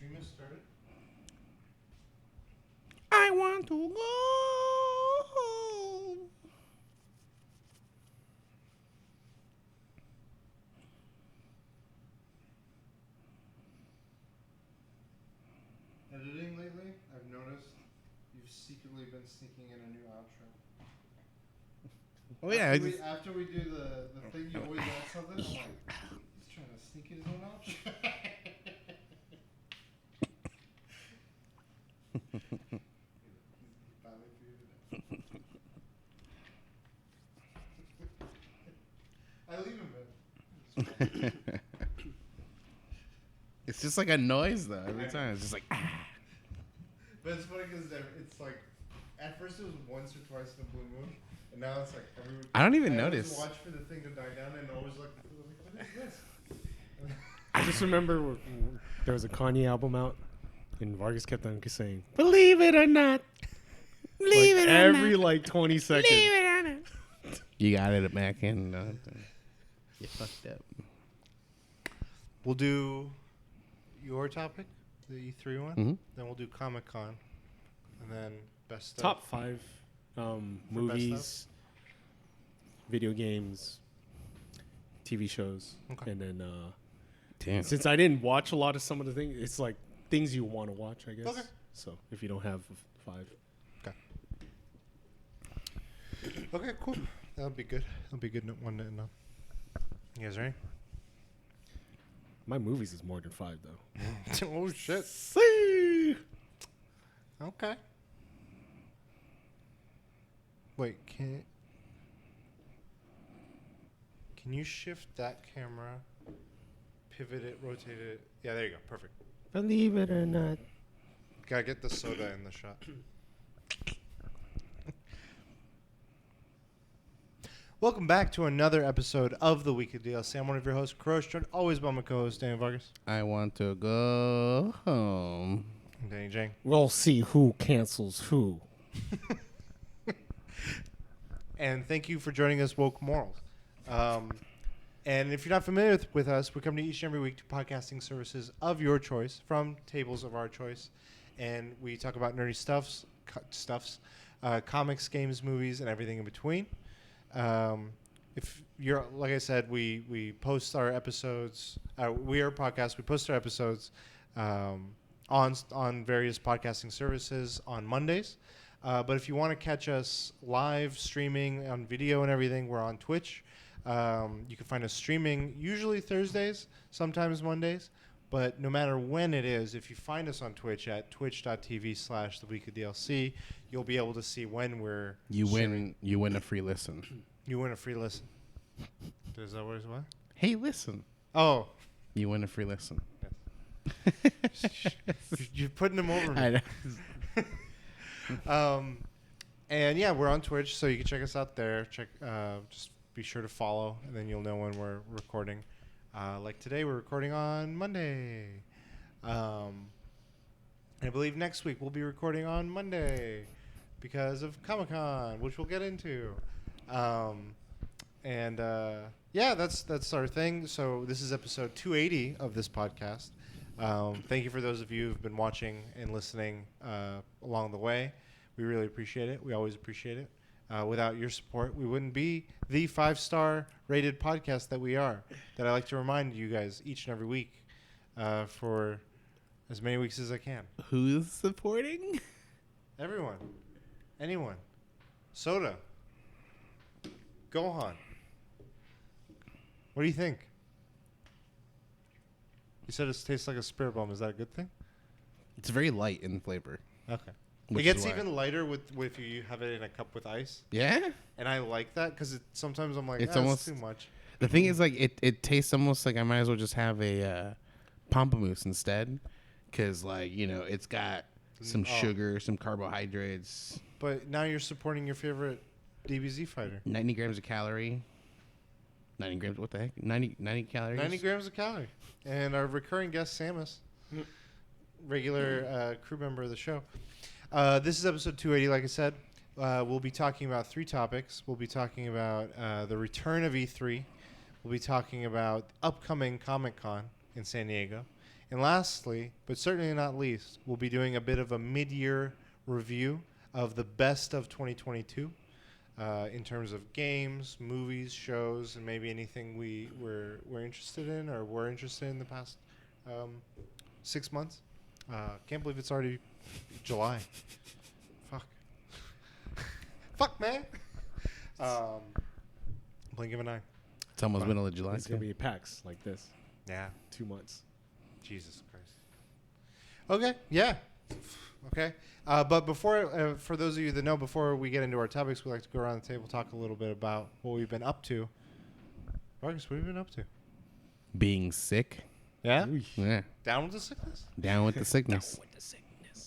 stream has started. I want to go home. Editing lately, I've noticed you've secretly been sneaking in a new outro. Oh yeah, After we do the thing, you always add something. I'm like, he's trying to sneak in his own outro. He's battling for you today. I leave him in. it's just like a noise though. Every time it's just like. But it's funny because it's like, at first it was once or twice in a blue moon, and now it's like every week. I don't even I notice. always watch for the thing to die down, and always like, what is this? I just remember there was a Kanye album out, and Vargas kept on saying, "Believe it or not." Believe like it or every not. like 20 seconds. Believe it or not. You got it back in. You fucked up. We'll do your topic, the E3 one. Mhm. Then we'll do Comic Con, and then best stuff. Top 5 movies, stuff? video games, TV shows, Okay. and then Damn. since I didn't watch a lot of some of the things, it's like things you want to watch, I guess. Okay. So if you don't have 5, Okay, cool. That'll be good. That'll be a good one to know. You guys ready? my movies is more than 5 though. Oh shit. See. Okay. Wait, can you shift that camera, pivot it, rotate it? Yeah, there you go. Perfect. Believe it or not. Gotta get the soda in the shot. Welcome back to another episode of the Weekly DLC. I'm one of your hosts, Krosh, joined always by my co-host, Danny Vargas. I want to go home. And Danny Jang. We'll see who cancels who. And thank you for joining us, Woke Morals. And if you're not familiar with us, we come to each and every week to podcasting services of your choice from tables of our choice. And we talk about nerdy stuffs, comics, games, movies, and everything in between. If you're, like I said, we post our episodes. We are a podcast. We post our episodes on various podcasting services on Mondays. But if you want to catch us live streaming on video and everything, we're on Twitch. You can find us streaming usually Thursdays, sometimes Mondays. But no matter when it is, if you find us on Twitch at twitch.tv/theweekofDLC, you'll be able to see when we're streaming. You win a free listen. You win a free listen. Is that what it's what? Hey, listen. Oh. You win a free listen. You're putting them over me. I know. And yeah, we're on Twitch, so you can check us out there. Just be sure to follow, and then you'll know when we're recording. Like today, we're recording on Monday. And I believe next week we'll be recording on Monday because of Comic-Con, which we'll get into. Yeah, that's our thing. So this is episode 280 of this podcast. Thank you for those of you who've been watching and listening along the way. We really appreciate it. We always appreciate it. Without your support, we wouldn't be the 5-star rated podcast that we are, that I like to remind you guys each and every week for as many weeks as I can. Who's supporting? Everyone. Anyone. Soda. Gohan. What do you think? You said it tastes like a spirit bomb. Is that a good thing? It's very light in flavor. Okay. It Which gets is why. even lighter with if you have it in a cup with ice. Yeah? And I like that because sometimes I'm like, It's it's almost too much. The thing is, like, it tastes almost like I might as well just have a pamplemousse instead. Because, like, you know, it's got some sugar, some carbohydrates. But now you're supporting your favorite DBZ fighter. 90 grams of calorie. 90 grams, what the heck? 90 calories? 90 grams of calorie. And our recurring guest, Samus, regular crew member of the show. This is episode 280, like I said. We'll be talking about 3 topics. We'll be talking about the return of E3. We'll be talking about upcoming Comic-Con in San Diego. And lastly, but certainly not least, we'll be doing a bit of a mid-year review of the best of 2022 in terms of games, movies, shows, and maybe anything we're interested in or were interested in the past 6 months. Can't believe it's already July. Fuck. Fuck, man. Blink of an eye. It's almost middle of July. It's gonna be packs like this. Yeah. 2 months. Jesus Christ. Okay. Yeah. Okay. But before, for those of you that know, before we get into our topics, we like to go around the table, talk a little bit about what we've been up to. Marcus, what have you been up to? Being sick. Yeah. Yeah. Down with the sickness? Down with the sickness.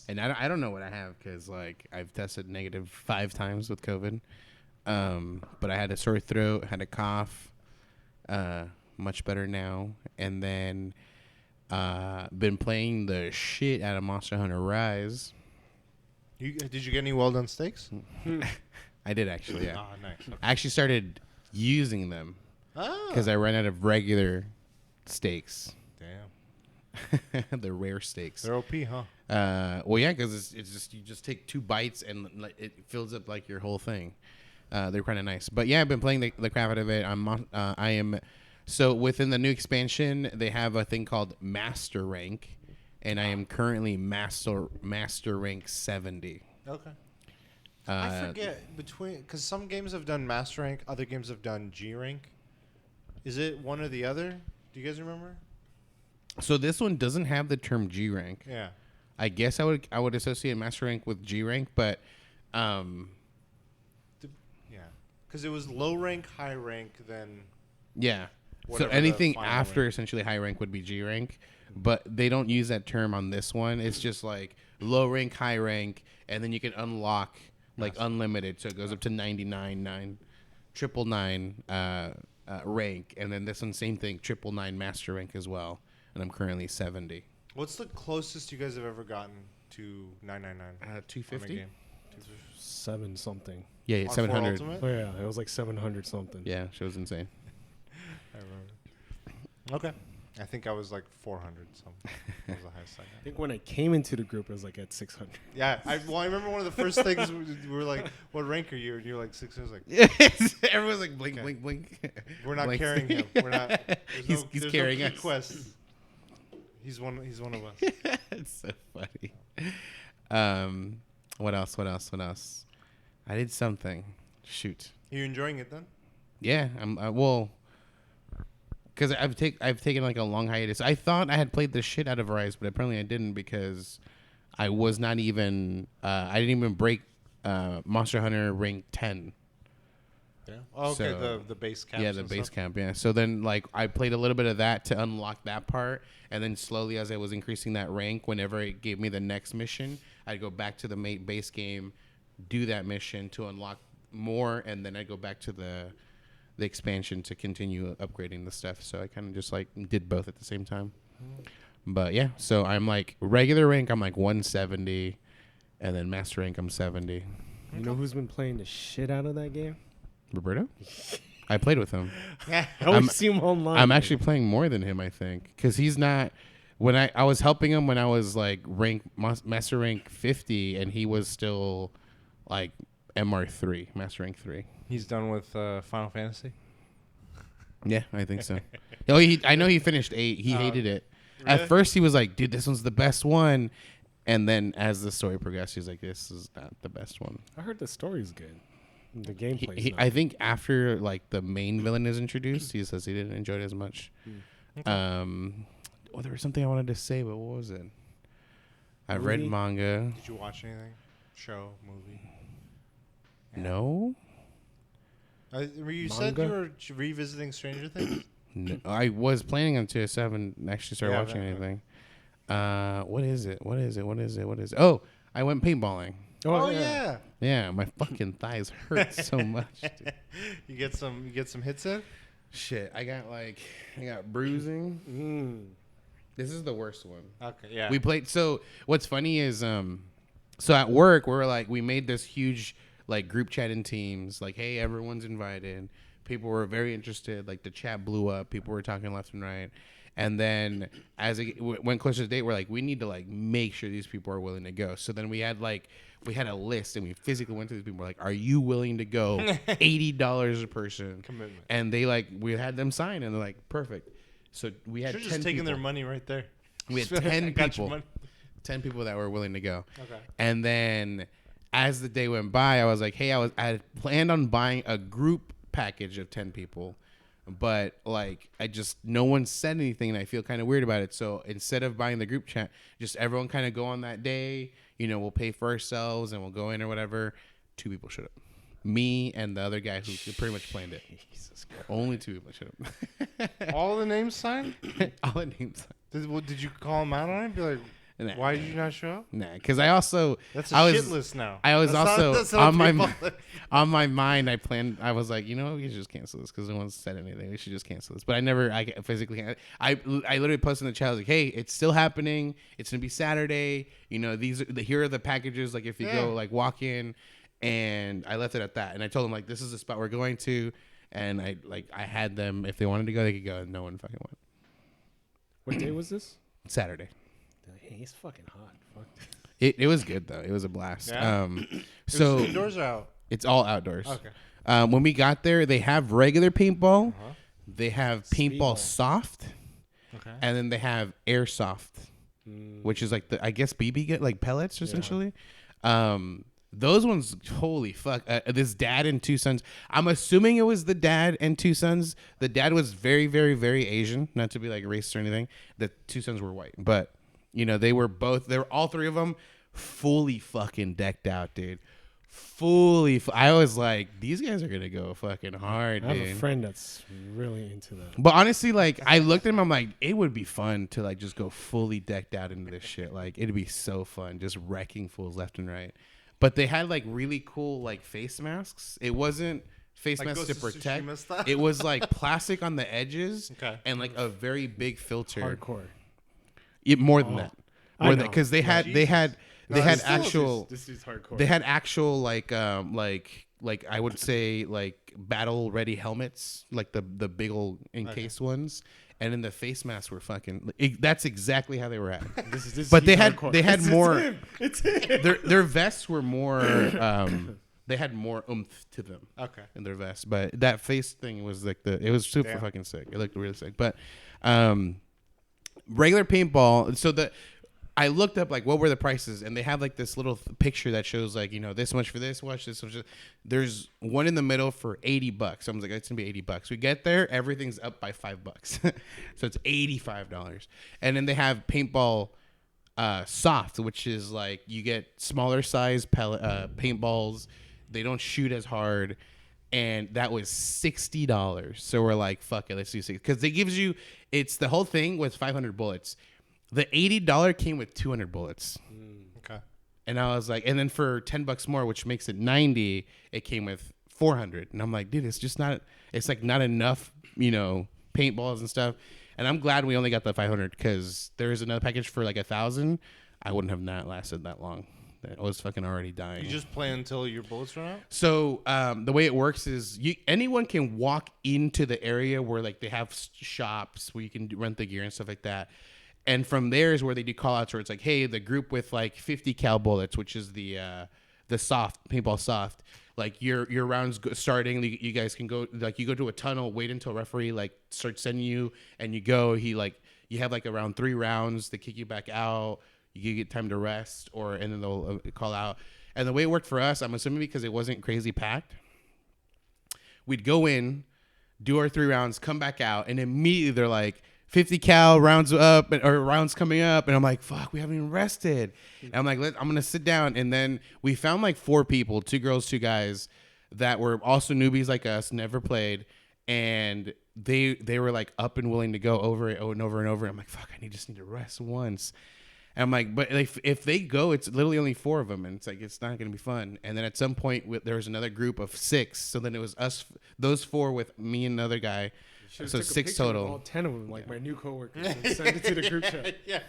And I don't know what I have because like I've tested negative 5 times with COVID. But I had a sore throat, had a cough, much better now. And then been playing the shit out of Monster Hunter Rise. Did you get any well done steaks? I did actually, yeah. Ah, nice. Okay. I actually started using them Ah. because I ran out of regular steaks. Damn. The rare steaks. They're OP, huh? Well, yeah, because it's just you just take 2 bites and like, it fills up like your whole thing. They're kind of nice, but yeah, I've been playing the crap out of it. I am so within the new expansion, they have a thing called Master Rank, and I am currently Master Rank 70. Okay. I forget because some games have done Master Rank, other games have done G Rank. Is it one or the other? Do you guys remember? So this one doesn't have the term G Rank. Yeah. I guess I would associate Master Rank with G Rank, but Yeah. Because it was low rank, high rank, then yeah. So whatever the anything final after rank. essentially high rank would be G rank, but they don't use that term on this one. It's just like low rank, high rank, and then you can unlock like unlimited. So it goes up to 99, 999 rank, and then this one same thing, 999 master rank as well. And I'm currently 70. What's the closest you guys have ever gotten to 999? 250. 7 something. Yeah, On 700. Ultimate? Oh yeah, it was like 700 something. Yeah, she was insane. I remember. Okay. I think I was like 400 something. That was the highest I I got. think when I came into the group, it was like at 600. Yeah, I remember one of the first things we were like, "What rank are you?" And you're like 6. I was like, Everyone's like blink, Okay. blink, blink. "We're not Blinks. carrying him. We're not." He's carrying no us. key quests. He's one of us. It's so funny. What else? I did something. Shoot. Are you enjoying it then? Yeah, I'm well, because I've taken like a long hiatus. I thought I had played the shit out of Rise, but apparently I didn't because I was not even I didn't even break Monster Hunter rank 10. Yeah. Oh, okay. So- The base camp. Yeah, the base camp. Yeah. So then, like, I played a little bit of that to unlock that part, and then slowly, as I was increasing that rank, whenever it gave me the next mission, I'd go back to the base game, do that mission to unlock more, and then I'd go back to the expansion to continue upgrading the stuff. So I kind of just like did both at the same time. But yeah, so I'm like regular rank, I'm like 170, and then master rank, I'm 70. You know who's been playing the shit out of that game? Roberto, I played with him. I always see him online. I'm actually playing more than him, I think, because he's not. When I was helping him when I was like master rank 50, and he was still like MR3, master rank 3. He's done with Final Fantasy. Yeah, I think so. I know he finished 8. He hated it. Really? At first, he was like, "Dude, this one's the best one," and then as the story progressed, he's like, "This is not the best one." I heard the story's good. The gameplay. I think after like the main villain is introduced, he says he didn't enjoy it as much. Well, there was something I wanted to say, but what was it? I read Movie? manga. Did you watch anything? Show, movie? No, You said you Manga? were revisiting Stranger Things. no, I was planning on to 7 actually start Yeah, watching that- anything. What is it? Oh, I went paintballing. Oh yeah. Yeah, my fucking thighs hurt so much. Dude. You get some hits in. Shit, I got bruising. This is the worst one. Okay, yeah. We played. So what's funny is, so at work we made this huge like group chat in Teams. Like, hey, everyone's invited. People were very interested. Like the chat blew up. People were talking left and right. And then as it went closer to the date, we're like, we need to like make sure these people are willing to go. So then we had a list, and we physically went to these people. We're like, are you willing to go? $80 a person. Commitment. And we had them sign, and they're like, perfect. So we had Should 10 just taken people. their money right there. We had I 10 got your people. money. 10 people that were willing to go. Okay. And then as the day went by, I was like, hey, I had planned on buying a group package of 10 people, but like no one said anything, and I feel kind of weird about it. So instead of buying the group chat, just everyone kind of go on that day, we'll pay for ourselves and we'll go in or whatever. 2 people showed up. Me and the other guy who pretty much planned it. Jesus Christ. Only 2 people showed up. All the names signed? All the names. Did you call them out on it? Be like, Nah. why did you not show up? Nah, because I also That's I a was shit list now. I was That's also that's on my people- on my mind. I was like, we should just cancel this because no one said anything. We should just cancel this. But I physically. I literally posted in the chat. I was like, hey, it's still happening. It's gonna be Saturday. Here are the packages. Like if you go like walk in, and I left it at that. And I told them like this is the spot we're going to, and I had them if they wanted to go they could go. And no one fucking went. What day was this? Saturday. Hey, it's fucking hot. Fuck. It was good though. It was a blast. Yeah? So indoors or out? it's all outdoors. Okay. When we got there, they have regular paintball, they have paintball Speedball. soft, Okay. and then they have airsoft, which is like I guess BB get like pellets essentially. Those ones, holy fuck! This dad and 2 sons. I'm assuming it was the dad and 2 sons. The dad was very, very, very Asian, not to be like racist or anything. The 2 sons were white, but they were all 3 of them fully fucking decked out, dude. I was like, these guys are gonna go fucking hard, I have dude. a friend that's really into that. But honestly, like I looked at him, I'm like, it would be fun to like just go fully decked out into this shit. Like it'd be so fun, just wrecking fools left and right. But they had like really cool like face masks. It wasn't face Like masks to Ghost of protect. Tsushima style? It was like plastic on the edges Okay. and like a very big filter. Hardcore. More than Oh, that. I know. Because they had No, had this still actual This is hardcore. they had actual like I would say like battle ready helmets, like the big old encased ones, and then the face masks were fucking. That's exactly how they were at. This But he's they had hardcore. more. It's him. Their vests were more. They had more oomph to them Okay. in their vests, but that face thing was like it was super Damn. fucking sick. It looked really sick, but regular paintball. So I looked up like what were the prices, and they have like this little picture that shows like this much for this much. This much. There's one in the middle for $80. So I was like, it's gonna be $80. We get there, everything's up by $5, so it's $85. And then they have paintball soft, which is like you get smaller size paintballs. They don't shoot as hard. And that was $60. So we're like, fuck it, let's do 60. Because it gives you, it's the whole thing with 500 bullets. The $80 came with 200 bullets. Okay. And I was like, and then for $10 more, which makes it 90, it came with 400. And I'm like, dude, it's just not, it's like not enough, paintballs and stuff. And I'm glad we only got the 500 because there is another package for like 1,000. I wouldn't have not lasted that long. I was fucking already dying. You just play until your bullets run out? So the way it works is anyone can walk into the area where like they have shops where you can rent the gear and stuff like that. And from there is where they do call outs where it's like, hey, the group with like 50 cal bullets, which is the soft paintball soft, like your rounds starting, you guys can go, like you go to a tunnel, wait until referee like starts sending you, and you go. You have like around 3 rounds. They kick you back out. You get time to rest, and then they'll call out. And the way it worked for us, I'm assuming because it wasn't crazy packed, we'd go in, do our 3 rounds, come back out, and immediately they're like, 50 cal rounds up or rounds coming up, and I'm like, fuck, we haven't even rested. And I'm like, I'm gonna sit down. And then we found like 4 people, 2 girls, 2 guys, that were also newbies like us, never played, and they were like up and willing to go over it and over and over. I'm like, fuck, I just need to rest once. And I'm like, but if they go, it's literally only 4 of them, and it's like it's not gonna be fun. And then at some point there was another group of 6, so then it was us, those 4 with me and another guy. Should've So took a 6 picture of total. all 10 of them, like my new coworkers, and send it to the group chat. Yeah.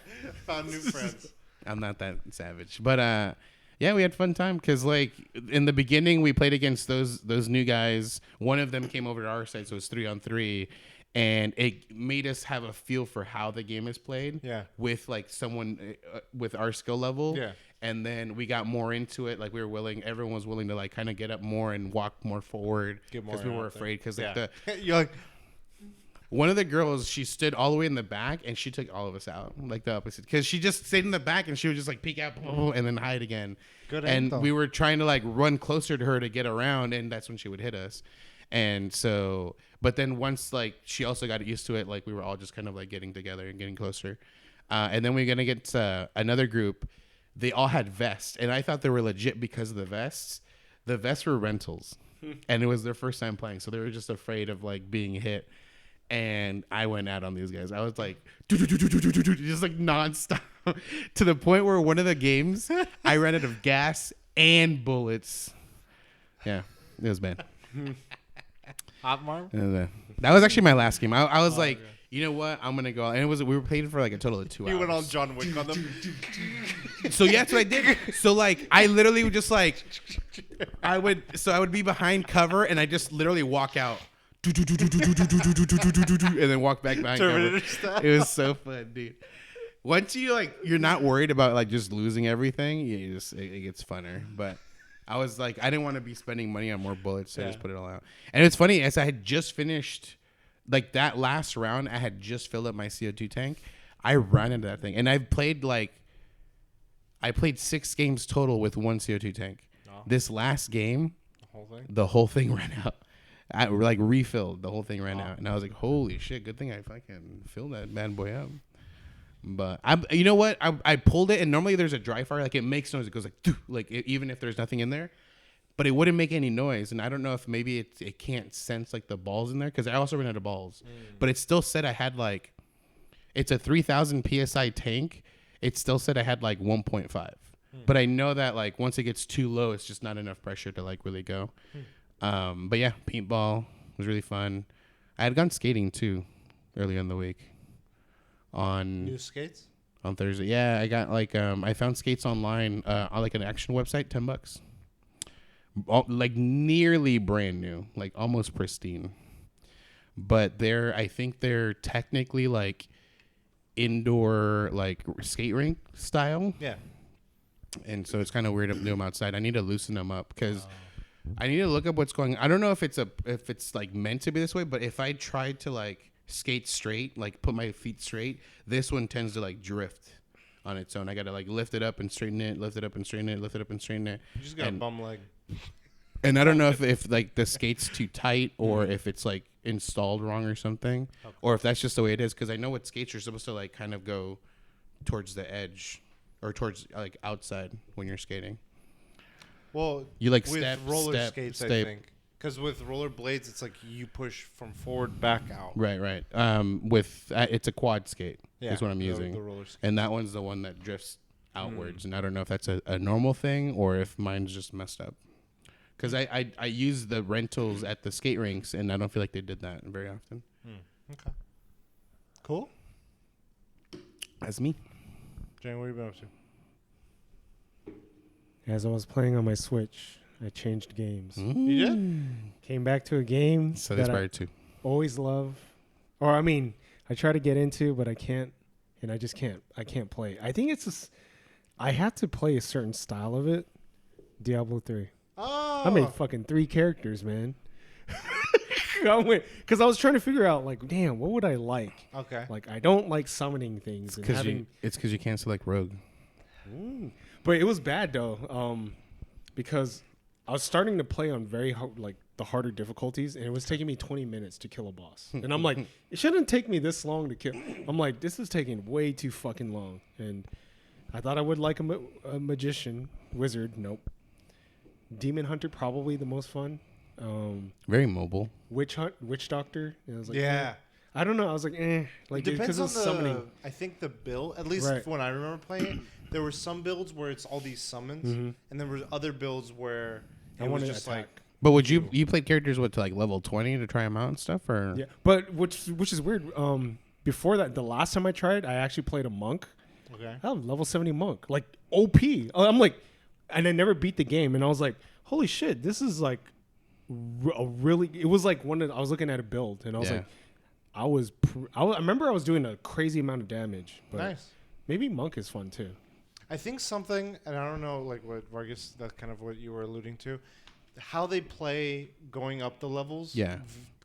Found new friends. I'm not that savage, but yeah, we had fun time because like in the beginning we played against those new guys. One of them came over to our side, so it was 3-on-3, and it made us have a feel for how the game is played. Yeah. With like someone with our skill level. Yeah. And then we got more into it. Like everyone was willing to like kind of get up more and walk more forward Get more because we were out there. afraid. Because like Yeah. You're like, one of the girls, she stood all the way in the back and she took all of us out, like the opposite. Because she just stayed in the back and she would just like peek out and then hide again. Good aim, and though. we were trying to like run closer to her to get around, and that's when she would hit us. And so, but then once like she also got used to it, like we were all just kind of like getting together and getting closer. And then we're gonna get another group. They all had vests, and I thought they were legit because of the vests. The vests were rentals, and it was their first time playing, so they were just afraid of like being hit. And I went out on these guys. I was like, just like nonstop, to the point where one of the games I ran out of gas and bullets. Yeah, it was bad. hot marm? That was actually my last game. I was like, you know what? I'm gonna go. And we were playing for like a total of 2 hours. You went on John Wick on them. So yeah, that's what I did. So like, I literally would just like, I would be behind cover, and I just literally walk out, and then walk back behind Terminator cover. style. It was so fun, dude. Once you're not worried about like just losing everything, it gets funner. But I was like, I didn't want to be spending money on more bullets, so I just put it all out. And it's funny, as I had just finished, like that last round, I had just filled up my CO2 tank. I ran into that thing, and I played 6 games total with 1 CO2 tank. Oh. This last game, The whole thing? the whole thing ran out. I like refilled. The whole thing ran out, and I was like, "Holy shit! Good thing I fucking filled that bad boy up." But you know what? I pulled it, and normally there's a dry fire. Like it makes noise. It goes like even if there's nothing in there, but it wouldn't make any noise. And I don't know if maybe it can't sense like the balls in there, because I also ran out of balls. But it still said I had like, it's a 3,000 psi tank. It still said I had like 1.5. But I know that like once it gets too low, it's just not enough pressure to like really go. But yeah, paintball was really fun. I had gone skating too earlier in the week on New skates? Thursday. Yeah, I got like I found skates online on like an action website, $10. Like nearly brand new, like almost pristine. But I think they're technically like indoor like skate rink style. Yeah. And so it's kind of weird to do them outside. I need to loosen them up because I need to look up what's going on. I don't know if it's like meant to be this way, but if I tried to like skate straight, like put my feet straight, this one tends to like drift on its own. I got to like lift it up and straighten it, lift it up and straighten it, lift it up and straighten it. You just got a bum leg. And I don't know if like the skate's too tight or if it's like installed wrong or something, or if that's just the way it is. Because I know with skates you're supposed to like kind of go towards the edge or towards like outside when you're skating. Well, You like with step, roller step, skates, I step. think. Because with roller blades, it's like you push from forward back out. Right. With it's a quad skate. Yeah, is what I'm the using, roller skate. and that one's the one that drifts outwards. And I don't know if that's a normal thing or if mine's just messed up. Because I use the rentals at the skate rinks, and I don't feel like they did that very often. Okay. Cool. That's me. Jane, what have you been up to? As I was playing on my Switch, I changed games. You did? Came back to a game So that that's I part 2. always love. Or, I mean, I try to get into, but I can't. And I just can't. I can't play. I think it's I have to play a certain style of it. Diablo 3. Oh. I made fucking 3 characters, man. Because I was trying to figure out, like, damn, what would I like? Okay. Like, I don't like summoning things. And having, It's because you can't select rogue. but it was bad, though, because I was starting to play on very hard, like, the harder difficulties, and it was taking me 20 minutes to kill a boss. And I'm like, it shouldn't take me this long to kill. I'm like, this is taking way too fucking long. And I thought I would like a magician, wizard. Nope. Demon Hunter, probably the most fun. Very mobile. Witch doctor. And I was like, Yeah. I don't know. I was like, like It depends because on of the. summoning. I think the build, at least Right. when I remember playing it, there were some builds where it's all these summons, and there were other builds where I it was wanted to just attack. like. But would you played characters to like level 20 to try them out and stuff, or Yeah, but which is weird. Before that, the last time I tried, I actually played a monk. Okay. Oh, level 70 monk, like OP. I'm like, and I never beat the game, and I was like, holy shit, this is like a really. It was like I was looking at a build, and I was Yeah. like, I remember I was doing a crazy amount of damage. But Nice. maybe Monk is fun too. I think something, and I don't know, like what Vargas, that's kind of what you were alluding to, how they play going up the levels. Yeah.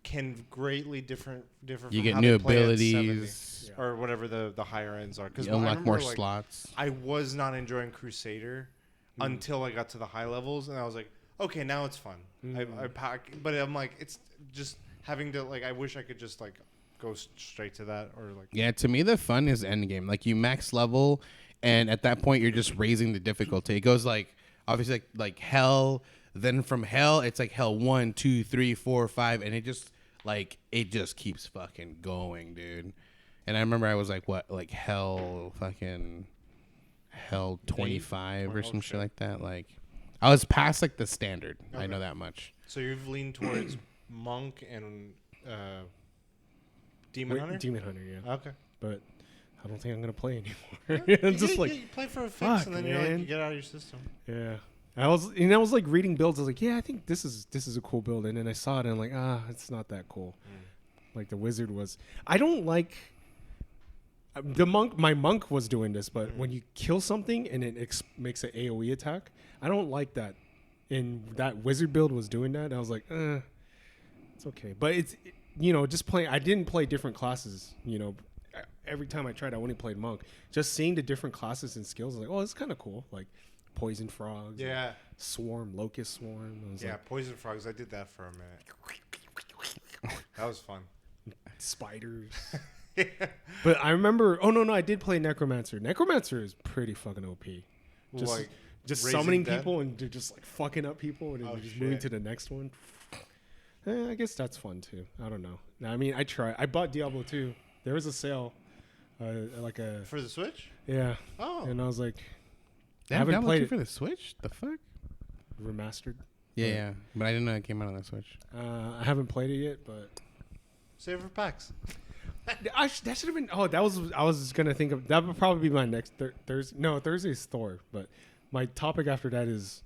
Can greatly differ You from get how new they play at 70, abilities. Yeah. or whatever the higher ends are. Because You unlock more slots. I was not enjoying Crusader until I got to the high levels, and I was like, okay, now it's fun. I pack, but I'm like, it's just having to like. I wish I could just like go straight to that, or like. Yeah, to me the fun is endgame. Like you max level, and at that point you're just raising the difficulty. It goes like obviously like hell. Then from hell, it's like hell 1, 2, 3, 4, 5, and it just keeps fucking going, dude. And I remember I was like hell 25 or some shit like that. Like I was past like the standard. I know that much. So you've leaned towards Monk and Demon Hunter. Demon Hunter, yeah. Okay. But I don't think I'm gonna play anymore. You I'm just get- like, you play for a fix, fuck, and then you're like, man. you get out of your system. yeah. I was like reading builds. I was like, yeah, I think this is a cool build. And then I saw it and I'm like, it's not that cool. Like the wizard was. I don't like the monk. My monk was doing this, but when you kill something and it makes an AOE attack, I don't like that. And that wizard build was doing that. And I was like, it's okay. But it's just playing. I didn't play different classes. Every time I tried, I only played monk. Just seeing the different classes and skills, I was like, oh, it's kind of cool. Like poison frogs. Yeah. Swarm, locust swarm. I was Yeah, like, poison frogs. I did that for a minute. That was fun. spiders. But I remember. Oh no, I did play necromancer. Necromancer is pretty fucking OP. Just Like, just raising summoning dead? people and they're just like fucking up people and then Oh, just moving shit. to the next one. I guess that's fun too. I don't know. I mean, I bought Diablo 2. There was a sale, For the Switch? yeah, Oh. and I was like, They I have haven't Diablo played 2 it. for the Switch. The fuck? Remastered. Yeah, but I didn't know it came out on the Switch. I haven't played it yet, but Save it for PAX. that should have been. Oh, I was gonna think of that would probably be my next Thursday. No, Thursday's Thor. But my topic after that is,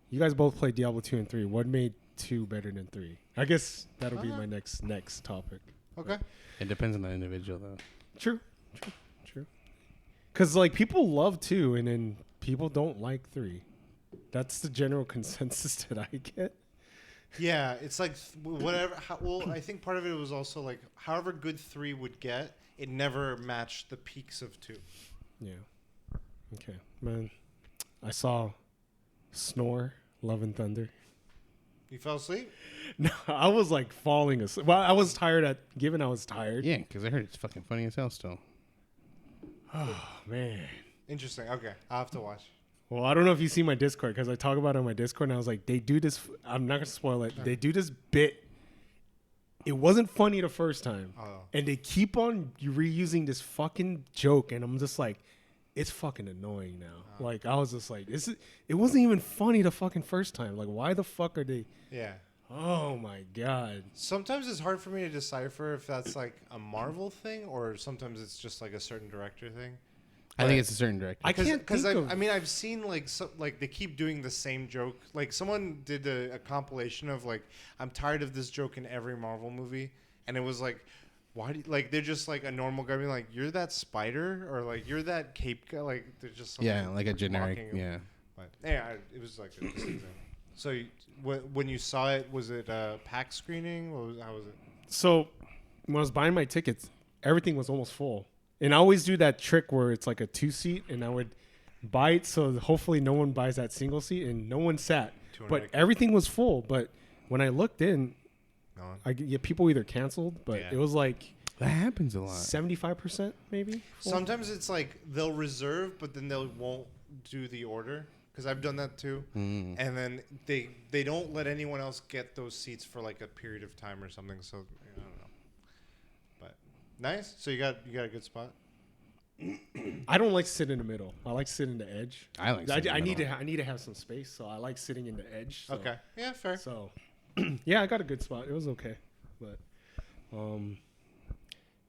you guys both played Diablo 2 and 3. What made 2 better than 3? I guess that'll be my next topic. Okay. It depends on the individual though. True. Because like people love 2 and then people don't like 3. That's the general consensus that I get. Yeah, it's like whatever. Well, I think part of it was also like however good 3 would get, it never matched the peaks of 2. Yeah. Okay, man. I saw Snore, Love and Thunder. You fell asleep? No, I was like falling asleep. Well, I was tired given I was tired. Yeah, because I heard it's fucking funny as hell still. Oh, man. Interesting. Okay, I'll have to watch. Well, I don't know if you see my Discord because I talk about it on my Discord and I was like, they do this. I'm not going to spoil it. They do this bit. It wasn't funny the first time. Oh. And they keep on reusing this fucking joke. And I'm just like, it's fucking annoying now. Like, I was just like, it wasn't even funny the fucking first time. Like, why the fuck are they? Yeah. Oh, my God. Sometimes it's hard for me to decipher if that's like a Marvel thing or sometimes it's just like a certain director thing. I think it's a certain director. I can't Because think of... I mean, I've seen like like they keep doing the same joke. Like someone did a compilation of like, I'm tired of this joke in every Marvel movie, and it was like, why? Like they're just like a normal guy being like, you're that spider, or like you're that cape guy. Like they're just Yeah, like a generic. mocking him. Yeah. But yeah, it was like a thing. So when you saw it, was it a pack screening? How was it? So when I was buying my tickets, everything was almost full. And I always do that trick where it's like a 2-seat and I would buy it so hopefully no one buys that single seat and no one sat. But everything was full. But when I looked in, people either canceled, but it was like That happens a lot. 75% maybe. Full. Sometimes it's like they'll reserve, but then they won't do the order. Because I've done that too. And then they don't let anyone else get those seats for like a period of time or something. So I don't know. But nice. So you got a good spot. I don't like sit in the middle. I like sit in the edge. I like sitting in I the need middle. I need to have some space, so I like sitting in the edge. So. Okay. Yeah, fair. So, yeah, I got a good spot. It was okay, but,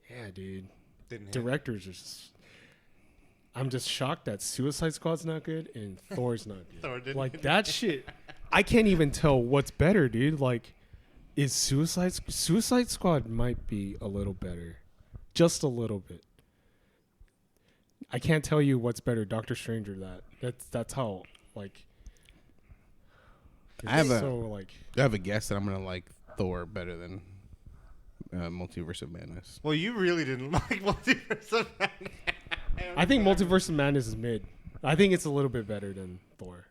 yeah, dude. Didn't hit. Directors are just. I'm just shocked that Suicide Squad's not good and Thor's not good. Thor didn't Like hit. that shit. I can't even tell what's better, dude. Like, is Suicide Squad might be a little better, just a little bit. I can't tell you what's better, Doctor Strange or that. That's how like. I have like. I have a guess that I'm gonna like Thor better than Multiverse of Madness. Well, you really didn't like Multiverse of Madness. I think Multiverse of Madness is mid. I think it's a little bit better than Thor.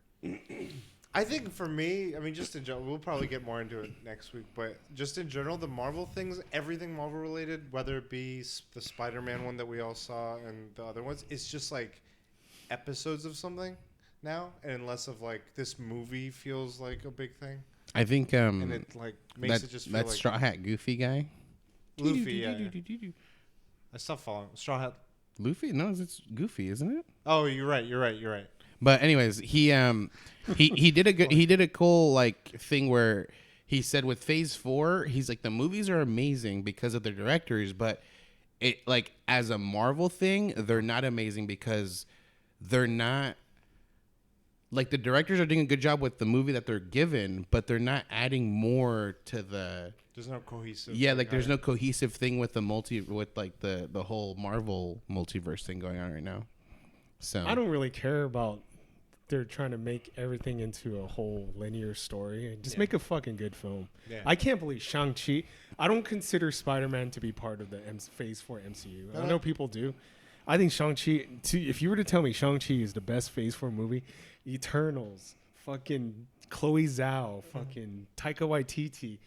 I think for me, I mean, just in general, we'll probably get more into it next week, but just in general, the Marvel things, everything Marvel related, whether it be the Spider-Man one that we all saw and the other ones, it's just like episodes of something now, and less of like this movie feels like a big thing, I think and it like makes it just feel that like Straw Hat Goofy guy. Luffy. Yeah. I stopped following Straw Hat. Luffy? No, it's Goofy, isn't it? Oh, you're right. But anyways, he did a cool like thing where he said with Phase 4, he's like the movies are amazing because of their directors, but it like as a Marvel thing, they're not amazing because they're not like the directors are doing a good job with the movie that they're given, but they're not adding more to the. There's no cohesive. Yeah, like there's no cohesive thing with the whole Marvel multiverse thing going on right now. So I don't really care about they're trying to make everything into a whole linear story. Just make a fucking good film. Yeah. I can't believe Shang-Chi. I don't consider Spider-Man to be part of the Phase 4 MCU. I know people do. I think Shang-Chi, if you were to tell me Shang-Chi is the best Phase 4 movie, Eternals, fucking Chloe Zhao, fucking Taika Waititi,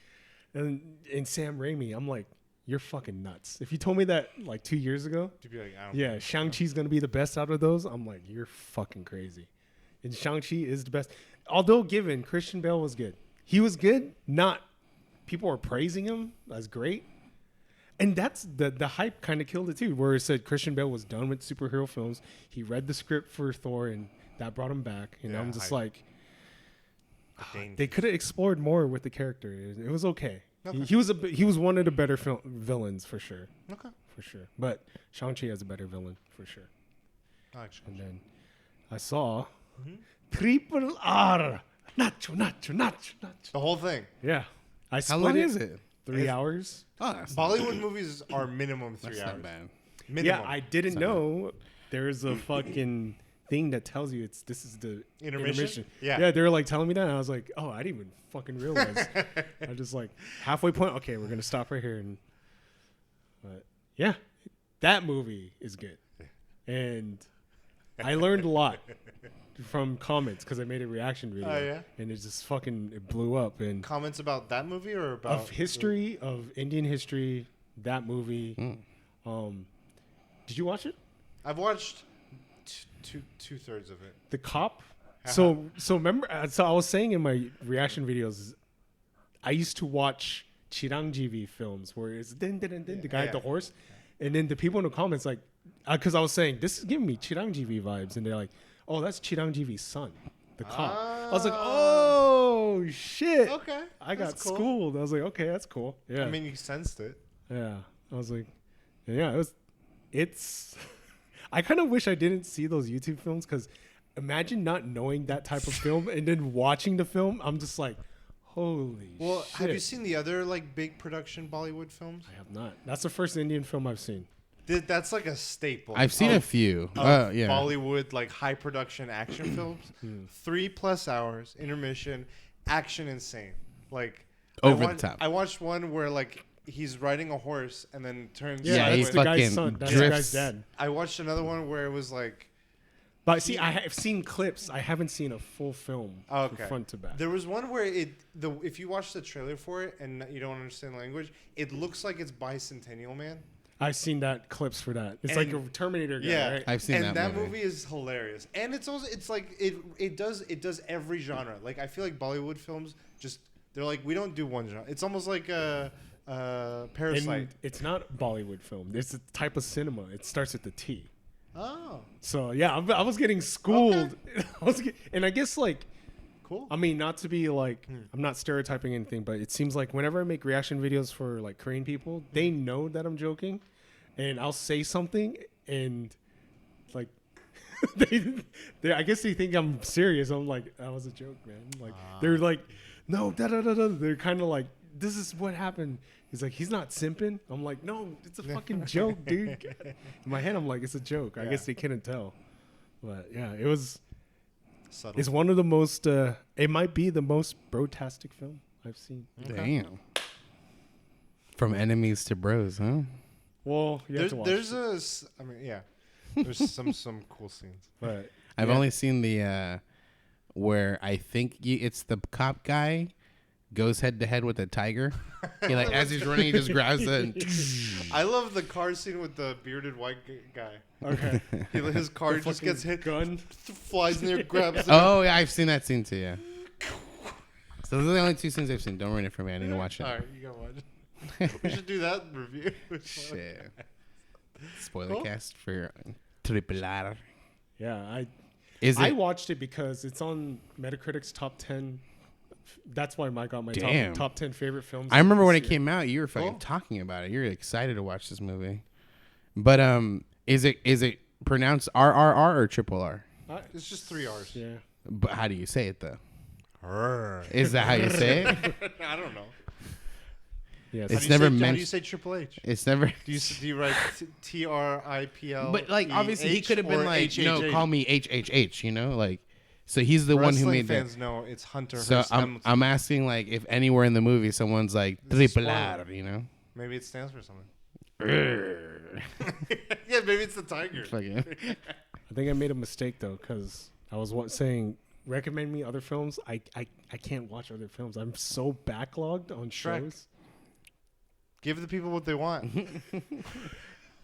and Sam Raimi, I'm like, you're fucking nuts. If you told me that like 2 years ago, to be like, yeah, Shang-Chi's going to be the best out of those, I'm like, you're fucking crazy. And Shang-Chi is the best. Although given, Christian Bale was good. He was good. People were praising him as great. And that's the hype kind of killed it too, where it said Christian Bale was done with superhero films. He read the script for Thor and that brought him back. And I'm just like, they could have explored more with the character. It was okay. He was one of the better villains for sure. Okay. For sure. But Shang-Chi has a better villain for sure. Actually. And then I saw Triple R. Nacho. The whole thing. Yeah. How long is it? 3 hours. Oh, that's Bollywood movies are minimum 3 that's hours. not bad. Minimum. Yeah, I didn't know there's a fucking thing that tells you this is the intermission. Yeah, they were like telling me that, and I was like, oh, I didn't even fucking realize. I just like halfway point. Okay, we're gonna stop right here, but yeah, that movie is good, and I learned a lot from comments because I made a reaction video. Oh, yeah? And it just it blew up. And comments about that movie or about of history of Indian history, that movie. Did you watch it? I've watched two-thirds of it. The Cop. So remember. So I was saying in my reaction videos, I used to watch Chiranjeevi films where it's the guy at the horse, and then the people in the comments like, because I was saying this is giving me Chiranjeevi vibes, and they're like, oh, that's Chiranjeevi's son, the cop. I was like, oh shit. Okay, I got schooled. I was like, okay, that's cool. Yeah. I mean, you sensed it. Yeah. I was like, yeah, it's. I kind of wish I didn't see those YouTube films because imagine not knowing that type of film and then watching the film. I'm just like, holy shit. Well, have you seen the other like big production Bollywood films? I have not. That's the first Indian film I've seen. That's like a staple. I've seen a few. Yeah. Bollywood like high production action films. 3+ hours, intermission, action insane. Like over the top. I watched one where like he's riding a horse and then turns. Yeah, he that's the guy's fucking son. That's drifts. the guy's dad. I watched another one where it was like. But see, I have seen clips. I haven't seen a full film from front to back. There was one where if you watch the trailer for it and you don't understand the language, it looks like it's Bicentennial Man. I've seen that clips for that. It's like a Terminator guy, right? I've seen that. And that movie. movie is hilarious. And it's also like it does every genre. Like I feel like Bollywood films they're like we don't do one genre. It's almost like Parasite. And it's not Bollywood film. It's a type of cinema. It starts at the T. Oh. So yeah, I was getting schooled. Okay. And I guess like, cool. I mean, not to be like, I'm not stereotyping anything, but it seems like whenever I make reaction videos for like Korean people, they know that I'm joking, and I'll say something and like, I guess they think I'm serious. I'm like, that was a joke, man. Like they're like, no, da da da da. They're kind of like this is what happened. He's like, he's not simping. I'm like, no, it's a fucking joke, dude. In my head, I'm like, it's a joke. I Yeah. guess they couldn't tell. But yeah, it was. Subtle. It's one of the most. It might be the most brotastic film I've seen. Damn. From enemies to bros, huh? Well, you have to watch. There's I mean, yeah. There's some cool scenes. But I've yeah. only seen the where I think it's the cop guy goes head to head with a tiger. He like as he's running, he just grabs it. And I love the car scene with the bearded white guy. Okay. His car The just fucking gets hit, gun. flies in there, grabs it. Oh yeah, I've seen that scene too. Yeah. So those are the only two scenes I've seen. Don't ruin it for me. I need to watch it. All right, you gotta watch it. We should do that review. Shit. Spoiler Cool. cast for Triple R. Yeah, Is I it? watched it because it's on Metacritic's top 10. That's why I got my Damn. top 10 favorite films. I remember this when it year. came out, you were fucking Cool. talking about it. You were excited to watch this movie. But is it pronounced RRR or triple R? It's just 3 R's. Yeah. But how do you say it though? I Is that how you say it? don't know. Yes. It's How do you never say, How do meant- you say Triple H? It's never. Do you write TRIPL? But like obviously he could have been like, no, call me HHH. You know, like so he's the one who made that. fans know it's Hunter. So Hearst Hamilton. I'm asking like if anywhere in the movie someone's like This is triple spoiler. R, you know. Maybe it stands for something. Fucking. Yeah, maybe it's the tiger. I think I made a mistake though, because I was saying recommend me other films. I can't watch other films. I'm so backlogged on Shrek. shows. Give the people what they want.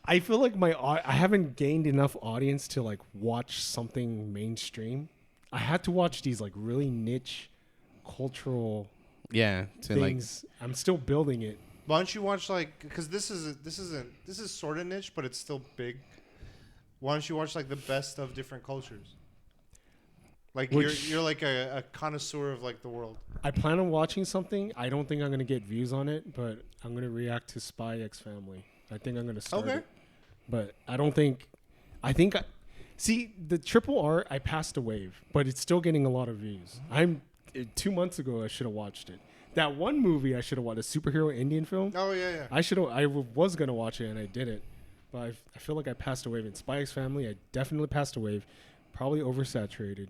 I feel like I haven't gained enough audience to like watch something mainstream. I had to watch these like really niche cultural Yeah, to like things. I'm still building it. Why don't you watch like because this is sort of niche, but it's still big. Why don't you watch like the best of different cultures? Like you're like a connoisseur of like the world. I plan on watching something. I don't think I'm gonna get views on it, but I'm gonna react to Spy X Family. I think I'm gonna start Okay. it. But I don't think. See the Triple R. I passed a wave, but it's still getting a lot of views. 2 months ago I should have watched it. That one movie I should have watched, a superhero Indian film. Oh yeah. I was gonna watch it and I didn't, but I feel like I passed a wave. In Spy X Family, I definitely passed a wave. Probably oversaturated.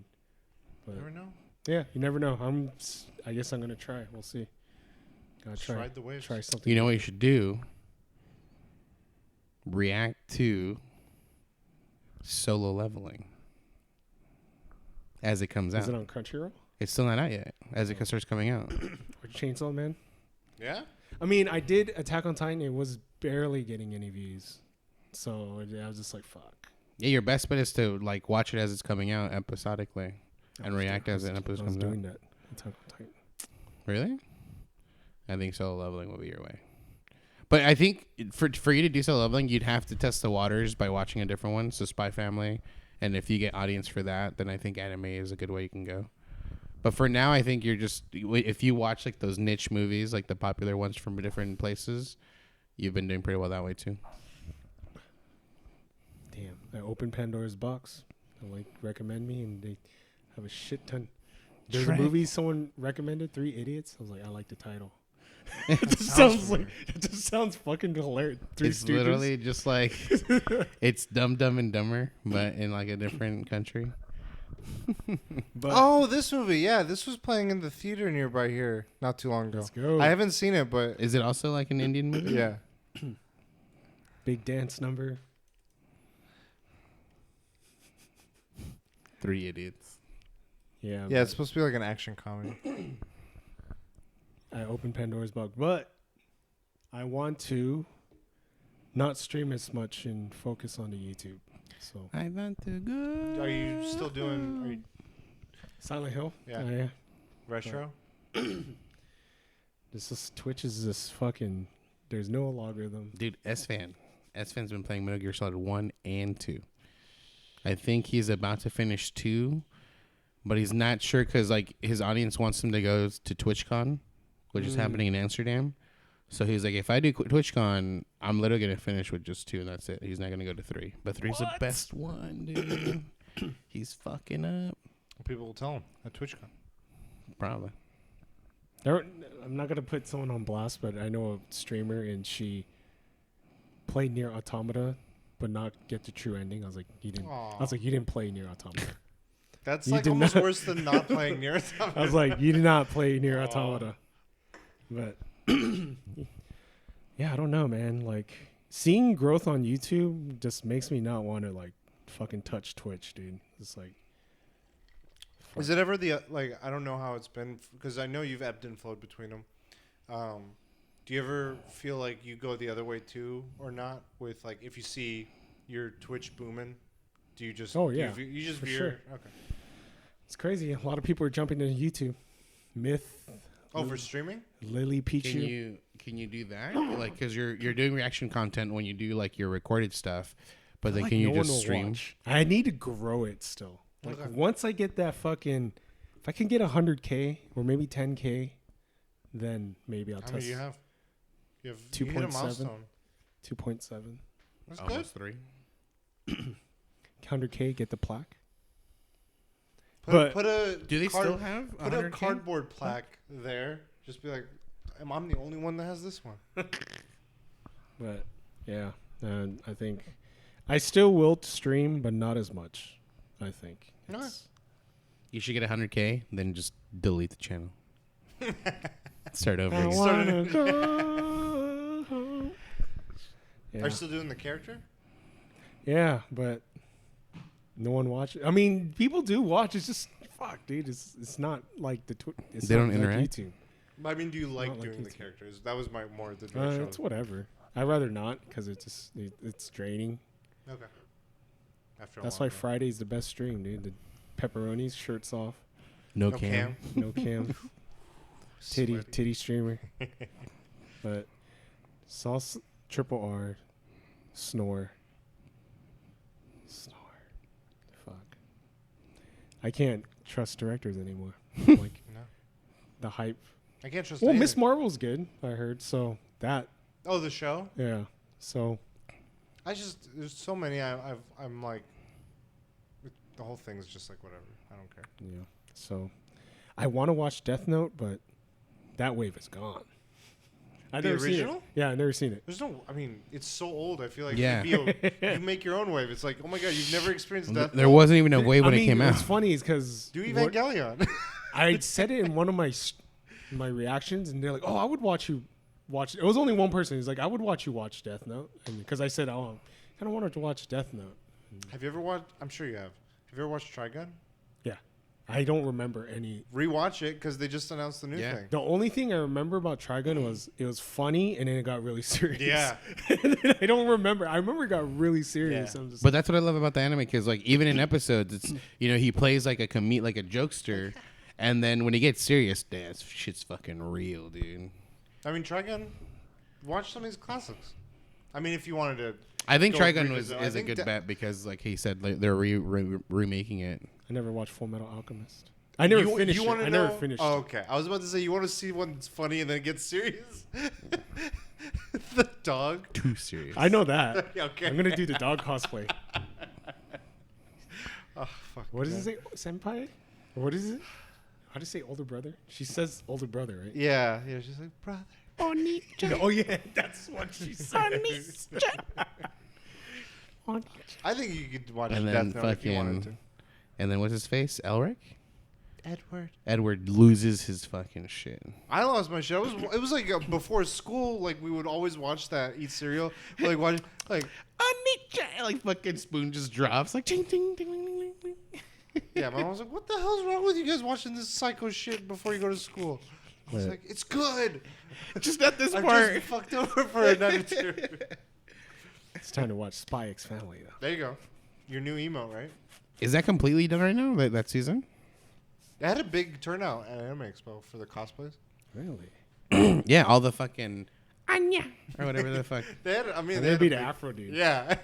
But Never know. yeah, you never know. I guess I'm gonna try. We'll see. Gotta Just try. ride the waves. Try something. you know what you should do? React to Solo Leveling as it comes Is out. it on Crunchyroll It's still not out yet. As it starts coming out. or Chainsaw Man? Yeah. I mean, I did Attack on Titan. It was barely getting any views, so I was just like, "Fuck." Yeah, your best bet is to like watch it as it's coming out episodically and react as an I episode was comes out. doing that. Attack on Titan. Really? I think Solo Leveling will be your way. But I think for you to do Solo Leveling, you'd have to test the waters by watching a different one. So Spy Family, and if you get audience for that, then I think anime is a good way you can go. But for now, I think you're just if you watch like those niche movies, like the popular ones from different places, you've been doing pretty well that way too. Damn. I opened Pandora's box. They like recommend me, and they have a shit ton. There's a Shrek. movie someone recommended, 3 Idiots. I was like, I like the title. It It just sounds fucking hilarious. Three It's Stooges. literally just like it's Dumb and Dumber, but in like a different country. But Oh, this movie. Yeah, this was playing in the theater nearby here not too long ago. Let's go. I haven't seen it, but Is it also like an Indian movie? yeah. big dance number. 3 Idiots. Yeah. Yeah, it's supposed to be like an action comedy. I opened Pandora's box, but I want to not stream as much and focus on the YouTube. So I want to go. Are you still doing Silent Hill. Yeah. Yeah. retro? Twitch is this fucking. There's no logarithm. Dude, S-Fan's been playing Metal Gear Solid 1 and 2. I think he's about to finish 2, but he's not sure because like his audience wants him to go to TwitchCon, which is happening in Amsterdam. So he's like, if I do TwitchCon, I'm literally going to finish with just 2 and that's it. He's not going to go to 3. But 3's the best one, dude. He's fucking up. People will tell him at TwitchCon. Probably. I'm not gonna put someone on blast, but I know a streamer and she played Near Automata, but not get the true ending. I was like, you didn't. Aw. I was like, you didn't play Near Automata. That's You like did almost not- worse than not playing Nier Automata. I was like, you did not play Near Aw. Automata. But yeah, I don't know, man. Like seeing growth on YouTube just makes me not want to like fucking touch Twitch, dude. It's like, Is it ever the like? I don't know how it's been because I know you've ebbed and flowed between them. Do you ever feel like you go the other way too, or not? With like, if you see your Twitch booming, do you just? Oh, do you yeah, view- you just for veer. sure. Okay. it's crazy. A lot of people are jumping into YouTube. Myth, Oh, for streaming? Lily Pichu. Can you do that? Like, because you're doing reaction content when you do like your recorded stuff, but then Like, can you no one just will stream? watch. I need to grow it still. Like Okay. once I get that fucking, if I can get 100K or maybe 10K, then maybe I'll How many test do you have? You have you hit a 2.7. milestone. 2.7. That's good. Almost 3. 100K, get the plaque. Put, But- put a Do they card- still have put a 100K? cardboard plaque there? Just be like, I'm the only one that has this one. But yeah, and I think I still will stream, but not as much. I think. Nice. You should get 100K, then just delete the channel. Start over. I again. wanna go home. Are Yeah. you still doing the character? Yeah, but no one watches. I mean, people do watch. It's just fuck, dude. It's not like the it's They not don't like interact? YouTube. I mean, do you like Not like doing the YouTube. characters? That was my more the direction. It's whatever. I'd rather not because it's draining. Okay. After a That's while, why Friday's the best stream, dude. The pepperonis, shirts off, No, No cam. no cam, Sweaty. titty streamer. But sauce triple R, snore. Fuck. I can't trust directors anymore. Like No. the hype. I can't trust. Well, Miss anything. Marvel's good, I heard. So that, Oh, the show. yeah. So I just there's so many. I'm like, the whole thing's just like whatever. I don't care. yeah. So I want to watch Death Note, but that wave is gone. I've The never seen it. original? Yeah, I've never seen it. There's no. I mean, it's so old. I feel like Yeah. you make your own wave. It's like, oh my god, you've never experienced death. There wasn't even a way when I mean, it came out. What's funny is because Do Evangelion. I said it in one of my reactions, and they're like, "Oh, I would watch you watch." It was only one person. He's like, "I would watch you watch Death Note," and because I said, "Oh, I kind of wanted to watch Death Note." Have you ever watched? I'm sure you have. Have you ever watched Trigun? Yeah, I don't remember any. Rewatch it because they just announced the new Yeah. thing. The only thing I remember about Trigun was it was funny, and then it got really serious. Yeah. And then I don't remember. I remember it got really serious. Yeah. I'm just But that's what I love about the anime, because like even in episodes, it's he plays like a like a jokester, and then when he gets serious, damn, shit's fucking real, dude. I mean, Trigun. Watch some of these classics. I mean, if you wanted to. I think Go Trigun revisit. I is a think good that- bet because, like he said, like, they're remaking it. I never watched Full Metal Alchemist. I never finished it. wanna I never know- finished Oh, it. okay. I was about to say you want to see one that's funny and then it gets serious. The dog. Too serious. I know that. Yeah, okay. I'm gonna do the dog cosplay. Oh fuck. What does it say? Senpai? Or what is it? How do you say older brother? She says older brother, right? Yeah, yeah. She's like, brother. Oh yeah, that's what she said. I think you could watch And Death then Note if you wanted to. fucking, and then what's his face? Elric. Edward. Edward loses his fucking shit. I lost my shit. It was like before school. Like we would always watch that, eat cereal. Like watch like Like fucking spoon just drops. Like ding ding ding ding ding ding. yeah. My mom was like, "What the hell's wrong with you guys watching this psycho shit before you go to school?" I was Right. like, "It's good." Just not this I'm part. just fucked over for a night or two. It's time to watch Spy X Family though. There you go. Your new emo, right? Is that completely done right now? That season? It had a big turnout at Anime Expo for the cosplays. Really? Yeah, all the fucking Anya or whatever the fuck. They had, I mean, And they they'd had be a the big- Afro dude. Yeah.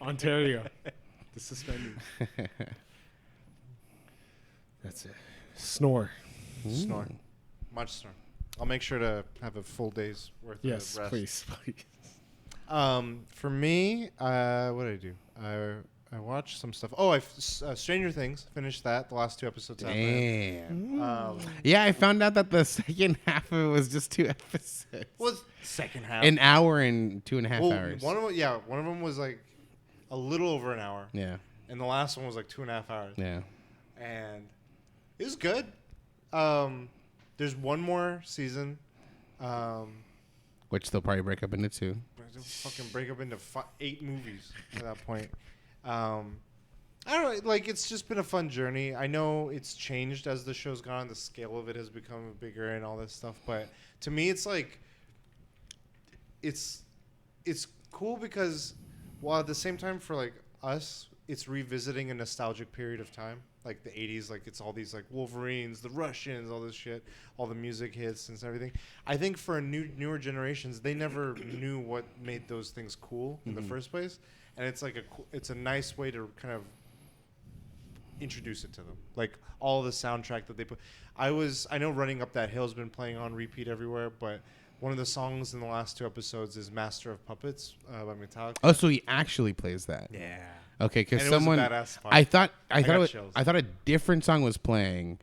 Ontario. The suspended. That's it. Snore. Snore. Much snore. I'll make sure to have a full day's worth Yes, of rest. please. For me, what did I do? I watched some stuff. Oh, Stranger Things, finished that. The last 2 episodes out there. Damn. Yeah, I found out that the second half of it was just 2 episodes. Was second half. An hour and 2.5 hours. One of them was like a little over an hour. Yeah. And the last one was like 2.5 hours. Yeah. And it was good. There's one more season. Which they'll probably break up into 2. Fucking break up into 8 movies at that point. I don't know. Like, it's just been a fun journey. I know it's changed as the show's gone. The scale of it has become bigger and all this stuff. But to me, it's like, it's cool because, while at the same time for like us, it's revisiting a nostalgic period of time. Like the 80s, like it's all these like Wolverines, the Russians, all this shit, all the music hits and everything. I think for newer generations, they never knew what made those things cool in the first place. And it's like it's a nice way to kind of introduce it to them. Like all the soundtrack that they put. I know Running Up That Hill has been playing on repeat everywhere, but one of the songs in the last 2 episodes is Master of Puppets by Metallica. Oh, so he actually plays that. Yeah. Okay, because And it was a someone badass spot. I thought got chills. I thought a different song was playing,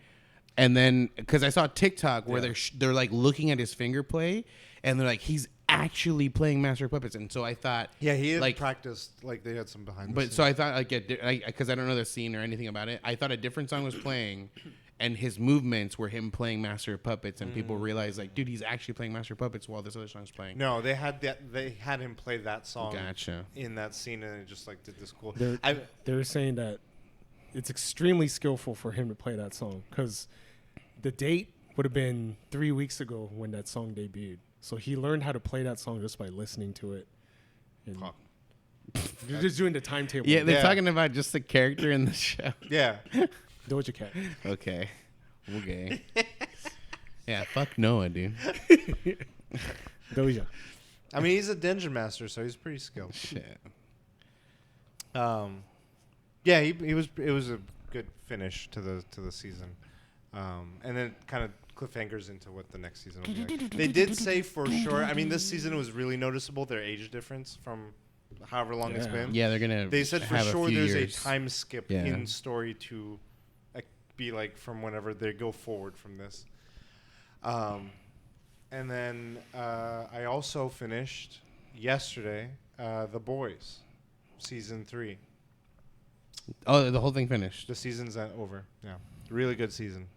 and then because I saw TikTok where they're like looking at his finger play, and they're like he's actually playing Master of Puppets, and so I thought Yeah, he had like practiced. Like they had some behind. but so I thought like because I don't know the scene or anything about it, I thought a different song was playing. And his movements were him playing Master of Puppets, and people realized, like, dude, he's actually playing Master of Puppets while this other song's playing. No, they had him play that song. Gotcha. In that scene, and it just like did this cool. They're saying that it's extremely skillful for him to play that song because the date would have been 3 weeks ago when that song debuted. So he learned how to play that song just by listening to it. And you're just doing the timetable. Yeah, they're Yeah. talking about just the character in the show. Yeah. Doja Cat. Okay. Yeah, fuck Noah, dude. Doja. I mean, he's a dungeon master, so he's pretty skilled. Shit. Yeah, it was a good finish to the season, and then kind of cliffhangers into what the next season will be like. They did say for sure. I mean, this season was really noticeable, their age difference from however long it's been. Yeah, they're gonna. They said for have sure a few there's years. a time skip Yeah. in story to be like from whenever they go forward from this. And then I also finished yesterday The Boys, season 3. Oh, the whole thing finished. The season's over. Yeah, really good season.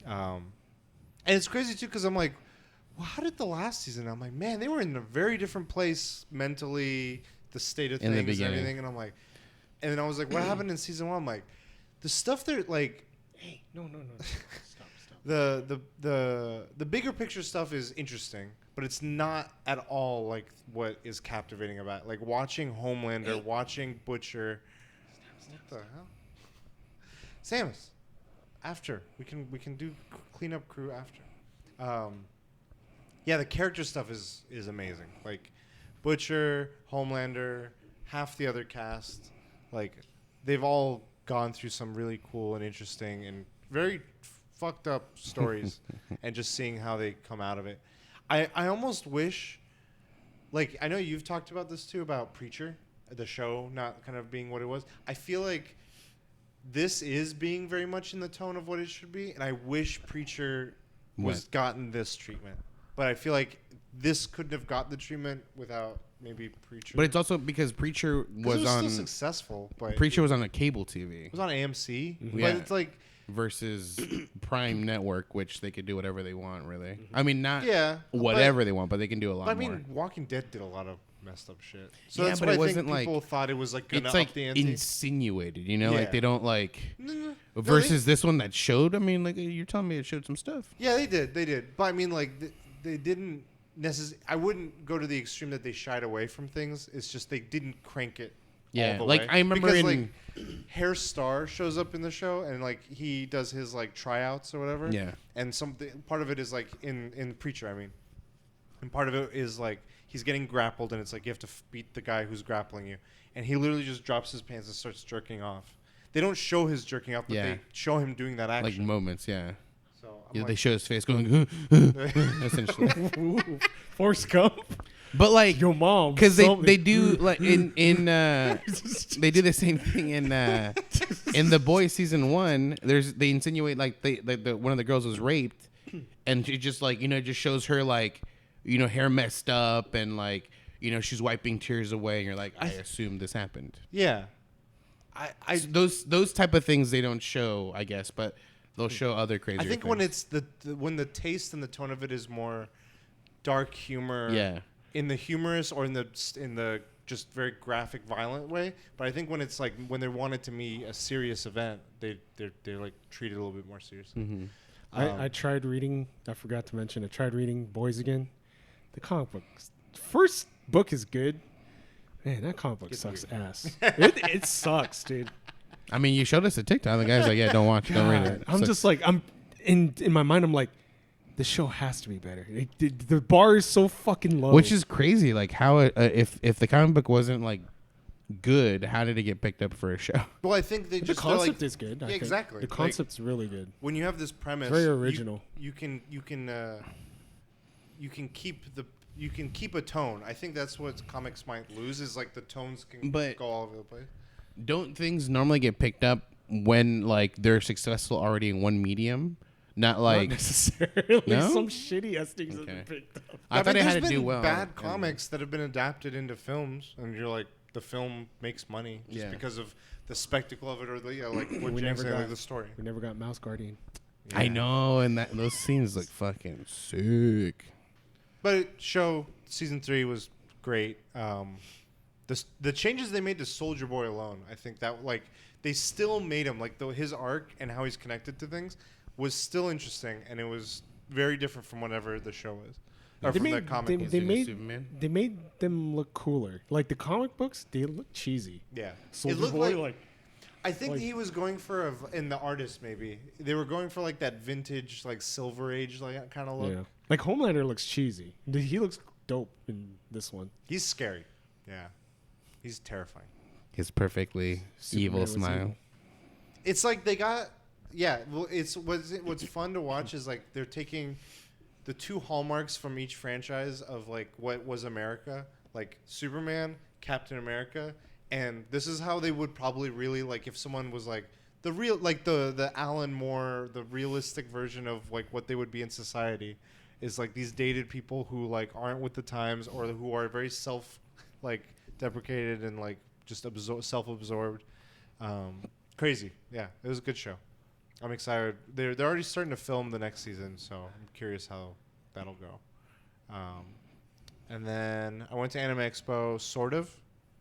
And it's crazy too because I'm like, well, how did the last season? I'm like, man, they were in a very different place mentally, the state of In the things, and beginning. everything. And I'm like, and then I was like, what happened in season 1? I'm like, the stuff they're like. Hey, no. Stop. The bigger picture stuff is interesting, but it's not at all like what is captivating about it. Like watching Homelander, watching Butcher. What the hell? Samus. After we can do cleanup crew after. Yeah, the character stuff is amazing. Like Butcher, Homelander, half the other cast, like they've all gone through some really cool and interesting and very fucked up stories, and just seeing how they come out of it. I almost wish, like, I know you've talked about this too, about Preacher, the show not kind of being what it was. I feel like this is being very much in the tone of what it should be, and I wish Preacher was gotten this treatment. But I feel like this couldn't have got the treatment without maybe Preacher. But it's also because Preacher was on still successful, but Preacher was on a cable TV it was on AMC. Yeah. But it's like, versus Prime Network, which they could do whatever they want, really. I mean, not yeah, whatever they want, but they can do a lot But I more. mean, Walking Dead did a lot of messed up shit. So Yeah, that's but what it I think wasn't like- people thought it was like gonna It's up like the ante. insinuated, you know, like Yeah. they don't like. No, Versus this one that showed. I mean, like you're telling me it showed some stuff. Yeah, they did. But I mean, like they didn't necessarily. I wouldn't go to the extreme that they shied away from things. It's just they didn't crank it. Yeah, all the like way. I remember because, in like, Hair Star shows up in the show and like he does his like tryouts or whatever. Yeah. And part of it is like in Preacher. I mean, and part of it is like he's getting grappled and it's like you have to beat the guy who's grappling you, and he literally just drops his pants and starts jerking off. They don't show his jerking off, but Yeah. they show him doing that like action. moments, yeah. So I'm Yeah, like, they show his face going essentially. Forrest Gump. But like, Your mom, because they something. do like they do the same thing in The Boys season 1. They insinuate like the one of the girls was raped, and she just like just shows her like hair messed up and like she's wiping tears away, and you're like, I assume this happened. Yeah. Those type of things they don't show, I guess, but they'll show other crazy. I think things. when it's when the taste and the tone of it is more dark humor, Yeah. in the humorous or in the just very graphic, violent way. But I think when it's like when they want it to be a serious event, they like treat it a little bit more seriously. Mm-hmm. I tried reading. I forgot to mention. I tried reading Boys Again. The comic book. First book is good. Man, that comic book sucks ass. It sucks, dude. I mean, you showed us a TikTok. The guy's like, yeah, don't watch, don't read it. I'm So- just like, I'm in my mind. I'm like, the show has to be better. The bar is so fucking low. which is crazy. Like how if the comic book wasn't like good, how did it get picked up for a show? Well, I think they the just they're like, concept is good. I yeah, think. exactly. The Like, concept's really good. when you have this premise, Very original. You can keep a tone. I think that's what comics might lose is like the tones can But- go all over the place. Don't things normally get picked up when like they're successful already in one medium? Not Not like necessarily. No? Some shitty ass things have Okay. been picked up. I thought it had there's to do been well. bad and- comics that have been adapted into films, and you're like, the film makes money just Yeah. because of the spectacle of it, or the like what We James never said, like got- the story. We never got Mouse Guardian. I Yeah. know, and those scenes look fucking sick. But show season 3 was great. The changes they made to Soldier Boy alone, I think that like they still made him like his arc and how he's connected to things was still interesting, and it was very different from whatever the show is or They from the made- comic. they- was. they Is it made- Superman? They made them look cooler. Like the comic books, they look cheesy. Yeah, Soldier it looked Boy, like I think like- he was going for in the artist maybe they were going for like that vintage like Silver Age like kind of look. yeah. Like Homelander looks cheesy. He looks dope in this one. He's scary. Yeah, he's terrifying. His perfectly Superman evil was smile. evil. It's like they got well what's fun to watch is like they're taking the two hallmarks from each franchise of like what was America, like Superman, Captain America, and this is how they would probably really like if someone was like the real like the Alan Moore, the realistic version of like what they would be in society is like these dated people who like aren't with the times or who are very deprecated and like just self-absorbed. Crazy. Yeah, it was a good show. I'm excited. They're already starting to film the next season, so I'm curious how that'll go. And then I went to Anime Expo, sort of.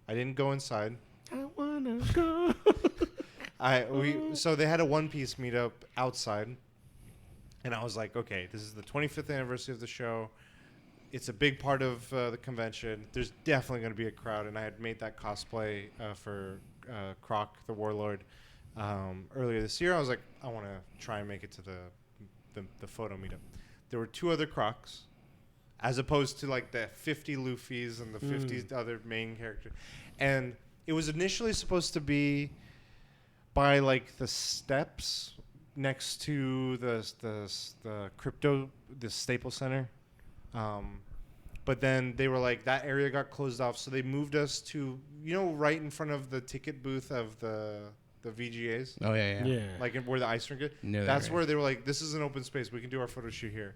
I didn't go inside. I wanna go. So they had a One Piece meetup outside, and I was like, okay, this is the 25th anniversary of the show. It's a big part of the convention. There's definitely going to be a crowd, and I had made that cosplay for Croc the Warlord earlier this year. I was like, I want to try and make it to the photo meetup. There were 2 other Crocs, as opposed to like the 50 Luffys and the 50 other main characters. And it was initially supposed to be by like the steps next to the crypto, the Staples Center. But then they were like, that area got closed off, so they moved us to, right in front of the ticket booth of the VGAs. Oh yeah. Yeah. Like where the ice rink is. Near That's there, where they were like, this is an open space. We can do our photo shoot here.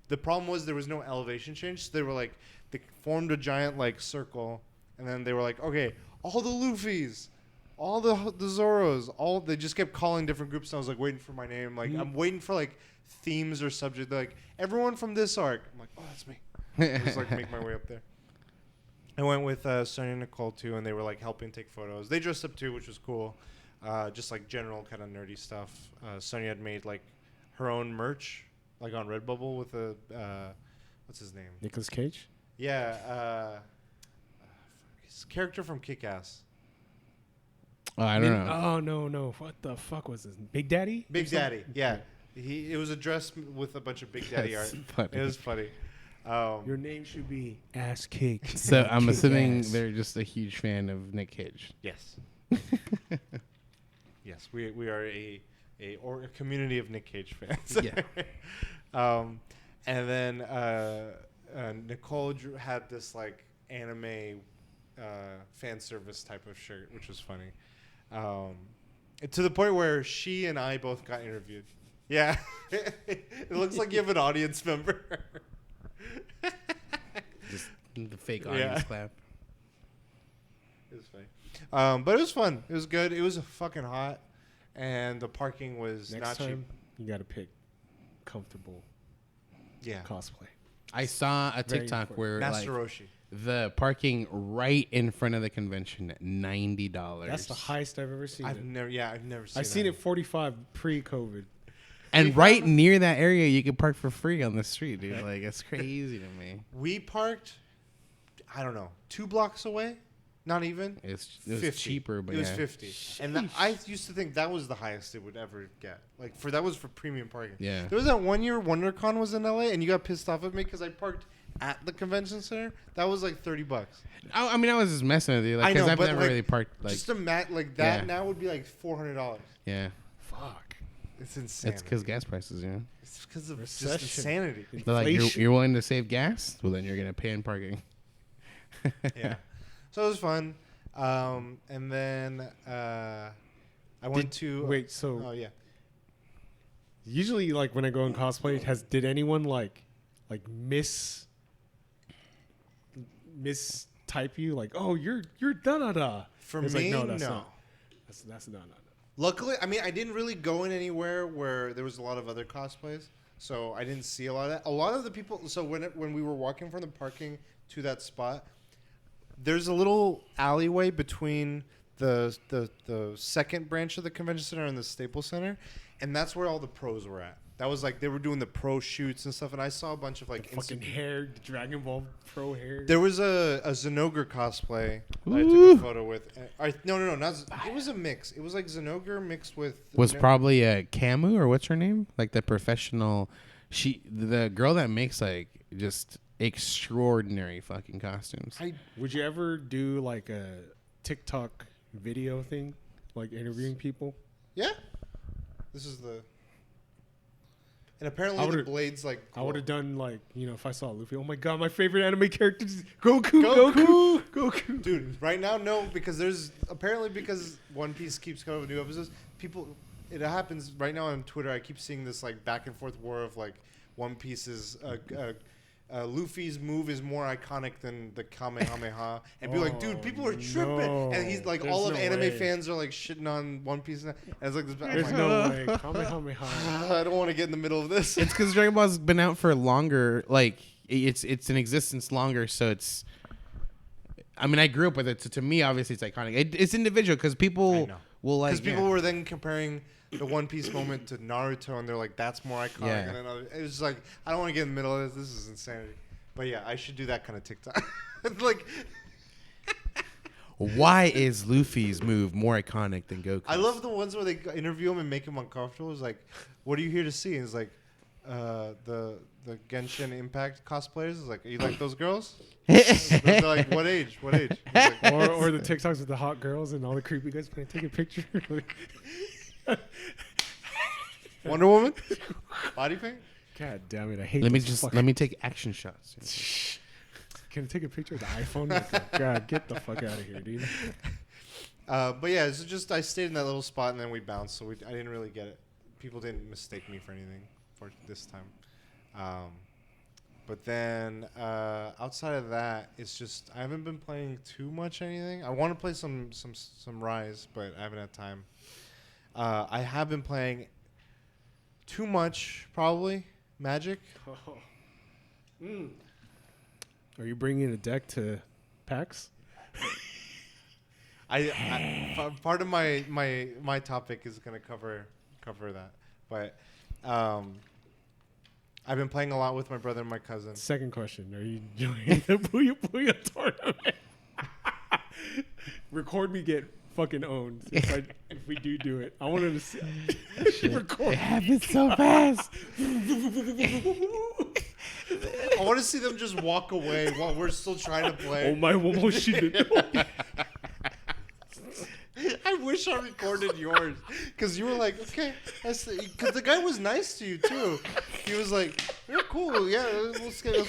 The problem was there was no elevation change. So they were like, they formed a giant like circle. And then they were like, okay, all the Luffys, all the Zoros, they just kept calling different groups. And I was like waiting for my name. Like I'm waiting for like themes or subject. They're like, everyone from this arc. I'm like, oh, that's me. I just like make my way up there. I went with Sonia and Nicole too, and they were like helping take photos. They dressed up too, which was cool. Just like general kind of nerdy stuff. Sonia had made like her own merch, like on Redbubble with a what's his name? Nicolas Cage. Yeah, his character from Kick-Ass. Oh, I don't know. Oh no! What the fuck was this? Big Daddy? Big Or something? Daddy. Yeah, it was a dress with a bunch of Big Daddy art. That's funny. It was funny. Your name should be Ass Cake. So I'm Kick assuming ass. they're just a huge fan of Nick Cage. Yes. Yes, we are a community of Nick Cage fans. Yeah. And then Nicole had this like anime fan service type of shirt, which was funny. To the point where she and I both got interviewed. Yeah. It looks like you have an audience member. Just the fake audience clap. It was funny. But it was fun. It was good. It was fucking hot. And the parking was Next not time, cheap. you got to pick comfortable Yeah. cosplay. I saw a Very TikTok important. where Master like Roshi. the parking right in front of the convention $90. That's the highest I've ever seen. I've never seen I've seen that. it 45 pre-COVID. And right near that area, you can park for free on the street, dude. Like, it's crazy to me. We parked, I don't know, 2 blocks away. Not even. It was 50. cheaper, but it was yeah. 50. And I used to think that was the highest it would ever get. Like that was for premium parking. Yeah. There was that one year WonderCon was in LA, and you got pissed off at me because I parked at the convention center. That was like $30. I mean, I was just messing with you, like, I because know, I've but never like, really parked like. just a mat like that Yeah. now would be like $400. Yeah, Fuck. It's insane. it's because gas prices, you know. It's because of just Recession. insanity. But like, Inflation. you're willing to save gas, well, then you're gonna pay in parking. Yeah. So it was fun. And then I went to. Wait, so Oh yeah. usually like when I go in cosplay, did anyone like mistype you like, oh, you're da da da? For It's me, like, no, that's no. not. That's no. Luckily, I mean, I didn't really go in anywhere where there was a lot of other cosplays, so I didn't see a lot of that. A lot of the people. So when we were walking from the parking to that spot, there's a little alleyway between the second branch of the convention center and the Staples Center, and that's where all the pros were at. That was like they were doing the pro shoots and stuff, and I saw a bunch of like Fucking hair, Dragon Ball Pro hair. There was a Zenogre cosplay that I took a photo with. No, not it was a mix. It was like Zenogre mixed with Was probably a Camu or what's her name? Like the professional, the girl that makes like just extraordinary fucking costumes. Would you ever do like a TikTok video thing, like interviewing people? Yeah. This is the. And apparently I the would've- blades like. I would have done like, if I saw Luffy, oh my god, my favorite anime character is Goku. Dude, right now no, because because One Piece keeps coming with new episodes. It happens right now on Twitter. I keep seeing this like back and forth war of like One Piece's. Luffy's move is more iconic than the Kamehameha, and be like, dude, people are tripping, no. and he's like, There's all of no anime way. fans are like shitting on One Piece, and it's like, I'm There's like, no way. Kamehameha. I don't want to get in the middle of this. It's because Dragon Ball's been out for longer. Like it's in existence longer, so it's. I mean, I grew up with it, so to me, obviously, it's iconic. It's individual because I people know. will like. Because people were then comparing the One Piece moment to Naruto, and they're like, "That's more iconic." Yeah. And then it was like, I don't want to get in the middle of this. This is insanity. But yeah, I should do that kind of TikTok. Like, Why is Luffy's move more iconic than Goku's? I love the ones where they interview him and make him uncomfortable. It's like, "What are you here to see?" And it's like, the Genshin Impact cosplayers. It's like, "Are you like those girls?" They're like, "What age? What age?" It's like, or the TikToks with the hot girls and all the creepy guys. Can I take a picture? Wonder Woman, body paint. God damn it! I hate. Let me those just fucking- let me take action shots. Can I take a picture of the iPhone? Like, God, get the fuck out of here, dude. But yeah, it's just I stayed in that little spot and then we bounced, so I didn't really get it. People didn't mistake me for anything for this time. But then outside of that, it's just I haven't been playing too much anything. I want to play some Rise, but I haven't had time. I have been playing too much, probably Magic. Are you bringing a deck to PAX? Part of my topic is going to cover that, but I've been playing a lot with my brother and my cousin. Second question: are you joining the Puyo Puyo tournament? Record me get fucking owned if we do it. I wanted to see. Record. It happens so fast. I want to see them just walk away while we're still trying to play. Oh my woman, I wish I recorded yours because you were like, okay, because the guy was nice to you too. He was like, cool. Yeah, let's play.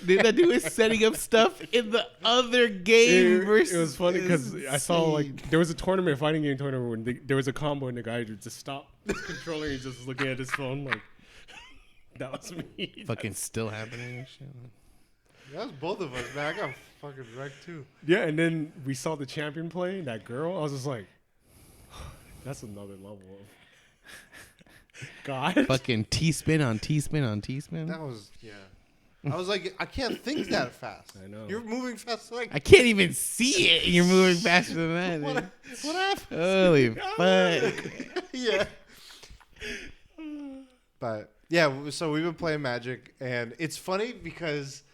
Dude, that dude was setting up stuff in the other game. It was funny because I saw like there was a tournament, fighting game tournament, when there was a combo and the guy would just stop his controller and just looking at his phone like that was me. Fucking still happening and shit. That was both of us, man. I got fucking wrecked too. Yeah, and then we saw the champion play, that girl. I was just like, that's another level of God. Fucking T-spin on T-spin on T-spin. That was I was like, I can't think that fast. I know. You're moving fast. Like, I can't even see it. You're moving faster than that. what happened? Holy fuck. Yeah. But yeah, so we've been playing Magic, and it's funny because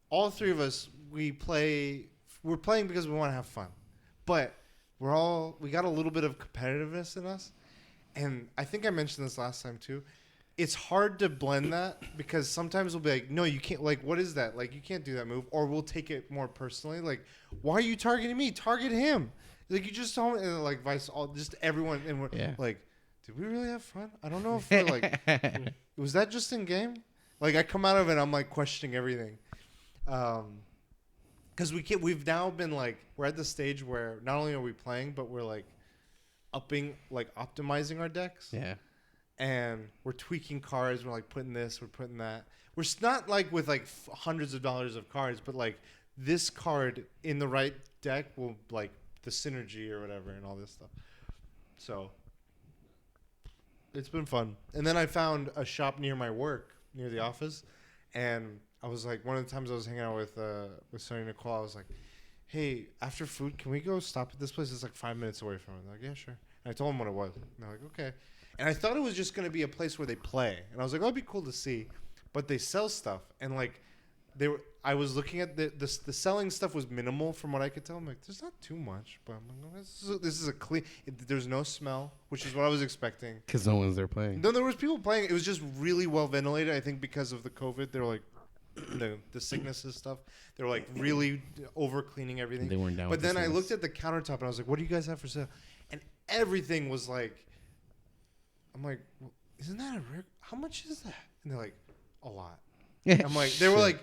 all three of us, we're playing because we want to have fun, but we got a little bit of competitiveness in us, and I think I mentioned this last time too. It's hard to blend that because sometimes we'll be like, no, you can't, like, what is that? Like, you can't do that move. Or we'll take it more personally. Like, why are you targeting me? Target him. Like, you just told me, and like, just everyone. And we're like, did we really have fun? I don't know if we're like, was that just in game? Like, I come out of it, I'm like questioning everything. Because we've now been like, we're at the stage where not only are we playing, but we're like optimizing our decks. Yeah. And we're tweaking cards. We're like putting this, we're putting that. We're not like with like hundreds of dollars of cards, but like this card in the right deck will like the synergy or whatever and all this stuff. So it's been fun. And then I found a shop near my work, near the office, and I was like, one of the times I was hanging out with Sonny Nicole, I was like, hey, after food, can we go stop at this place? It's like 5 minutes away from it. They're like, yeah, sure. And I told them what it was. And they're like, okay. And I thought it was just going to be a place where they play. And I was like, oh, it'd be cool to see. But they sell stuff. And like, I was looking at the selling stuff was minimal from what I could tell. I'm like, there's not too much. But I'm like, this is a clean, there's no smell, which is what I was expecting. Because no one's there playing. No, there was people playing. It was just really well ventilated. I think because of the COVID, they were like, the sicknesses stuff. They were like really over cleaning everything. They weren't down But with then the I sickness. looked at the countertop and I was like, what do you guys have for sale? And everything was like, I'm like, well, isn't that a rare? How much is that? And they're like, a lot. I'm like, they were like,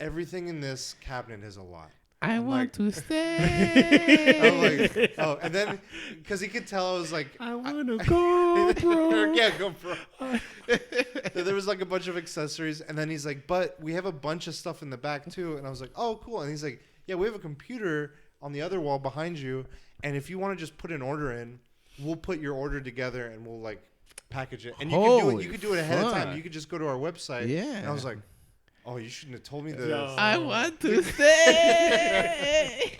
everything in this cabinet is a lot. I I'm want like- to stay. I'm like, oh, and then because he could tell I was like, I want to go, bro. yeah, go bro. So there was like a bunch of accessories, and then he's like, but we have a bunch of stuff in the back too. And I was like, oh, cool. And he's like, yeah, we have a computer on the other wall behind you, and if you want to just put an order in, we'll put your order together and we'll like package it. And you could do it ahead of fuck. time. You could just go to our website. Yeah. And I was like, oh, you shouldn't have told me this. No. I want to stay.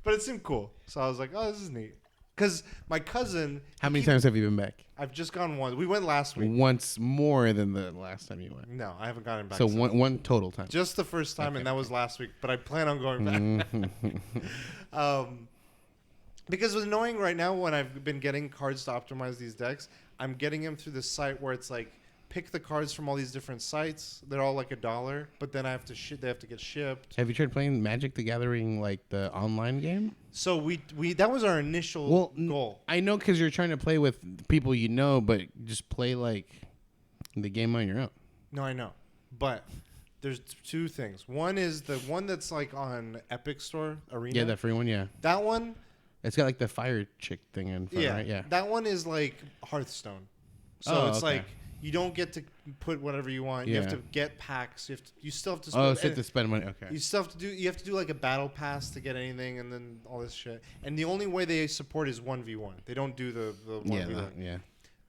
But it seemed cool, so I was like, oh, this is neat. Because my cousin, How many times have you been back? I've just gone once. We went last week. Once more than the last time you went. No, I haven't gotten back. So since. one total time. Just the first time, and that was last week. But I plan on going back. Because it's annoying right now when I've been getting cards to optimize these decks. I'm getting them through this site where it's like pick the cards from all these different sites. They're all like $1, but then I have to they have to get shipped. Have you tried playing Magic the Gathering, like the online game? So we that was our initial goal. I know because you're trying to play with people you know, but just play like the game on your own. No, I know, but there's two things. One is the one that's like on Epic Store Arena. Yeah, the free one. Yeah, that one. it's got like the fire chick thing in front, Yeah, right? Yeah. that one is like Hearthstone. So Oh, it's okay. like you don't get to put whatever you want. You have Yeah. to get packs. You still have to. Oh, spend- so you have to spend money. Okay. You still have to do. You have to do like a battle pass to get anything, and then all this shit. And the only way they support is 1v1. They don't do the 1v1. Yeah, yeah.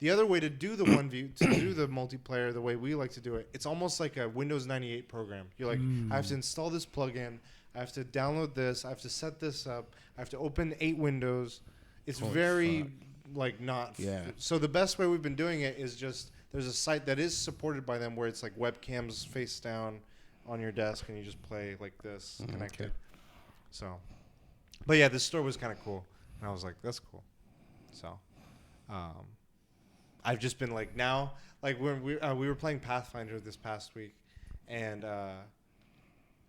The other way to do the 1v to do the multiplayer the way we like to do it, it's almost like a Windows 98 program. You're like, I have to install this plugin. I have to download this. I have to set this up. I have to open 8 windows. It's Holy very fuck. like not. Yeah. So the best way we've been doing it is just there's a site that is supported by them where it's like webcams face down on your desk and you just play like this connected. okay. So, but yeah, this store was kind of cool, and I was like, that's cool. So, I've just been like now, like when we were playing Pathfinder this past week, and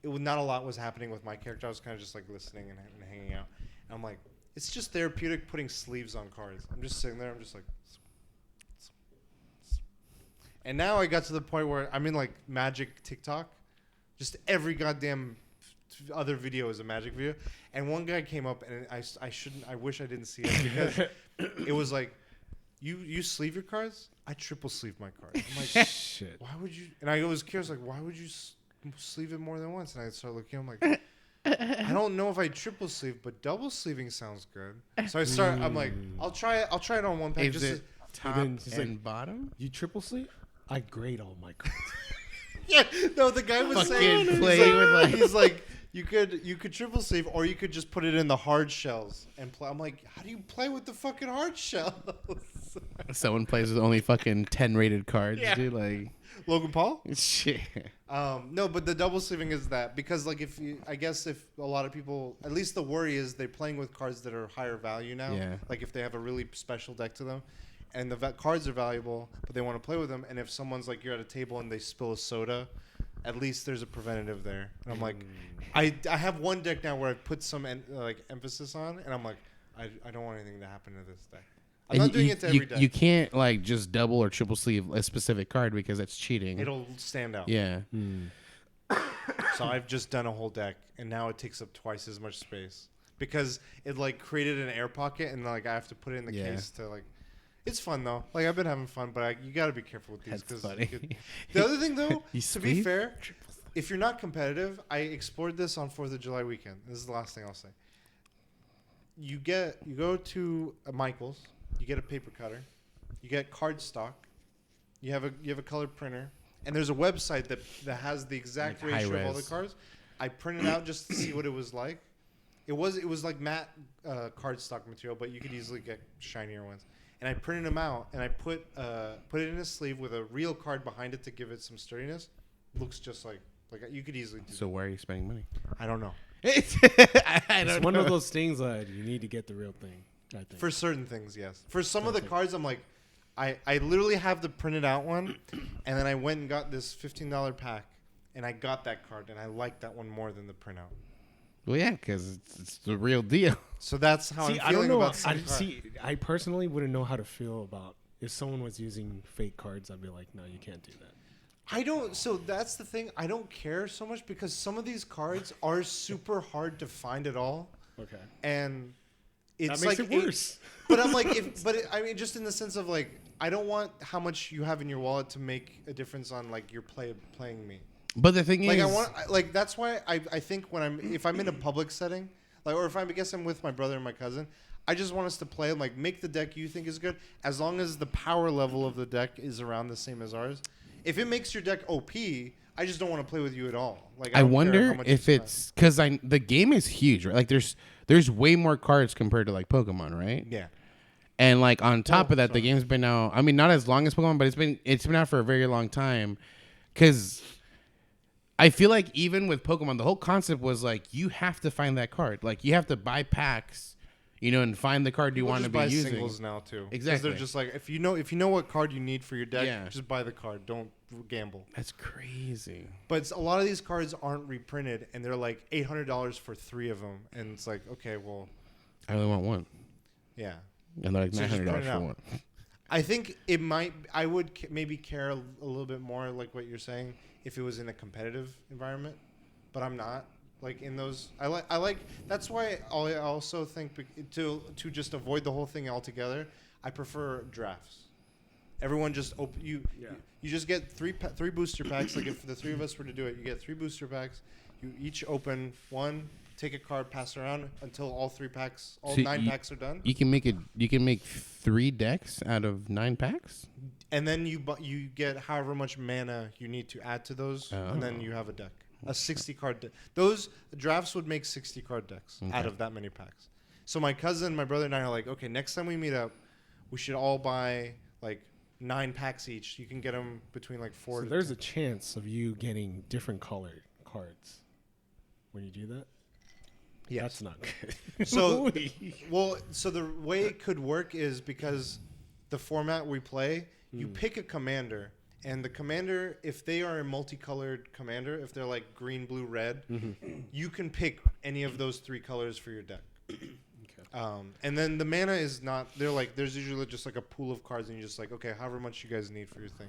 not a lot was happening with my character. I was kind of just like listening and hanging out. And I'm like, it's just therapeutic putting sleeves on cards. I'm just sitting there. I'm just like. And now I got to the point where I'm in like Magic TikTok. Just every goddamn other video is a Magic video. And one guy came up and I wish I didn't see it because it was like, you sleeve your cards? I triple sleeve my cards. I'm like, Shit. why would you? And I was curious, like, why would you sleeve it more than once? And I started looking, I'm like, I don't know if I triple sleeve, but double sleeving sounds good. So I'm like, I'll try it on one pack. Is just it top then he's and like- bottom? You triple sleeve? I grade all my cards. Yeah, no, the guy was Fucking saying play with, like- he's like you could triple sleeve or you could just put it in the hard shells and play. I'm like, how do you play with the fucking hard shells? Someone plays with only fucking 10 rated cards, Yeah. dude. Like, Logan Paul? shit. No, but the double sleeving is that because like I guess if a lot of people, at least the worry is they're playing with cards that are higher value now. Yeah. Like if they have a really special deck to them, and the cards are valuable, but they want to play with them, and if someone's like you're at a table and they spill a soda, at least there's a preventative there. And I'm like, I have one deck now where I put some emphasis on, and I'm like, I don't want anything to happen to this deck. I'm And not doing it to every deck. You can't like just double or triple sleeve a specific card because that's cheating. It'll stand out. Yeah. So I've just done a whole deck, and now it takes up twice as much space because it like created an air pocket, and like I have to put it in the Yeah. case to like. It's fun though. Like I've been having fun, but you got to be careful with these That's because funny. the other thing though, You to be sleeve? fair, if you're not competitive, I explored this on 4th of July weekend. This is the last thing I'll say. You go to a Michael's, you get a paper cutter, you get cardstock, you have a colored printer, and there's a website that has the exact Like ratio of all the high-res. cards. I printed out just to see what it was like. It was like matte cardstock material, but you could easily get shinier ones. And I printed them out, and I put it in a sleeve with a real card behind it to give it some sturdiness. Looks just like you could easily do. So why are you spending money? I don't know. I It's don't one know. of those things that you need to get the real thing, I think. For certain things, yes. For some of the Okay. cards, I'm like, I literally have the printed out one, and then I went and got this $15 pack, and I got that card, and I liked that one more than the printout. Well, yeah, because it's the real deal. So that's how See, I'm I feeling don't know. about some cards. I personally wouldn't know how to feel about if someone was using fake cards. I'd be like, no, you can't do that. I don't. So that's the thing. I don't care so much because some of these cards are super hard to find at all, Okay. and it's That makes like it worse. But I'm like, I mean, just in the sense of like, I don't want how much you have in your wallet to make a difference on like your playing me. But the thing Like is, like that's why I think if I'm in a public setting, like, or if I guess I'm with my brother and my cousin, I just want us to play like make the deck you think is good as long as the power level of the deck is around the same as ours. If it makes your deck OP, I just don't want to play with you at all. Like I don't care how wonder much if you spend. it's because the game is huge, right? Like there's way more cards compared to like Pokemon, right? Yeah. And like on top Oh, of that, the game's been out. I mean, not as long as Pokemon, but it's been out for a very long time. Because I feel like even with Pokemon, the whole concept was like you have to find that card. Like you have to buy packs, and find the card you People want to just be buy using. singles now too. 'Cause Exactly. They're just like if you know what card you need for your deck, Yeah. just buy the card. Don't gamble. That's crazy. But a lot of these cards aren't reprinted, and they're like $800 for 3 of them, and it's like okay, well, I only want one, yeah. and they're like So just $900 print it for out. one. I think it might. I would maybe care a little bit more, like what you're saying, if it was in a competitive environment, but I'm not. Like in those, I like. That's why I also think to just avoid the whole thing altogether, I prefer drafts. Everyone just you just get three booster packs. Like if the 3 of us were to do it, you get 3 booster packs. You each open one, take a card, pass it around until all 3 packs, all So 9 packs are done. You can make 3 decks out of 9 packs. And then you get however much mana you need to add to those, and then you have a deck. A 60 card deck. Those drafts would make 60 card decks out of that many packs. So my cousin, my brother, and I are like, okay, next time we meet up, we should all buy like 9 packs each. You can get them between like 4 So to there's 10. a chance of you getting different colored cards when you do that. Yes. That's not good. So, so the way it could work is because the format we play, you pick a commander, And the commander, if they are a multicolored commander, if they're like green, blue, red, you can pick any of those 3 colors for your deck. And then the mana is not. They're like there's usually just like a pool of cards, and you're just like, okay, however much you guys need for your thing.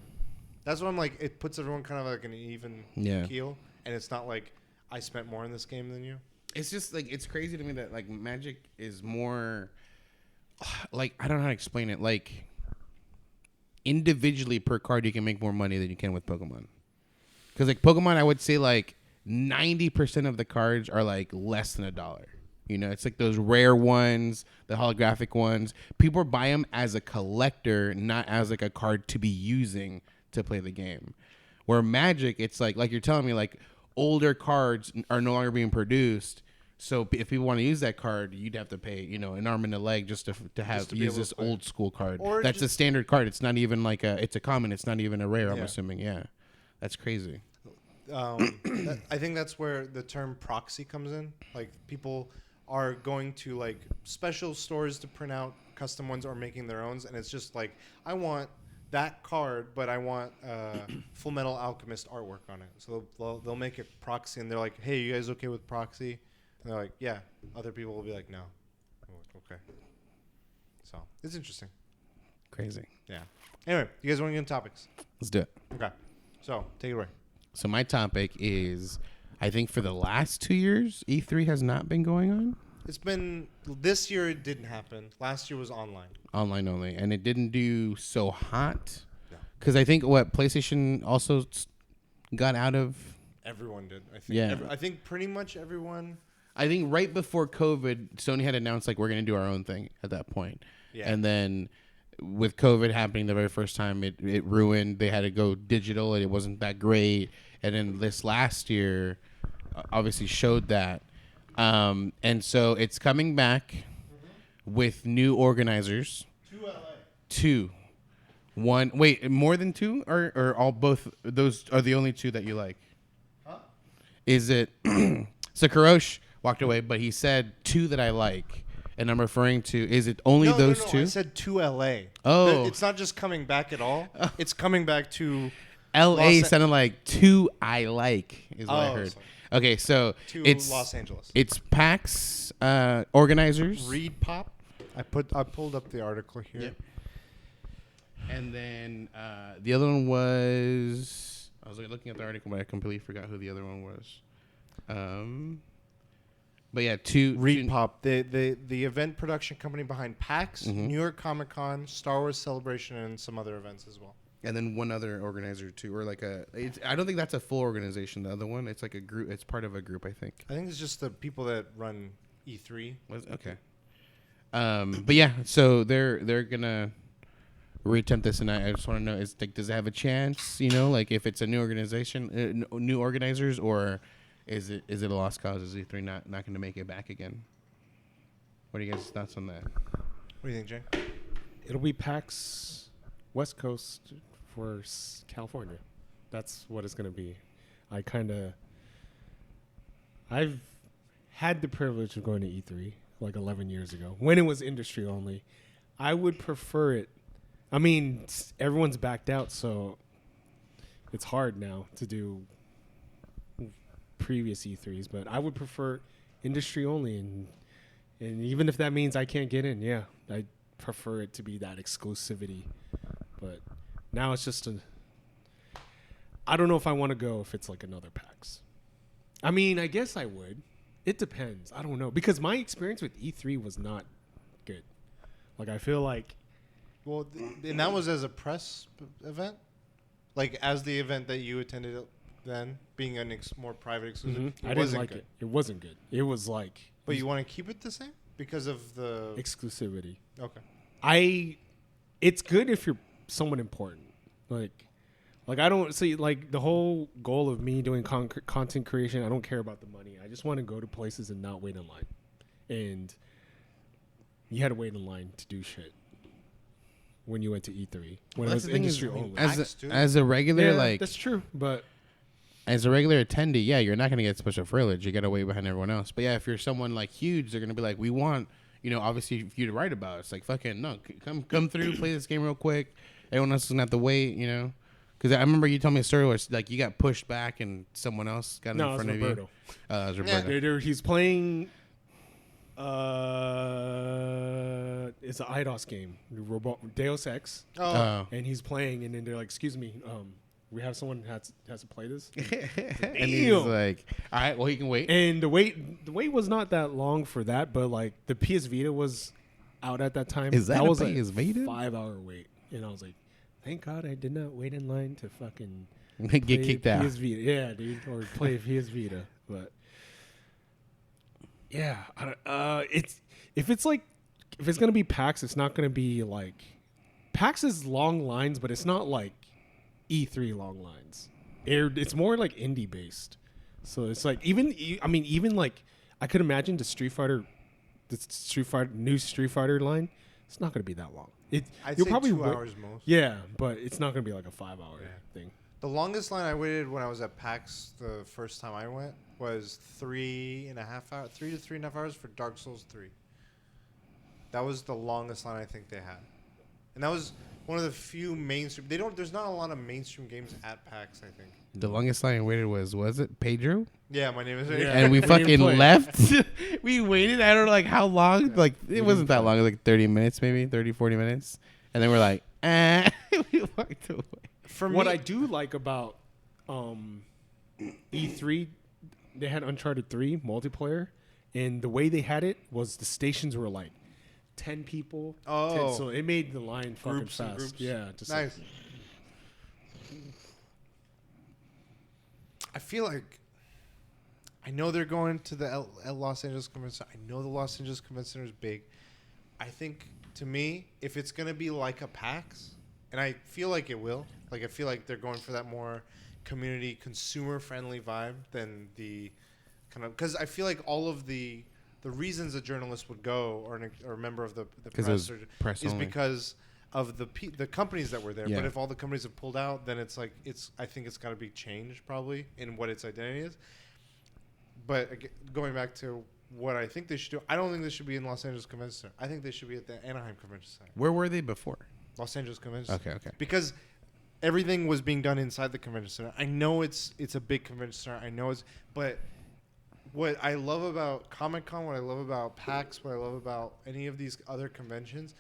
That's what I'm like. It puts everyone kind of like an even keel, and it's not like I spent more in this game than you. It's just like it's crazy to me that like Magic is more like I don't know how to explain it. Like individually per card, you can make more money than you can with Pokemon. Because like Pokemon, I would say like 90% of the cards are like less than $1. You know, it's like those rare ones, the holographic ones. People buy them as a collector, not as like a card to be using to play the game. Where Magic, it's like you're telling me, like older cards are no longer being produced. So if people want to use that card, you'd have to pay, you know, an arm and a leg just to have use this old school card. Or that's a standard card. It's not even like it's a common. It's not even a rare. I'm assuming. Yeah, that's crazy. I think that's where the term proxy comes in. Like people are going to like special stores to print out custom ones or making their own, and it's just like I want that card, but I want Full Metal Alchemist artwork on it. So they'll make it proxy, and they're like, "Hey, you guys okay with proxy?" And they're like, "Yeah." Other people will be like, "No." Okay. So it's interesting. Crazy. Yeah. Anyway, you guys want to get into topics? Let's do it. Okay. So take it away. So my topic is, I think for the last 2 years, E3 has not been going on. It's been this year. It didn't happen. Last year was online. Online only, and it didn't do so hot. No. Because I think what PlayStation also got out of. Everyone did. I think. Yeah. I think pretty much everyone. I think right before COVID, Sony had announced like we're gonna do our own thing at that point. Yeah. And then with COVID happening the very first time, it ruined. They had to go digital, and it wasn't that great. And then this last year, obviously showed that. And so it's coming back with new organizers. 2 LA. 2. 1. Wait, more than 2? Or all both? Those are the only 2 that you like? Huh? Is it? So Kurosh walked away, but he said 2 that I like. And I'm referring to, is it only those 2? I said 2 LA. Oh. It's not just coming back at all. It's coming back to LA sounded like 2 I like, is what I Oh, heard. sorry. Okay, so to it's Los Angeles. It's PAX organizers. Reed Pop. I pulled up the article here. Yep. And then the other one was, I was looking at the article, but I completely forgot who the other one was. But yeah, Reed Pop, the event production company behind PAX, New York Comic Con, Star Wars Celebration, and some other events as well. And then one other organizer too, or like I don't think that's a full organization. The other one, it's like a group. It's part of a group, I think. I think it's just the people that run E3. Okay. But yeah, so they're gonna reattempt this, and I just want to know, is like, does it have a chance? You know, like if it's a new organization, new organizers, or is it a lost cause? Is E3 not going to make it back again? What are you guys' thoughts on that? What do you think, Jay? It'll be PAX West Coast for California. That's what it's going to be. I've had the privilege of going to E3 like 11 years ago when it was industry only. I would prefer it. I mean, everyone's backed out, so it's hard now to do previous E3s, but I would prefer industry only, and even if that means I can't get in, yeah, I prefer it to be that exclusivity. But now it's just I don't know if I want to go if it's like another PAX. I mean, I guess I would. It depends. I don't know, because my experience with E3 was not good. Like, I feel like, Well, and that was as a press event, like as the event that you attended. Then being a more private exclusive, I didn't like it. It wasn't good. It was like, But you want to keep it the same because of the exclusivity. Okay. It's good if you're someone important. Like I don't see, like, the whole goal of me doing content creation. I don't care about the money. I just want to go to places and not wait in line. And you had to wait in line to do shit when you went to E3 when it was industry only. As a regular, like, that's true, but as a regular attendee, yeah, you're not going to get special privilege. You got to wait behind everyone else. But yeah, if you're someone like huge, they're going to be like, we want, you know, obviously for you to write about. It's like, fucking no, come through, play this game real quick. Everyone else doesn't have to wait, you know. Because I remember you told me a story where it's like you got pushed back and someone else got No, in it's front of Roberto. you. It was Roberto. He's playing. It's an IDOS game, Deus Ex, Oh, and he's playing, and then they're like, "Excuse me, we have someone has to play this." And he's like, all right, well, he can wait. And the wait was not that long for that, but like the PS Vita was out at that time. Is that a was PS Vita? 5-hour wait, and I was like, "Thank God I did not wait in line to fucking Get play kicked out. PS Vita." Yeah, dude, or play PS Vita, but yeah, if it's gonna be PAX, it's not gonna be like PAX is long lines, but it's not like E3 long lines. It's more like indie based. So it's like even like I could imagine the new Street Fighter line. It's not gonna be that long. I'd you'll say probably 2 wait- hours most. Yeah, but it's not gonna be like a 5-hour thing. The longest line I waited when I was at PAX the first time I went was 3.5 hours, 3 to 3.5 hours for Dark Souls 3. That was the longest line I think they had, and that was one of the few mainstream. There's not a lot of mainstream games at PAX. I think. The longest line I waited was it Pedro? Yeah, my name is. Yeah. And we We didn't fucking play. left. We waited. I don't know like how long. Like it wasn't that long. It was like 30 minutes, maybe 30, 40 minutes. And then we're like, we walked away. For What me, I do like about E3, they had Uncharted 3 multiplayer, and the way they had it was the stations were like 10 people. Oh. 10, so it made the line fucking Groups and fast. groups. Yeah, just nice. I feel like I know they're going to the Los Angeles Convention Center. I know the Los Angeles Convention Center is big. I think, to me, if it's going to be like a PAX, and I feel like it will, like I feel like they're going for that more community, consumer-friendly vibe than the kind of... Because I feel like all of the reasons a journalist would go or a member of the Because it was press press is only. because of the companies that were there. Yeah. But if all the companies have pulled out, then it's like I think it's got to be changed probably in what its identity is. But going back to what I think they should do, I don't think they should be in Los Angeles Convention Center. I think they should be at the Anaheim Convention Center. Where were they before? Los Angeles Convention Center. Okay. Because everything was being done inside the convention center. I know it's a big convention center. I know but what I love about Comic-Con, what I love about PAX, what I love about any of these other conventions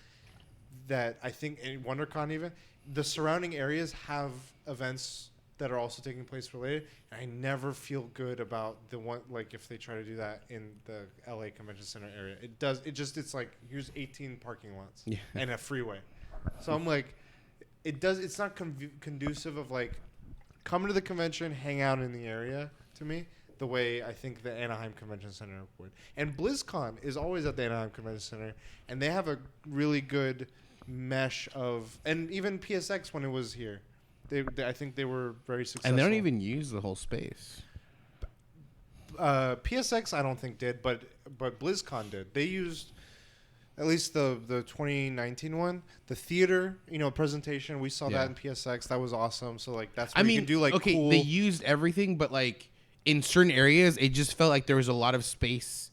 that I think, and WonderCon even, the surrounding areas have events that are also taking place related. And I never feel good about the one, like if they try to do that in the LA Convention Center area. It's like, here's 18 parking lots and a freeway. So I'm like, it's not conducive of like, come to the convention, hang out in the area to me, the way I think the Anaheim Convention Center would. And BlizzCon is always at the Anaheim Convention Center, and they have a really good mesh of, and even PSX when it was here, I think they were very successful. And they don't even use the whole space. PSX I don't think did, but BlizzCon did. They used at least the 2019 one, the theater, presentation. We saw that in PSX. That was awesome. So like that's where you can do like okay, cool. they used everything, but like in certain areas, it just felt like there was a lot of space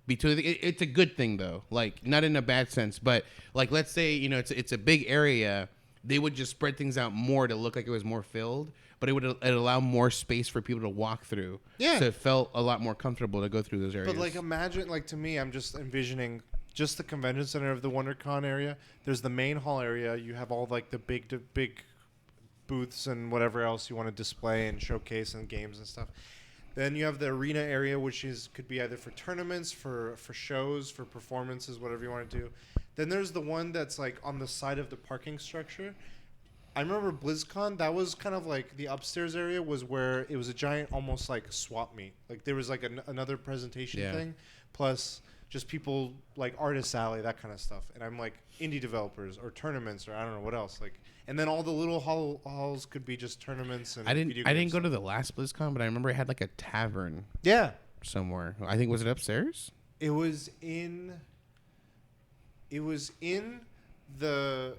between. It's a good thing though, like not in a bad sense, but like let's say it's a big area. They would just spread things out more to look like it was more filled, but it'd allow more space for people to walk through. Yeah. So it felt a lot more comfortable to go through those areas. But like imagine, like to me, I'm just envisioning just the convention center of the WonderCon area. There's the main hall area. You have all like the big booths and whatever else you want to display and showcase and games and stuff. Then you have the arena area, which could be either for tournaments, for shows, for performances, whatever you want to do. Then there's the one that's like on the side of the parking structure. I remember BlizzCon, that was kind of like the upstairs area was where it was a giant, almost like swap meet. Like there was like another presentation thing, plus just people like Artist Alley, that kind of stuff. And I'm like indie developers or tournaments or I don't know what else. Like, and then all the little halls could be just tournaments and I video didn't games go stuff. to the last BlizzCon, but I remember it had like a tavern Yeah. somewhere. I think was it upstairs? It was in the,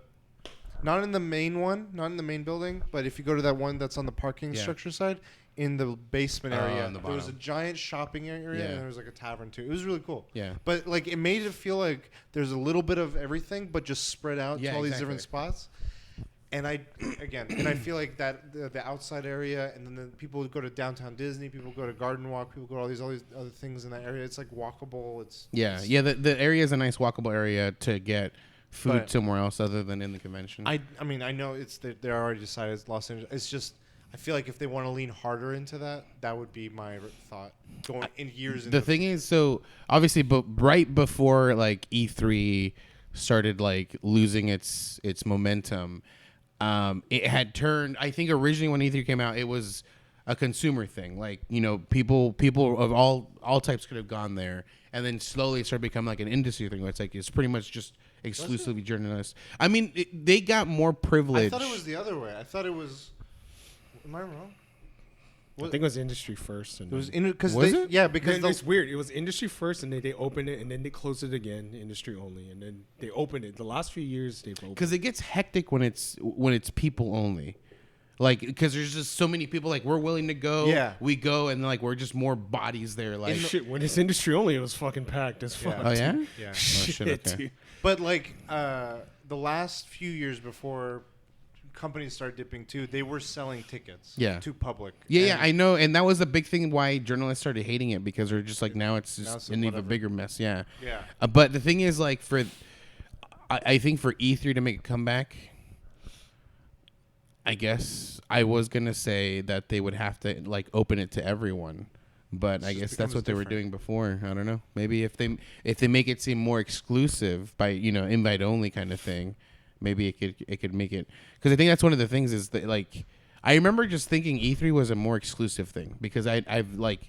not in the main one, not in the main building, but if you go to that one that's on the parking structure side, in the basement area, on the there was a bottom. giant shopping area, and there was like a tavern too. It was really cool. Yeah. But like it made it feel like there's a little bit of everything, but just spread out to all these different spots. And I feel like that the outside area, and then the people go to downtown Disney, people go to Garden Walk, people go to all these other things in that area. It's like walkable. It's The area is a nice walkable area to get food But- somewhere else other than in the convention. I mean I know they're already decided it's Los Angeles. It's just I feel like if they want to lean harder into that, that would be my thought going in years. The thing is, so obviously, but right before like E3 started like losing its momentum, it had turned. I think originally when E3 came out, it was a consumer thing. Like, you know, people of all types could have gone there, and then slowly it started becoming like an industry thing. Where it's like it's pretty much just exclusively journalists. I mean, they got more privilege. I thought it was the other way. I thought it was. Am I wrong? I think it was industry first. And It was then- because Was it? Yeah, because it's weird. It was industry first, and they opened it, and then they closed it again, industry only, and then they opened it. The last few years they've opened. Because it gets hectic when it's people only, like because there's just so many people. Like we're willing to go, Yeah. we go, and like we're just more bodies there. Like Shit, when it's industry only, it was fucking packed as fuck. Yeah. oh yeah, Yeah. Oh, shit, okay. dude. But like the last few years before companies started dipping too, they were selling tickets Yeah. to public. Yeah, And I know, and that was the big thing why journalists started hating it because they're just like now it's Now just it's an even whatever. bigger mess. Yeah, Yeah. but the thing is, like I think for E3 to make a comeback, I guess I was gonna say that they would have to like open it to everyone, but I just guess that's becomes what they were different. doing before. I don't know. Maybe if they make it seem more exclusive by invite only kind of thing, maybe it could make it because I think that's one of the things is that like I remember just thinking E3 was a more exclusive thing because I've like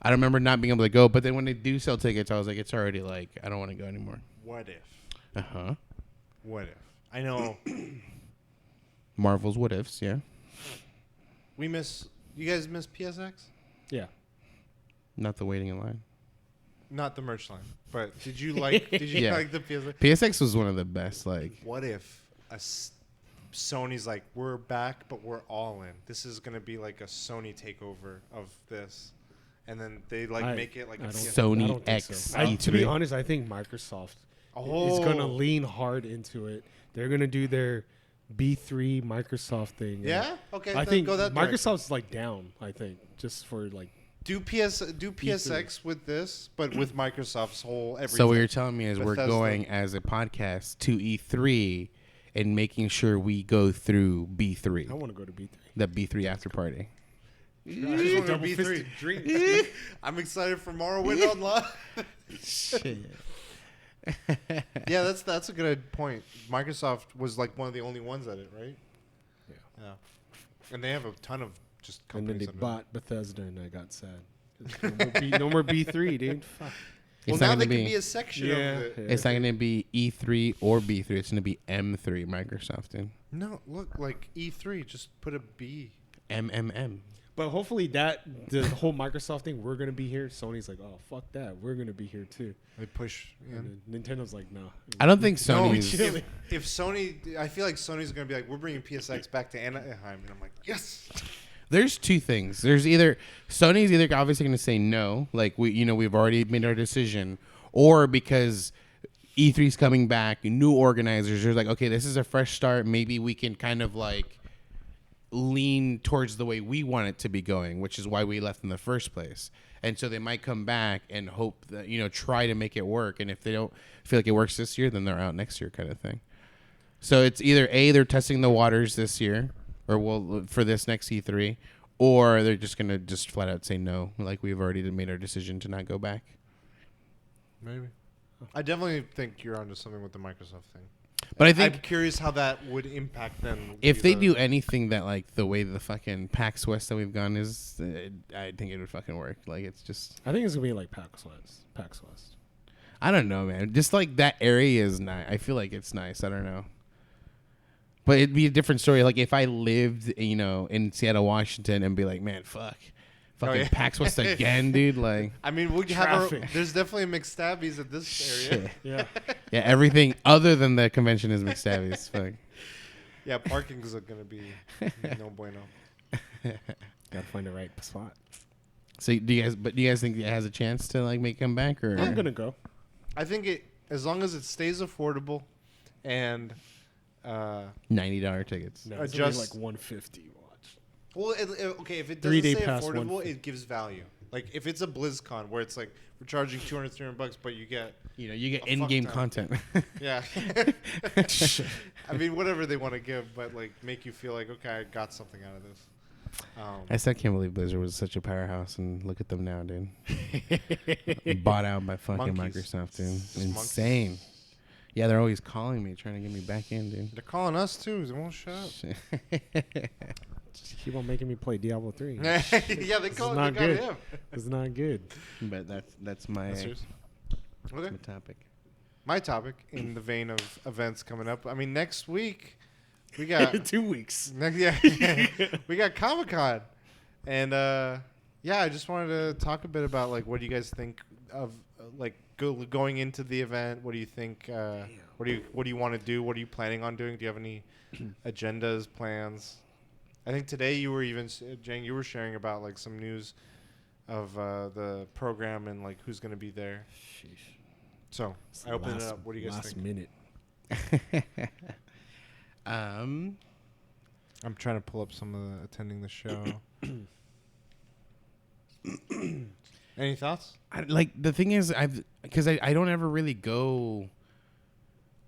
I don't remember not being able to go, but then when they do sell tickets, I was like it's already like I don't want to go anymore. What if? What if? I know Marvel's what ifs, yeah. we miss. You guys miss PSX? Yeah. Not the waiting in line. Not the merch line, but did you like? Did you Yeah. like the PSX? PSX was one of the best. Like, What if Sony's like, we're back, but we're all in. This is gonna be like a Sony takeover of this, and then they like make it like a PS. Sony I don't think X so. E3. To be honest, I think Microsoft is going to Oh. lean hard into it. They're going to do their B3 Microsoft thing. and Yeah. Okay. I then think go that direction. Microsoft's like down. I think just for like do PSX with this, but with Microsoft's whole everything. So what you're telling me is we're Bethesda. going as a podcast to E3 and making sure we go through I B3, want to go to B3. the B3 after party. I just want to Double be fisted three. drink. I'm excited for Morrowind Online. Shit. Yeah, that's a good point. Microsoft was like one of the only ones at it, right? Yeah. Yeah. And they have a ton of just And then companies. they under bought Bethesda, and I got sad. 'Cause no more B3, dude. Fuck. Well, It's now not they gonna can be. be a section Yeah. of it. It's not gonna be E3 or B3. It's gonna be M3 Microsoft, dude. No, look, like E3, just put a B. MMM. But hopefully the whole Microsoft thing, we're gonna be here. Sony's like, oh fuck that, we're gonna be here too. They push in. And then Nintendo's like, no. I don't think No, Sony's. if Sony, I feel like Sony's gonna be like, we're bringing PSX back to Anaheim, and I'm like, yes. There's two things. There's either Sony's either obviously going to say no, like we've already made our decision, or because E3's coming back, new organizers are like, okay, this is a fresh start. Maybe we can kind of like lean towards the way we want it to be going, which is why we left in the first place. And so they might come back and hope that try to make it work. And if they don't feel like it works this year, then they're out next year, kind of thing. So it's either they're testing the waters this year, or for this next E3, or they're just gonna just flat out say no, like we've already made our decision to not go back. Maybe. I definitely think you're onto something with the Microsoft thing. But I I'm think curious how that would impact them. if they do anything that like the way the fucking PAX West that we've gone is, I think it would fucking work. Like it's just, I think it's gonna be like PAX West. I don't know, man. Just like that area is nice. I feel like it's nice. I don't know. But it'd be a different story. Like if I lived, in Seattle, Washington, and be like, man, fucking yeah. PAX West again, dude. Like, I mean, we have Traffic. there's definitely McStabbies at this area. shit. Yeah. Yeah, everything other than the convention is McStabby's. Fuck. Yeah, parking's gonna be no bueno. Gotta find the right spot. So do you guys think it has a chance to like make a comeback, or I'm gonna go. I think as long as it stays affordable, and $90 tickets. No, it's Adjust- only like 150. Watch. Well, okay, if it 3 doesn't day say pass, affordable, 150. it gives value. Like if it's a BlizzCon where it's like we're charging $200, but you get You get A in-game fuck ton. content. yeah. I mean, whatever they want to give, but like make you feel like okay, I got something out of this. I still can't believe Blizzard was such a powerhouse, and look at them now, dude. Bought out by fucking Monkeys. Microsoft, dude. It's monkeys. Insane. Yeah, they're always calling me, trying to get me back in, dude. They're calling us too. They won't shut up. Just keep on making me play Diablo 3. Yeah, they This call. is They not got good. him. It's not good. But that's my, That's yours. Okay. my topic. My topic, in the vein of events coming up. I mean, next week we got 2 weeks. we got Comic-Con, and yeah, I just wanted to talk a bit about like what do you guys think of like going into the event? What do you think? What do you want to do? What are you planning on doing? Do you have any agendas, plans? I think today you were even Jang, you were sharing about like some news of the program and like who's going to be there. Sheesh. So It's I open it last- up. What do you guys last think? minute. I'm trying to pull up some of the attending the show. Any thoughts? Like the thing is, because I don't ever really go.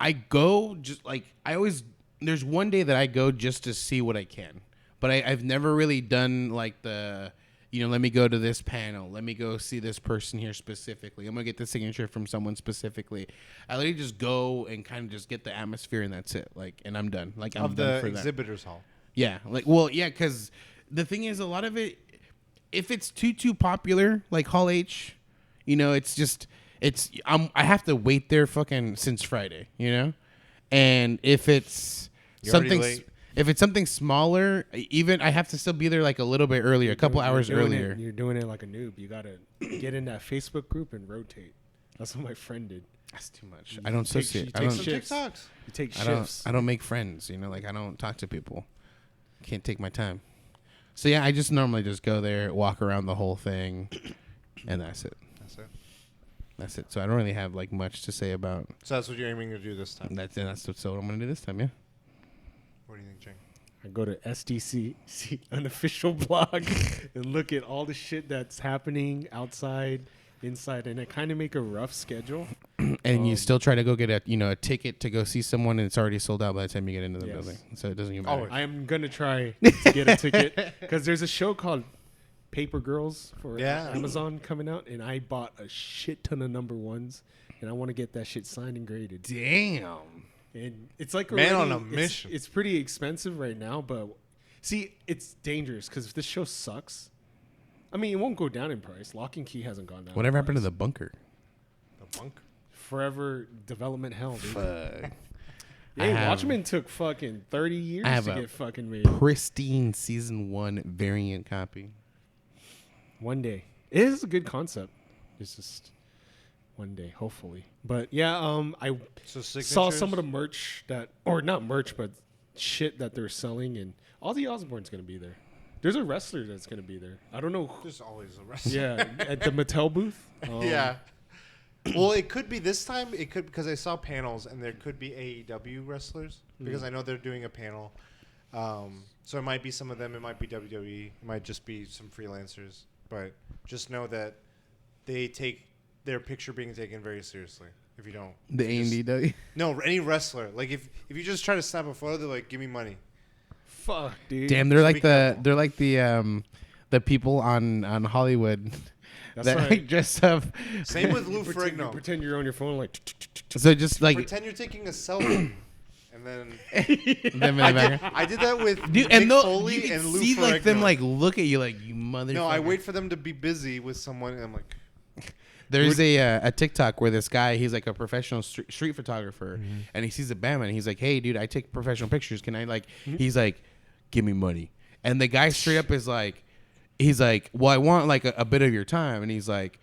I go just like I always. There's one day that I go just to see what I can, but I've never really done like the. Let me go to this panel. Let me go see this person here specifically. I'm gonna get the signature from someone specifically. I literally just go and kind of just get the atmosphere, and that's it. Like, and I'm done. Like, I'm Of done the for that. exhibitors hall. Yeah, because the thing is, a lot of it, if it's too popular, like Hall H, I have to wait there fucking since Friday, and if it's You're already something, late. if it's something smaller, even I have to still be there like a little bit earlier, a couple hours earlier. You're doing it like a noob. You gotta get in that Facebook group and rotate. That's what my friend did. That's too much. I don't Take- associate. she I takes don't. some Some shifts. TikToks. You take I don't. shifts. I don't make friends. Like I don't talk to people. Can't take my time. So yeah, I just normally just go there, walk around the whole thing, and that's it. That's it. That's it. So I don't really have like much to say about So that's what you're aiming to do this time. that's what I'm gonna do this time. Yeah. What do you think, Jang? I go to SDC unofficial blog and look at all the shit that's happening outside, inside, and I kind of make a rough schedule. And you still try to go get a ticket to go see someone, and it's already sold out by the time you get into the Yes. building. So it doesn't even Oh, matter. I am gonna try to get a ticket because there's a show called Paper Girls for Yeah. Amazon coming out, and I bought a shit ton of number ones, and I want to get that shit signed and graded. Damn. And it's like Man already- on a mission. It's pretty expensive right now, but see, it's dangerous because if this show sucks, I mean, it won't go down in price. Lock and Key hasn't gone down. Whatever in happened to price. the bunker? The bunk. Forever development hell, dude? Fuck. Hey, I have- Watchmen took fucking 30 years I have to a get fucking made. Pristine season 1 variant copy. One day. It is a good concept. It's just one day, hopefully. But yeah, I So signatures. saw some of the merch or not merch, but shit that they're selling, and Ozzy Osbourne's gonna be there. There's a wrestler that's gonna be there. I don't know. There's always a rest. Yeah, at the Mattel booth. Yeah. Well, it could be this time. It could because I saw panels and there could be AEW wrestlers because I know they're doing a panel. So it might be some of them. It might be WWE. It might just be some freelancers. But just know that they take their picture being taken very seriously. If you don't, The ANDW. no, any wrestler. Like if you just try to snap a photo, they're like, "Give me money." Fuck, dude. Damn, they're So like be the careful. they're like the people on Hollywood That's that right. like dress up. Same with Lou pretend, Ferrigno. pretend you're on your phone like. So just like Pretend you're taking a selfie, and then them in the I background. did that with Dude, Mick and they'll, Foley you can and Lou see like them Ferrigno. like look at you like you motherfucker. No, I wait for them to be busy with someone, and I'm like, There's a TikTok where this guy, he's like a professional street photographer, and he sees a bandman, and he's like, "Hey, dude, I take professional pictures. Can I like?" He's like, "Give me money." And the guy straight up is like, he's like, "Well, I want like a bit of your time," and he's like,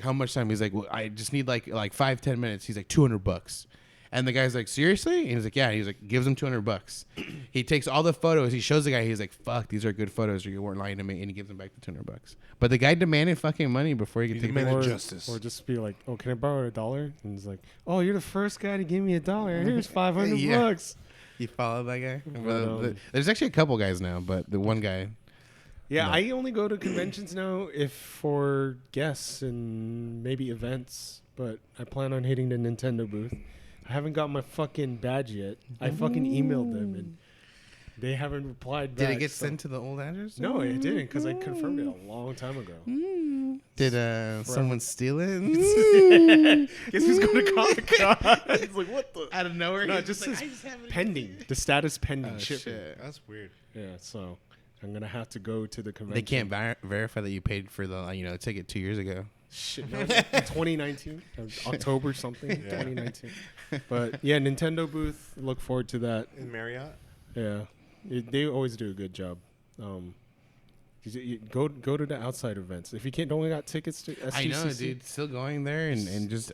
"How much time?" He's like, "Well, I just need like 5-10 minutes." He's like, $200. And the guy's like, "Seriously?" And he's like, "Yeah." He's like, gives him $200. He takes all the photos. He shows the guy. He's like, "Fuck, these are good photos, or you weren't lying to me." And he gives him back the $200. But the guy demanded fucking money before he could He take demanded pictures. justice. Or just be like, "Oh, can I borrow $1?" And he's like, "Oh, you're the first guy to give me $1. Here's 500 Yeah. bucks." You follow that guy? But, There's actually a couple guys now, but the one guy. Yeah, No. I only go to conventions now if for guests and maybe events. But I plan on hitting the Nintendo booth. I haven't got my fucking badge yet. I fucking emailed them and they haven't replied back. Did it get so- sent to the old address? No, it didn't because I confirmed it a long time ago. Did someone steal it? Guess who's going to Comic Con? It's like, what the? Out of nowhere? No, he's it just like, says "I just haven't-" pending. The status pending. Oh, shipping. shit. That's weird. Yeah, so I'm going to have to go to the convention. They can't verify that you paid for the ticket 2 years ago. Shit, no, 2019, October something, 2019. But yeah, Nintendo booth. Look forward to that. In Marriott? Yeah, they always do a good job. You go to the outside events. If you can't, don't got tickets to SGCC. I know, dude. Still going there and just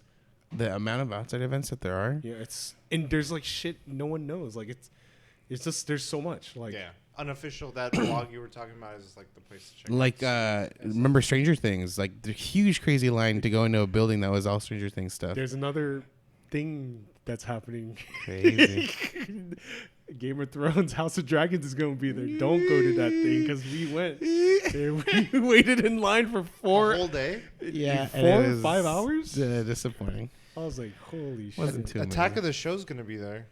the amount of outside events that there are. Yeah, and there's like shit no one knows. Like it's just there's so much. Like Yeah. Unofficial, that blog you were talking about is like the place to check out. Like, remember Stranger Things? Like, the huge, crazy line to go into a building that was all Stranger Things stuff. there's another thing that's happening. Crazy. Game of Thrones, House of Dragons is going to be there. Don't go to that thing because we went. We waited in line for A whole day? Yeah. 4 or 5 hours. Disappointing. I was like, holy shit. Wasn't too Attack amazing. of the Show's going to be there.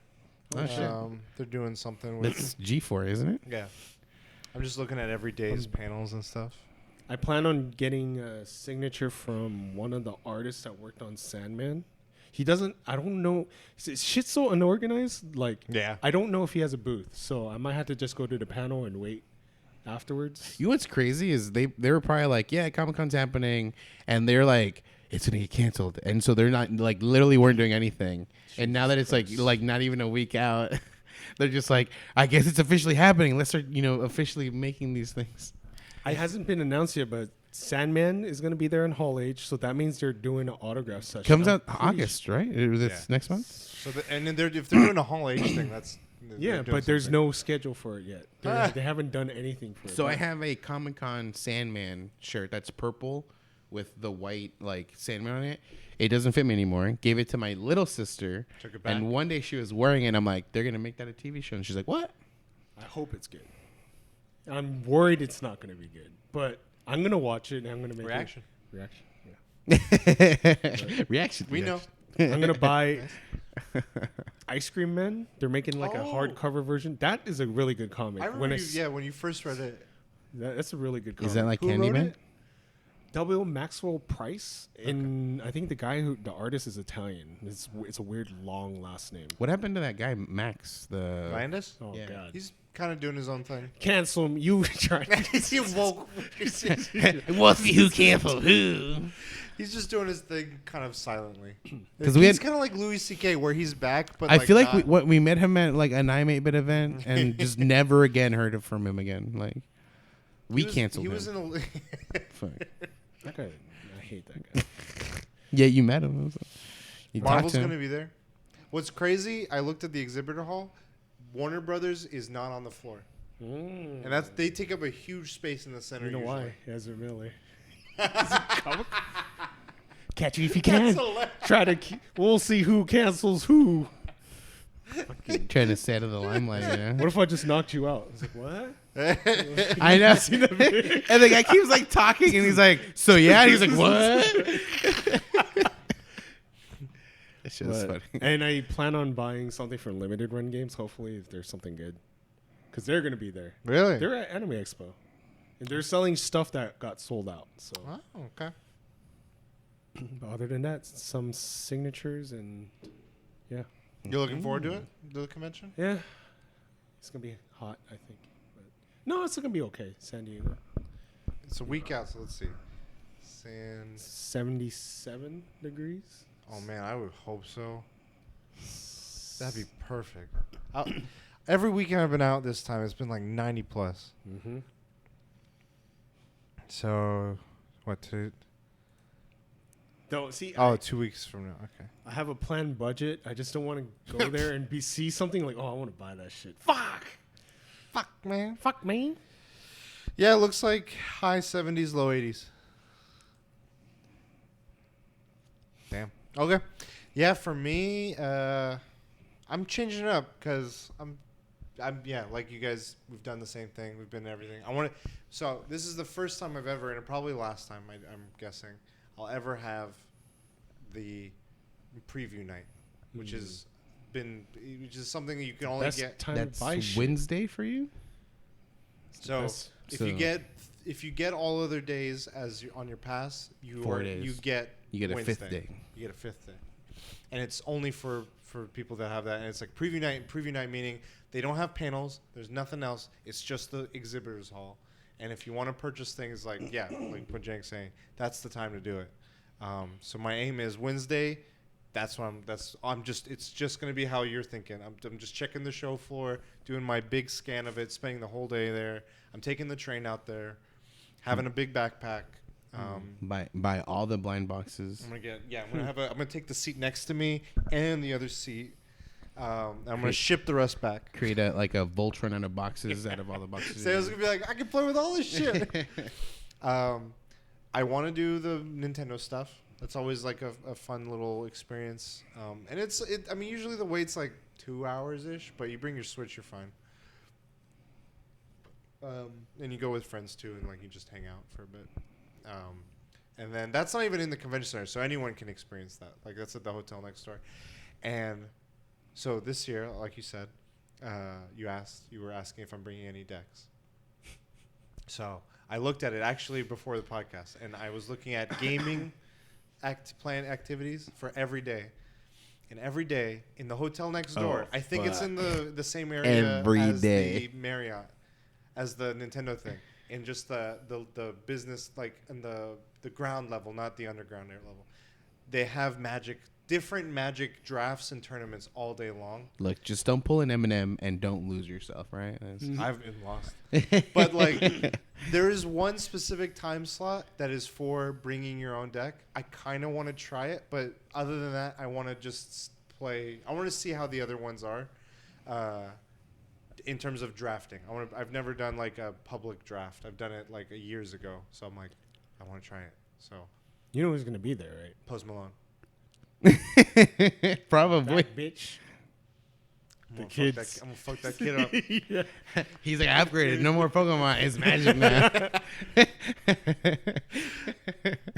Oh, shit. They're doing something with... It's G4, isn't it? Yeah. I'm just looking at every day's panels and stuff. I plan on getting a signature from one of the artists that worked on Sandman. He doesn't, I don't know. Shit's so unorganized. Like, Yeah. I don't know if he has a booth. So I might have to just go to the panel and wait afterwards. You know what's crazy is they were probably like, yeah, Comic-Con's happening. And they're like, it's going to get canceled. And so they're not, like, literally weren't doing anything. And now that it's like not even a week out, they're just like, I guess it's officially happening. Let's start, officially making these things. It hasn't been announced yet, but Sandman is going to be there in Hall H. So that means they're doing an autograph session. Comes I'm out pretty August, right? This Yeah. next month? So and then if they're doing a Hall H thing, that's... Yeah, they're doing but there's something. no schedule for it yet. They haven't done anything for it. So I have a Comic-Con Sandman shirt that's purple with the white like Sandman on it. It doesn't fit me anymore. Gave it to my little sister. Took it back. And one day she was wearing it and I'm like, they're going to make that a TV show. And she's like, what? I hope it's good. I'm worried it's not going to be good, but I'm going to watch it and I'm going to make Reaction. a reaction. Yeah. Reaction. We know. I'm going to buy Ice Cream Men. They're making like a Oh. hardcover version. That is a really good comic. I remember when you first read it. That's a really good comic. Is that like Who wrote Candyman? it? W. Maxwell Price, and I think the artist is Italian. It's a weird long last name. What happened to that guy, Max? The Landis? Oh Yeah. God! He's kind of doing his own thing. Cancel him. You tried. He woke. We'll see who canceled who. He's just doing his thing kind of silently. 'Cause we He's had- kind of like Louis C.K. where he's back, but I feel like not. we met him at like an iMate event and just never again heard it from him again. Like we canceled He him. was in a. Fuck. That guy, I hate that guy. Yeah, you met him. You talked Marvel's to him. gonna be there. What's crazy? I looked at the exhibitor hall. Warner Brothers is not on the floor, and that's they take up a huge space in the center. You know usually. why? Ezra Miller. Catch you if you That's can. hilarious. Try to. We'll see who cancels who. Trying to stay out of the limelight. You know? What if I just knocked you out? I was like, what? I know. And the guy keeps like talking, and he's like, "So yeah." And he's like, "What?" It's just funny. And I plan on buying something from Limited Run Games. Hopefully, if there's something good, because they're gonna be there. Really? They're at Anime Expo, and they're selling stuff that got sold out. So, Oh, okay. but other than that, some signatures and yeah, You're looking forward to it? To the convention? yeah, it's gonna be hot. I think. But no, it's gonna be okay. San Diego, It's a week out, so let's see. 77 degrees. Oh man, I would hope so. That'd be perfect. Every weekend I've been out this time, it's been like 90 plus. Mm-hmm. So, what? Don't see. Oh, 2 weeks from now. Okay. I have a planned budget. I just don't want to go there and see something like, oh, I want to buy that shit. Fuck, Man. fuck, man. Yeah, it looks like high 70s, low 80s. Damn. Okay. Yeah, for me, I I'm changing it up because yeah, like you guys, we've done the same thing. We've been everything. So this is the first time I've ever, and probably last time I'm guessing, I'll ever have the preview night, which is something that you can only Best get. time That's to buy shit. Wednesday for you. So Best- if you get all other days as on your pass, 4 days. you get a Wednesday. fifth day. You get a fifth day, and it's only for people that have that. And it's like preview night. Preview night meaning they don't have panels. There's nothing else. It's just the exhibitors hall. And if you want to purchase things like like what Jank's saying, that's the time to do it. So my aim is Wednesday. It's just gonna be how you're thinking. I'm just checking the show floor, doing my big scan of it, spending the whole day there. I'm taking the train out there, having a big backpack. Buy all the blind boxes. I'm gonna take the seat next to me and the other seat. I'm gonna ship the rest back. Create a Voltron out of boxes out of all the boxes. So I was gonna be like, I can play with all this shit. I want to do the Nintendo stuff. That's always like a fun little experience. And I mean, usually the wait's like 2 hours ish, but you bring your Switch, you're fine. And you go with friends too, and like you just hang out for a bit. And then that's not even in the convention center, so anyone can experience that. Like that's at the hotel next door. And so this year, like you said, you were asking if I'm bringing any decks. So I looked at it actually before the podcast, and I was looking at gaming plan activities for every day. And every day in the hotel next door, I think it's in the same area Every as day. the Marriott, as the Nintendo thing, in just the business, like in the ground level, not the underground air level. They have different Magic drafts and tournaments all day long. Look, just don't pull an M&M and don't lose yourself, right? I've been lost. But like there is one specific time slot that is for bringing your own deck. I kind of want to try it, but other than that, I want to just play. I want to see how the other ones are in terms of drafting. I've never done like a public draft. I've done it like years ago. So I'm like, I want to try it. So You know who's gonna be there, right? Post Malone. Probably. That bitch. I'm The gonna kids. fuck that kid up. He's like, I upgraded. No more Pokemon. It's Magic now.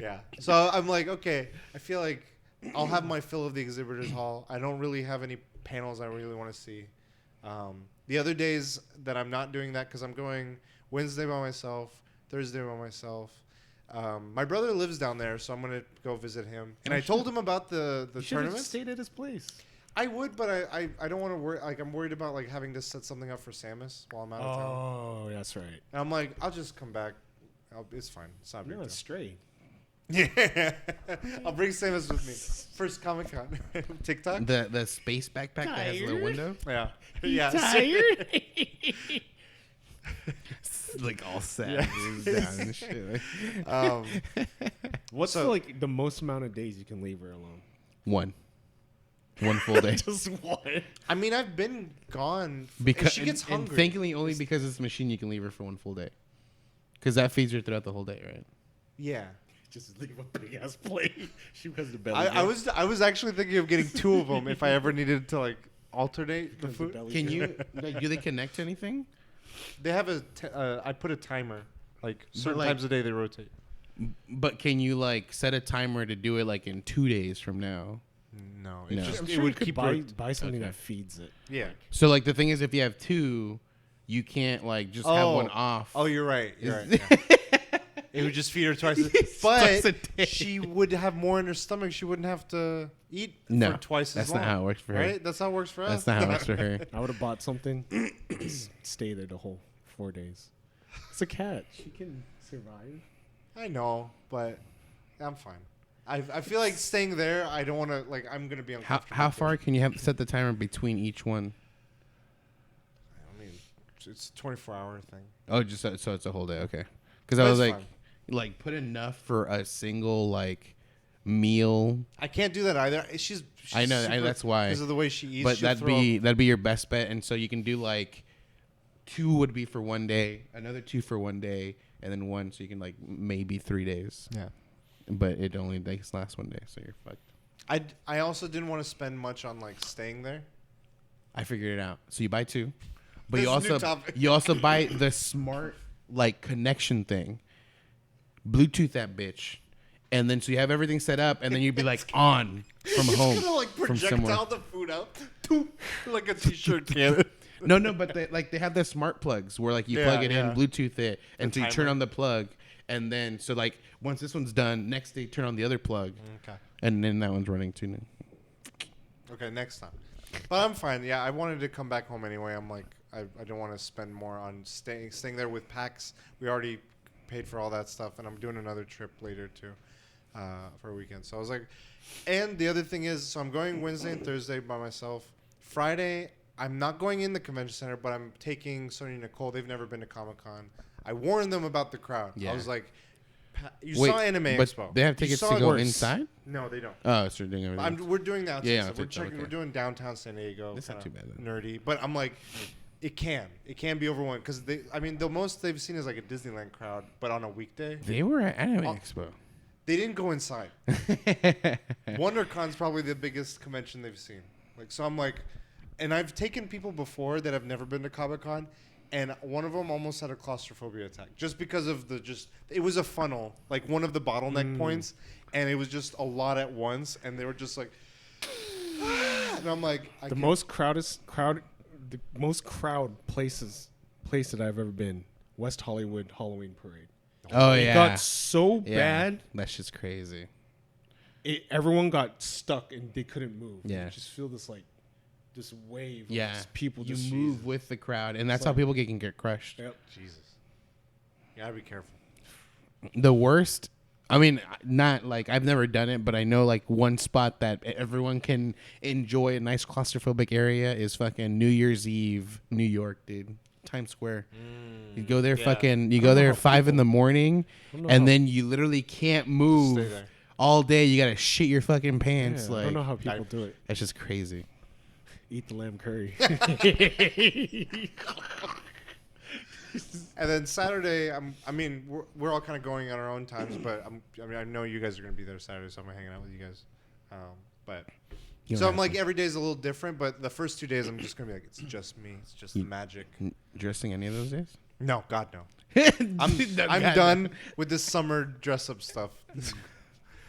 Yeah. So I'm like, okay, I feel like I'll have my fill of the exhibitors hall. I don't really have any panels I really want to see. The other days that I'm not doing that because I'm going Wednesday by myself, Thursday by myself. My brother lives down there, so I'm gonna go visit him. And I told him about the You should have tournament. stayed at his place. I would, but I don't want to worry. Like I'm worried about like having to set something up for Samus while I'm out of town. Oh, that's right. And I'm like, I'll just come back. It's fine. It's not a big You're deal. not straight. Yeah, I'll bring Samus with me. First Comic Con, TikTok. The space backpack that has a little Tired? window. Yeah, yeah. Tired? Like all sad. Yeah. He's down and shit. What's So- like the most amount of days you can leave her alone? One full day. Just one. I mean, I've been gone. Because She gets and hungry. thankfully, only because it's a machine, you can leave her for one full day. Because that feeds her throughout the whole day, right? Yeah, Just leave a big ass plate. She has the belly. I was actually thinking of getting two of them if I ever needed to like alternate the food. Can you? Like, do they connect to anything? They have I put a timer. Like certain like- times a day they rotate. But can you like set a timer to do it like in 2 days from now? No, No. it's just I'm it sure you would could keep buy something Okay. that feeds it. Yeah. So like the thing is, if you have two, you can't like just have one off. Oh, you're right. You're right. Yeah. It would just feed her twice. Twice But a day. she would have more in her stomach. She wouldn't have to eat No, for twice as that's long. not how it works for her. Right? That's how it works for us. That's not how it works for her. I would have bought something. Stay there the whole 4 days. It's a cat. She can survive. I know, but I'm fine. I feel like staying there. I don't want to. Like, I'm gonna be uncomfortable. How far can you have set the timer between each one? I mean, it's a 24-hour thing. Oh, just so it's a whole day. Okay. Because I That's was like, fine. put enough for a single like meal. I can't do that either. She's I know, that's why. because of the way she eats. But she'll that'd throw be your best bet, and so you can do like 2 would be for 1 day, another 2 for 1 day, and then 1, so you can like maybe 3 days. Yeah. But it only lasts 1 day, so you're fucked. I also didn't want to spend much on like staying there. I figured it out. So you buy 2, but This is a new topic. you also buy the smart like connection thing. Bluetooth that bitch. And then so you have everything set up, and then you'd be like on from home, It's gonna like from somewhere. projectile the food out, like a t-shirt cannon. No, but they have the smart plugs where like you Yeah, plug it in, yeah. Bluetooth it, and so you turn timer. on the plug, and then so like once this one's done, next day turn on the other plug, Okay. and then that one's running too. Okay, next time. But I'm fine. Yeah, I wanted to come back home anyway. I'm like, I don't want to spend more on staying there with PAX. We already paid for all that stuff, and I'm doing another trip later too, for a weekend. So I was like, and the other thing is, so I'm going Wednesday and Thursday by myself. Friday, I'm not going in the convention center, but I'm taking Sonia and Nicole. They've never been to Comic-Con. I warned them about the crowd. Yeah. I was like, you Wait, saw Anime but Expo. they have You tickets saw to it go worse. inside? No, they don't. Oh, so you're doing everything. We're doing that. Yeah, stuff. yeah, We're checking. okay. We're doing downtown San Diego. That's not kinda too bad then. Nerdy, but I'm like, it can be overwhelming because the most they've seen is like a Disneyland crowd, but on a weekday, They were at Anime Oh. Expo. they didn't go inside. WonderCon's probably the biggest convention they've seen. Like, so I'm like, and I've taken people before that have never been to Comic-Con, and one of them almost had a claustrophobia attack just because of it was a funnel, like one of the bottleneck points, and it was just a lot at once, and they were just like, and I'm like, The most crowd place that I've ever been, West Hollywood Halloween Parade. Oh It yeah, got so yeah. bad, That shit's crazy. everyone got stuck and they couldn't move. Yeah. You just feel this wave. Yeah, of just people you just move with the crowd, and that's It's how like- people can get crushed. Yep. Jesus, you gotta be careful. The worst. I mean, not like I've never done it, but I know like one spot that everyone can enjoy a nice claustrophobic area is fucking New Year's Eve, New York, dude. Times Square. You go there, yeah. you go there at 5 in the morning, don't know and how- then you literally can't move Stay there. all day. You gotta shit your fucking Yeah, pants. I Like don't know how people do it. that's just crazy. Eat the lamb curry. And then Saturday, we're all kind of going on our own times, but I know you guys are gonna be there Saturday, so I'm gonna hang out with you guys. But You so don't I'm have like to. every day is a little different, but the first 2 days I'm just gonna be like, it's just me, it's just the magic. Dressing any of those days? No, God no. I'm I'm done with this summer dress up stuff.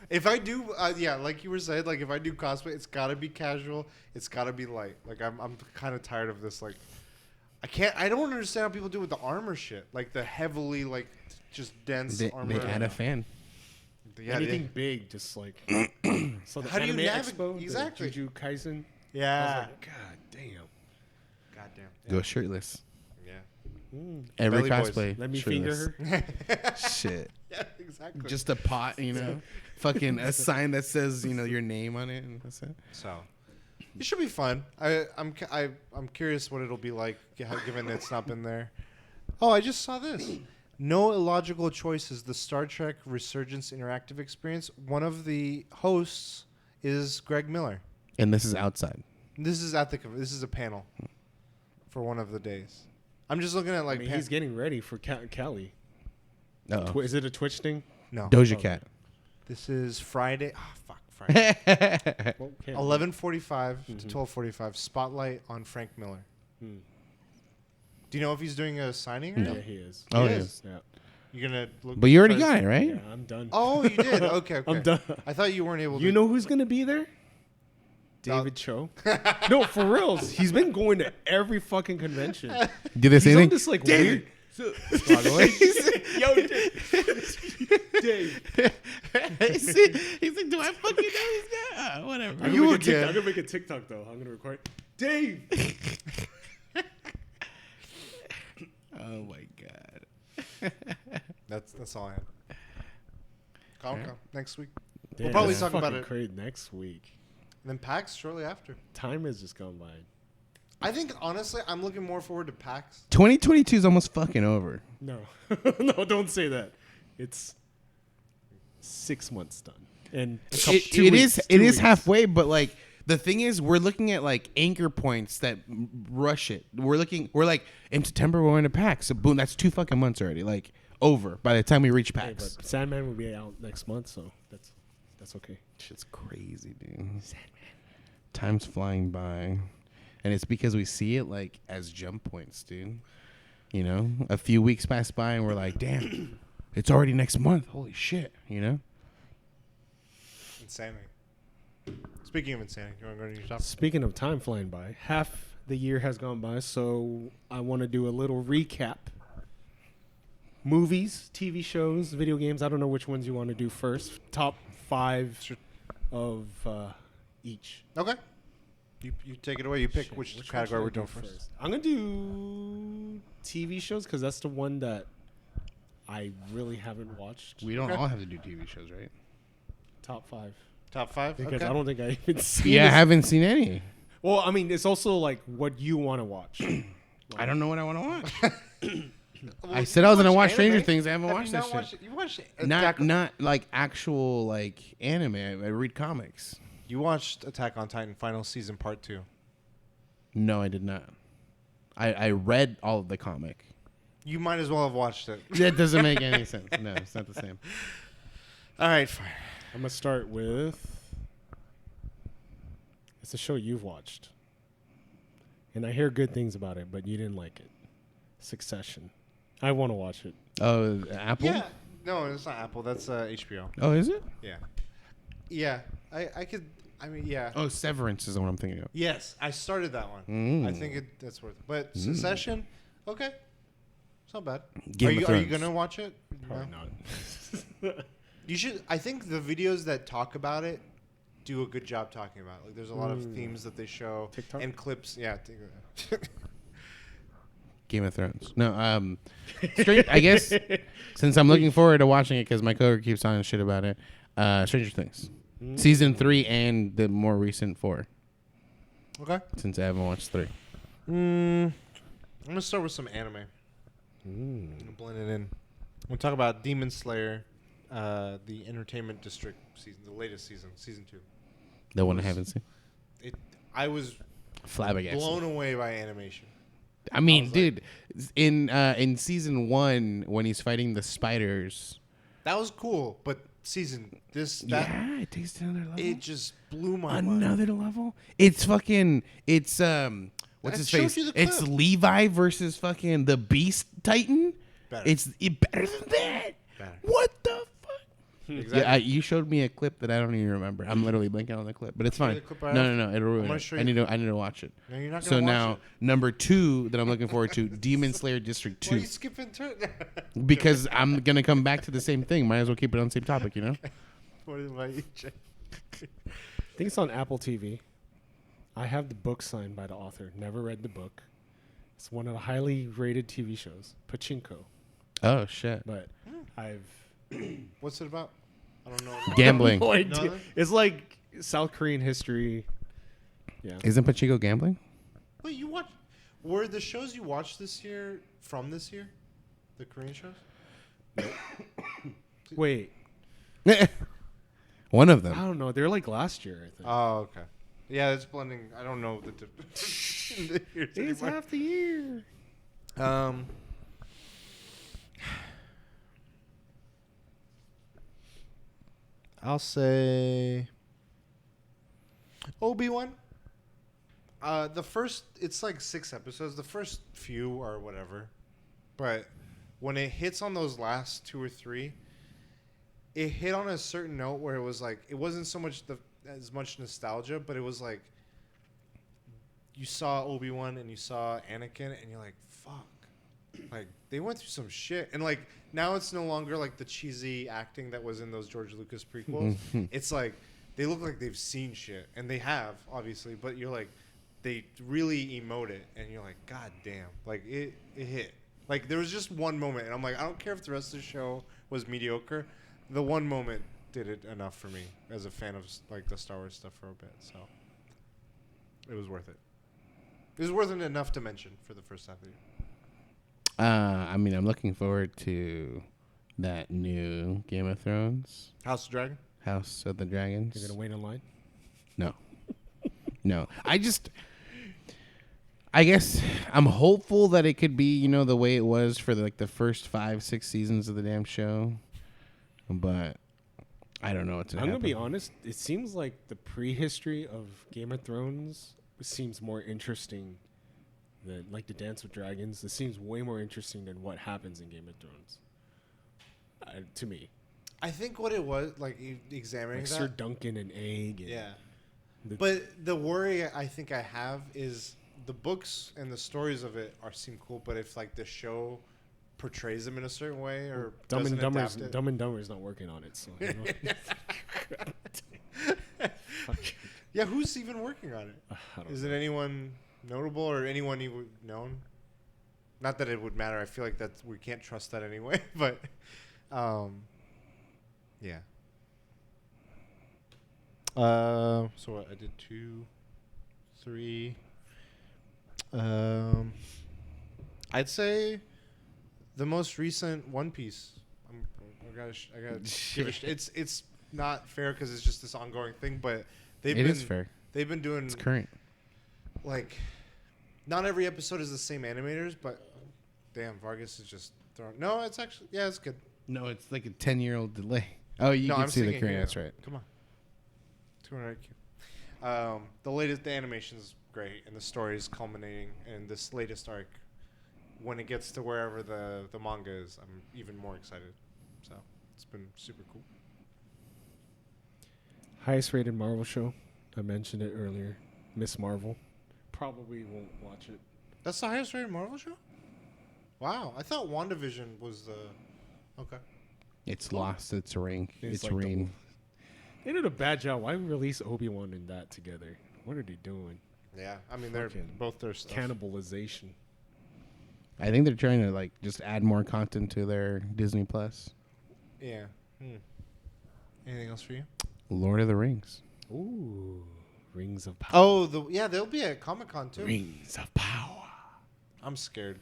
If I do, like you were saying, like if I do cosplay, it's gotta be casual. It's gotta be light. Like I'm kind of tired of this. Like I don't understand how people do with the armor shit. Like the heavily like just dense They armor. add a fan. Yeah, Anything big, just like. So the How do you Anime navigate- Expo, exactly. The Jujutsu Kaisen. I Yeah. was like, God damn. Goddamn. Go shirtless. Yeah. Every Belly boys. cosplay. Let me shirtless. finger her. Shit. Yeah, exactly. Just a pot, you know, fucking a sign that says, your name on it, and that's it. So it should be fun. I'm curious what it'll be like given it's not been there. Oh, I just saw this. No Illogical Choices, the Star Trek Resurgence interactive experience. One of the hosts is Greg Miller. And this is outside. This is this is a panel for one of the days. I'm just looking at like He's getting ready for Cali. Oh, Is it a Twitch thing? no. Doja Cat. This is Friday. Oh, fuck, Friday. Well, 11:45 Mm-hmm. to 12:45. Spotlight on Frank Miller. Hmm. Do you know if he's doing a signing? Or Yeah, not? he is. Oh, He yeah. is. Yeah. You're gonna look. But you already try to- got it, right? Yeah, I'm done. Oh, you did. Okay, okay. I'm done. I thought you weren't able. You to. know who's gonna be there? David Cho. No, for reals. He's been going to every fucking convention. Did they say He's on anything? this like David. weird. By the way, Dave. He's like, do I fucking know this guy? Whatever. I'm You gonna make a again. I'm gonna make a TikTok though. I'm gonna record. Dave. Oh my god. That's all I had. Comic-Con next week. Damn, probably that's talk about fucking it. Crazy next week. And then PAX shortly after. Time has just gone by. I think honestly, I'm looking more forward to PAX. 2022 is almost fucking over. No, no, don't say that. It's 6 months done, and It is halfway, but like the thing is, we're looking at like anchor points that rush it. We're like in September we're in a PAX, so boom, that's 2 fucking months already. Like over by the time we reach Hey, PAX. but Sandman will be out next month, so that's okay. Shit's crazy, dude. Time's flying by. and it's because we see it like as jump points, dude. You know, a few weeks pass by and we're like, damn, it's already next month. Holy shit, you know. Insanity. Speaking of insanity, you want to go to your top? Speaking of time flying by, half the year has gone by, so I want to do a little recap. Movies, TV shows, video games. I don't know which ones you want to do first. Top 5 of each. Okay. You take it away. You pick Shit, which one category we're should I doing do first. I'm going to do TV shows because that's the one that I really haven't watched. We don't Okay. all have to do TV shows, right? Top 5. Top 5? Because Okay. I don't think I even seen Yeah, I this. haven't seen any. Well, I mean, it's also like what you want to watch. I don't know what I want to watch. Well, I you said I was gonna watch watch Stranger anime. Things. I haven't Have watched you that not shit. watched it? You watched Not Attack not like actual like anime. I read comics. You watched Attack on Titan final season part 2. No, I did not. I read all of the comic. You might as well have watched it. That doesn't make any sense. No, it's not the same. All right, fine. I'm going to start with. It's a show you've watched. And I hear good things about it, but you didn't like it. Succession. I want to watch it. Oh, Apple. Yeah. No, it's not Apple. That's HBO. Oh, is it? Yeah. Yeah. I could. I mean, yeah. Oh, Severance is the one I'm thinking of. Yes, I started that one. Mm. I think that's worth it. But Succession, okay. It's not bad. Game of are you Thrones. gonna watch it? Probably No? not. You should. I think the videos that talk about it do a good job talking about it. Like, there's a lot of themes that they show TikTok? and clips. Yeah. Game of Thrones. No, I guess since I'm looking forward to watching it because my coworker keeps talking shit about it. Stranger Things, season 3 and the more recent 4. Okay. Since I haven't watched 3. I'm gonna start with some anime. I'm gonna blend it in. I'm gonna talk about Demon Slayer, the Entertainment District season, the latest season, season 2. The one I haven't seen. I was Flabbergasted. blown away by animation. I mean, was dude, in season 1 when he's fighting the spiders, That was cool, but that yeah, it takes it to another level. it just blew my mind. Another level. It's what's That his shows face? you the It's clip. Levi versus fucking the Beast Titan. Better. It's better than that. Better. What the fuck? Exactly. Yeah, you showed me a clip that I don't even remember. I'm literally blanking on the clip, but it's Show you fine. the clip right No, it'll ruin gonna it. show I you- need to watch it. No, you're not So gonna watch now it. number 2 that I'm looking forward to, Demon Slayer District Why are 2, you skipping to it? because I'm gonna come back to the same thing. Might as well keep it on the same topic, you know? What is my I think it's on Apple TV. I have the book signed by the author. Never read the book. It's one of the highly rated TV shows, Pachinko. Oh shit. But I've What's it about? I don't know. Gambling. no idea. Nothing? It's like South Korean history. Yeah. Isn't Pachinko gambling? Wait, you watch? Were the shows you watched this year from this year? The Korean shows? Wait, One of I them. don't know. They're like last year, I think. Oh, okay. Yeah, it's blending. I don't know the difference. It's half the year. I'll say Obi-Wan. The first, it's like 6 episodes. The first few are whatever, but when it hits on those last 2 or 3, it hit on a certain note where it was like it wasn't so much as much nostalgia, but it was like you saw Obi-Wan and you saw Anakin, and you're like, fuck. Like, they went through some shit. And, like, now it's no longer, like, the cheesy acting that was in those George Lucas prequels. It's like, they look like they've seen shit. And they have, obviously. But you're like, they really emote it. And you're like, God damn. Like, it hit. Like, there was just one moment. And I'm like, I don't care if the rest of the show was mediocre. The one moment did it enough for me as a fan of, like, the Star Wars stuff for a bit. So, it was worth it. It was worth it enough to mention for the first half of the year. I mean, I'm looking forward to that new Game of Thrones, House of Dragon? House of the Dragons. You're gonna wait in line. No. No. I guess I'm hopeful that it could be, you know, the way it was for the first 5-6 seasons of the damn show. But I don't know what's I'm gonna gonna be happen. honest. It seems like the prehistory of Game of Thrones seems more interesting than like the Dance of Dragons. This seems way more interesting than what happens in Game of Thrones. To me, I think what it was like examining like that. Sir Duncan and Egg. And Yeah. the- But the worry I think I have is the books and the stories of it seem cool, but if like the show portrays them in a certain way or Dumb doesn't and Dumber's adapt it, Dumb and Dumber's not working on it. So, you know? Fuck. yeah, who's even working on it? I don't Is know. it anyone notable or anyone you would known? Not that it would matter. I feel like that we can't trust that anyway. But, yeah. So what, I did 2, 3. I'd say the most recent One Piece. I gotta give it. It's not fair because it's just this ongoing thing, but It is fair. They've been doing It's current. like, not every episode is the same animators, but damn, Vargas is just throwing. No, it's actually it's good. No, it's like a 10-year-old delay. Oh, you No, can I'm see the singing current. here. That's right. Come on, 200 IQ. The animation's great, and the story is culminating. And this latest arc, when it gets to wherever the manga is, I'm even more excited. So it's been super cool. Highest rated Marvel show. I mentioned it earlier. Miss Marvel. Probably won't watch it. That's the highest rated Marvel show. Wow, I thought WandaVision was the. Okay. It's lost its rank. It's Its like the- reign. They did a bad job. Why release Obi-Wan and that together? What are they doing? Yeah, I mean they're Fucking both their stuff. Cannibalization. I think they're trying to like just add more content to their Disney Plus. Yeah. Anything else for you? Lord of the Rings. Ooh. Rings of Power. Oh, they'll be at Comic-Con too. Rings of Power. I'm scared.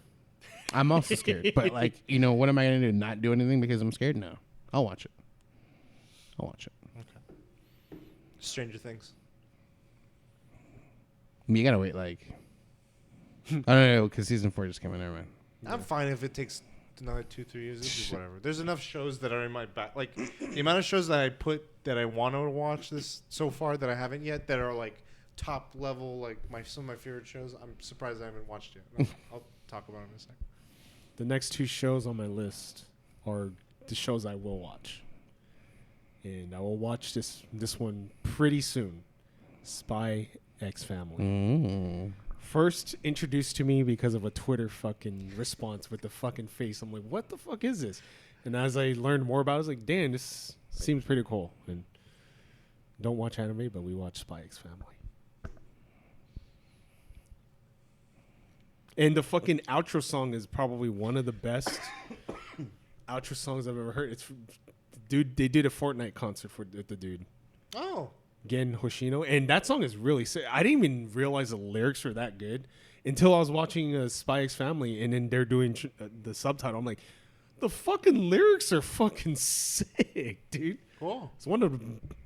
I'm also scared, but like, what am I gonna do? Not do anything because I'm scared? No, I'll watch it. I'll watch it. Stranger Things. You gotta wait like I don't know because season 4 just came out. Never mind. I'm fine if it takes another 2-3 years. It's whatever. There's enough shows that are in my back. Like the amount of shows that I want to watch this so far that I haven't yet that are like top level, like some of my favorite shows. I'm surprised I haven't watched yet. I'll talk about it in a second. The next 2 shows on my list are the shows I will watch. And I will watch this one pretty soon. Spy X Family. Mm. First introduced to me because of a Twitter fucking response with the fucking face. I'm like, what the fuck is this? And as I learned more about it, I was like, damn, this seems pretty cool. And don't watch anime, but we watch Spy X Family. And the fucking outro song is probably one of the best outro songs I've ever heard. It's dude. They did a Fortnite concert for the dude. Oh, Gen Hoshino, and that song is really sick. I didn't even realize the lyrics were that good until I was watching Spy X Family, and then they're doing the subtitle. I'm like, the fucking lyrics are fucking sick, dude. cool. It's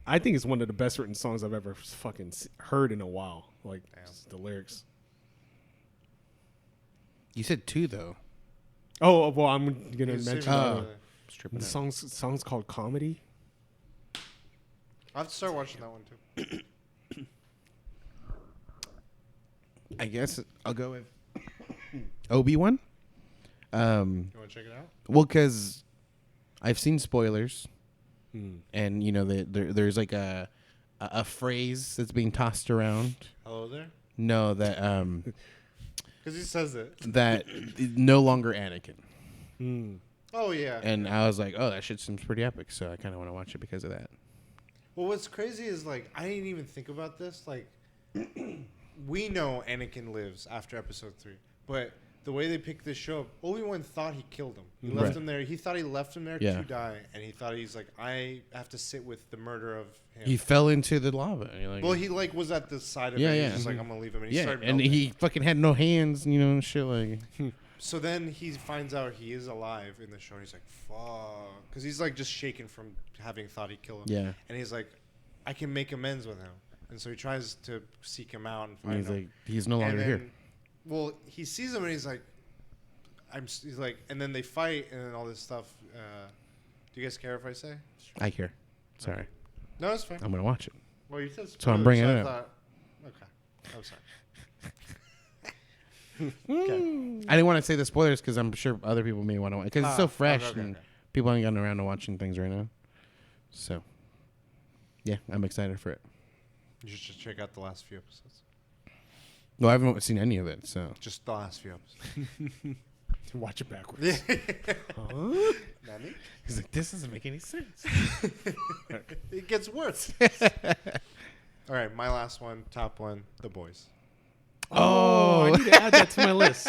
I think it's one of the best written songs I've ever fucking heard in a while. Like just the lyrics. You said 2 though. Oh well, I'm gonna You mention saved it. Stripping the out. song's called Comedy. I have to start watching that one too. I guess I'll go with Obi-Wan. You want to check it out? Well, because I've seen spoilers, Hmm. and there's like a phrase that's being tossed around. Hello there. No, that Because he says it. that no longer Anakin. Hmm. Oh yeah. And I was like, oh, that shit seems pretty epic, so I kind of want to watch it because of that. Well, what's crazy is like I didn't even think about this. Like, we know Anakin lives after Episode 3, but the way they picked this show up, Obi-Wan thought he killed him. He left Right. him there. He thought he left him there Yeah. to die, and he thought he's like, I have to sit with the murder of him. He fell into the lava. And you're like, well, he like was at the side of Yeah, it. yeah. He's just like, I'm gonna leave him, and he yeah, started and melting. he fucking had no hands, and shit like. So then he finds out he is alive in the show, and he's like, fuck, because he's like just shaken from having thought he killed him. Yeah. And he's like, I can make amends with him, and so he tries to seek him out and And find he's him. like, he's no And longer here. then- Well, he sees him and he's like, he's like, and then they fight and then all this stuff. Do you guys care if I say? I care. Sorry, No, it's fine. I'm gonna watch it. Well, you said So I'm spoilers, bringing I it up. thought, I'm sorry. Okay. I didn't want to say the spoilers because I'm sure other people may want to watch because it's so fresh okay, and okay. people haven't gotten around to watching things right now. So, yeah, I'm excited for it. You should just check out the last few episodes. No, I haven't seen any of it, so Just the last few episodes. Watch it backwards. huh? Nani? He's like, this doesn't make any sense. It gets worse. All right, my last one, top one, The Boys. Oh, I need to add that to my list.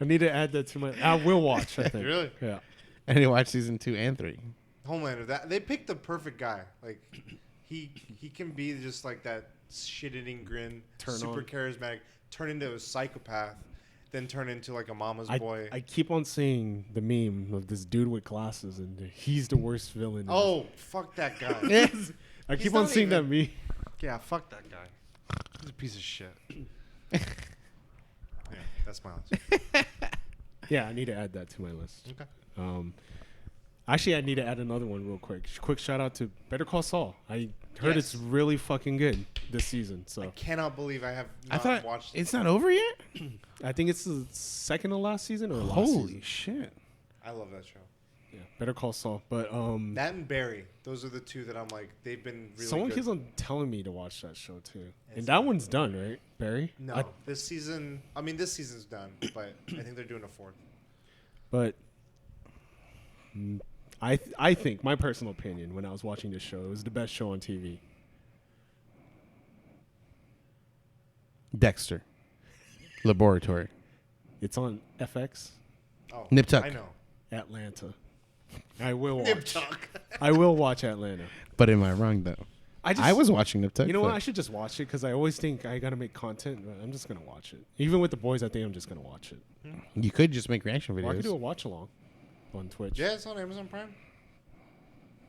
I need to add that to my. I will watch. I think. Really? Yeah. I need to watch season 2 and 3. Homelander. That they picked the perfect guy. Like he can be just like that shit-eating grin, Turn super on. charismatic, turn into a psychopath, then turn into like a mama's boy. I keep on seeing the meme of this dude with glasses, and he's the worst villain. Oh, fuck that guy. I he's keep on not seeing even- that meme. Yeah, fuck that guy. He's a piece of shit. Yeah, that's my last. Yeah, I need to add that to my list. Okay. Actually, I need to add another one real quick. Quick shout out to Better Call Saul. I heard Yes. it's really fucking good this season. I So cannot believe I have I not thought watched it's not over yet. I think it's the second to last season or last Holy season. shit! I love that show. Yeah, Better Call Saul. But That and Barry. Those are the two that I'm like, they've been really someone good. keeps on telling me to watch that show too. It's And that one's done, right, Barry? No, this season, I mean, this season's done, but I think they're doing a fourth. But I think my personal opinion when I was watching this show, it was the best show on TV. Dexter, Laboratory. It's on FX Oh, Nip Tuck. I know. Atlanta. I will watch. Nip Tuck. I will watch Atlanta. But am I wrong though? I was watching Nip Tuck. You know what? but- I should just watch it because I always think I gotta make content. But I'm just gonna watch it. Even with the boys, I think I'm just gonna watch it. You could just make reaction Or I could do a videos. watch along on Twitch. Yeah, it's on Amazon Prime.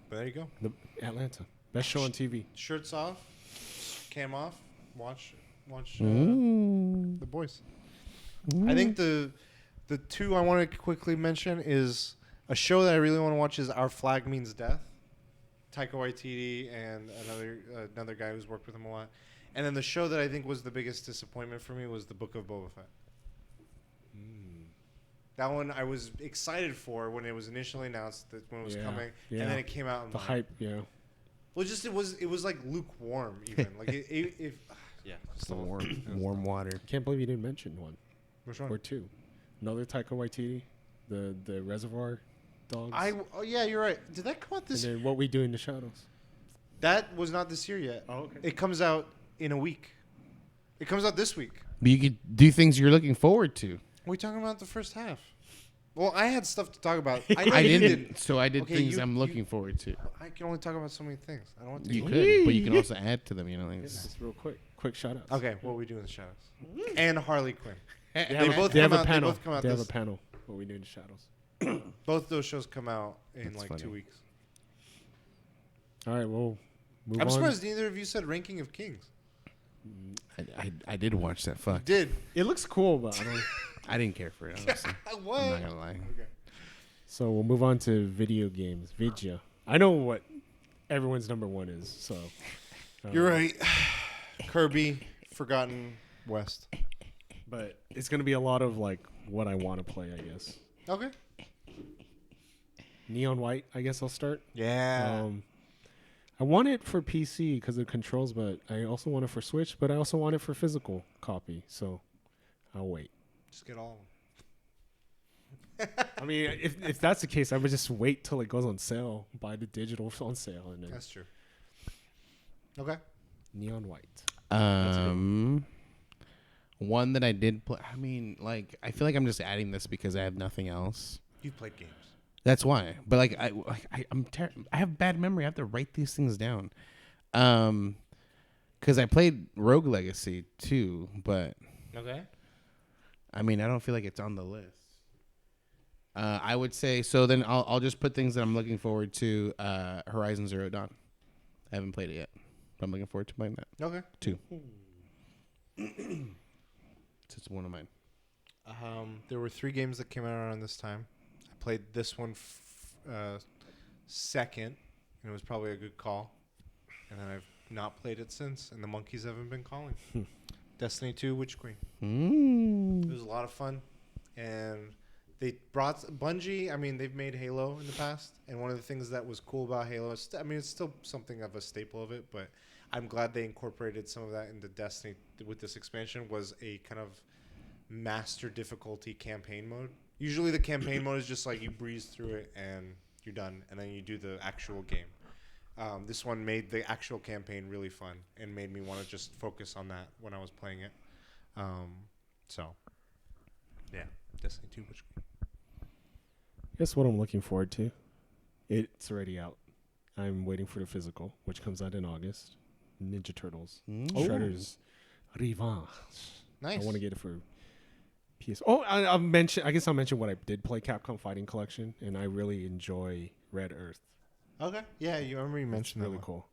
But there you go. The Atlanta best show on TV. Shirts off, cam off, watch Mm. The Boys. I think the two I want to quickly mention is a show that I really want to watch is Our Flag Means Death. Taika Waititi and another guy who's worked with him a lot. And then the show that I think was the biggest disappointment for me was The Book of Boba Fett. That one I was excited for when it was initially announced that when it was Yeah, coming, yeah. and then it came out. And The like, hype, yeah. well, just it was like lukewarm even. Like if yeah, just a Warm water. Can't believe you didn't mention one Which or one? two. Another Taika Waititi, the Reservoir Dogs. Oh yeah, you're right. Did that come out and this? then What We Do in the Shadows. That was not this year yet. Oh, okay. It comes out in a week. It comes out this week. But you could do things you're looking forward to. We're talking about the first half. Well, I had stuff to talk about. I didn't, so I did Okay, things you- I'm you- looking forward to. I can only talk about so many things. I don't want to. You could, but you can also add to them. You know, like, Just real quick shout outs. Okay, what we do in the shadows, and Harley Quinn. They They have, both they have come a out- they panel. both come out They have a this- panel. What We Do in the Shadows. Both those shows come out in That's like funny. 2 weeks. All right, well, move I'm on. surprised neither of you said Ranking of Kings. I did watch that. Fuck. Did It looks cool, but I don't. I didn't care for it. Honestly. what? I'm not gonna lie. Okay. So we'll move on to video games. Vidya. I know what everyone's number one is. So You're right. Kirby, Forgotten West. but it's gonna be a lot of like what I want to play, I guess. Okay. Neon White. I guess I'll start. Yeah. I want it for PC because of the controls, but I also want it for Switch. But I also want it for physical copy. So I'll wait. Just get all of them. I mean, if that's the case, I would just wait till it goes on sale, buy the digital on sale, and then That's true. Okay. Neon White. One that I did play. I mean, like, I feel like I'm just adding this because I have nothing else. You've played games. That's why. But like, I have bad memory. I have to write these things down. Because I played Rogue Legacy too, but Okay. I mean, I don't feel like it's on the list. I would say so. Then I'll just put things that I'm looking forward to. Horizon Zero Dawn. I haven't played it yet, but I'm looking forward to playing that. Okay. 2. It's one of mine. There were 3 games that came out around this time. I played this one second, and it was probably a good call. And then I've not played it since, and the monkeys haven't been calling. Destiny 2 Witch Queen. Mm. It was a lot of fun, and they brought Bungie. I mean, they've made Halo in the past, and one of the things that was cool about Halo is, I mean, it's still something of a staple of it, but I'm glad they incorporated some of that into Destiny with this expansion. Was a kind of master difficulty campaign mode. Usually, the campaign mode is just like you breeze through it and you're done, and then you do the actual game. This one made the actual campaign really fun and made me want to just focus on that when I was playing it. So, yeah, Destiny 2. Which Guess what I'm looking forward to? It's already out. I'm waiting for the physical, which comes out in August. Ninja Turtles. Shredder's Revenge. nice. I want to get it for PS. Oh, I'll mention. I guess I'll mention what I did play Capcom Fighting Collection, and I really enjoy Red Earth. Okay. Yeah, you remember you It's mentioned really that one. cool.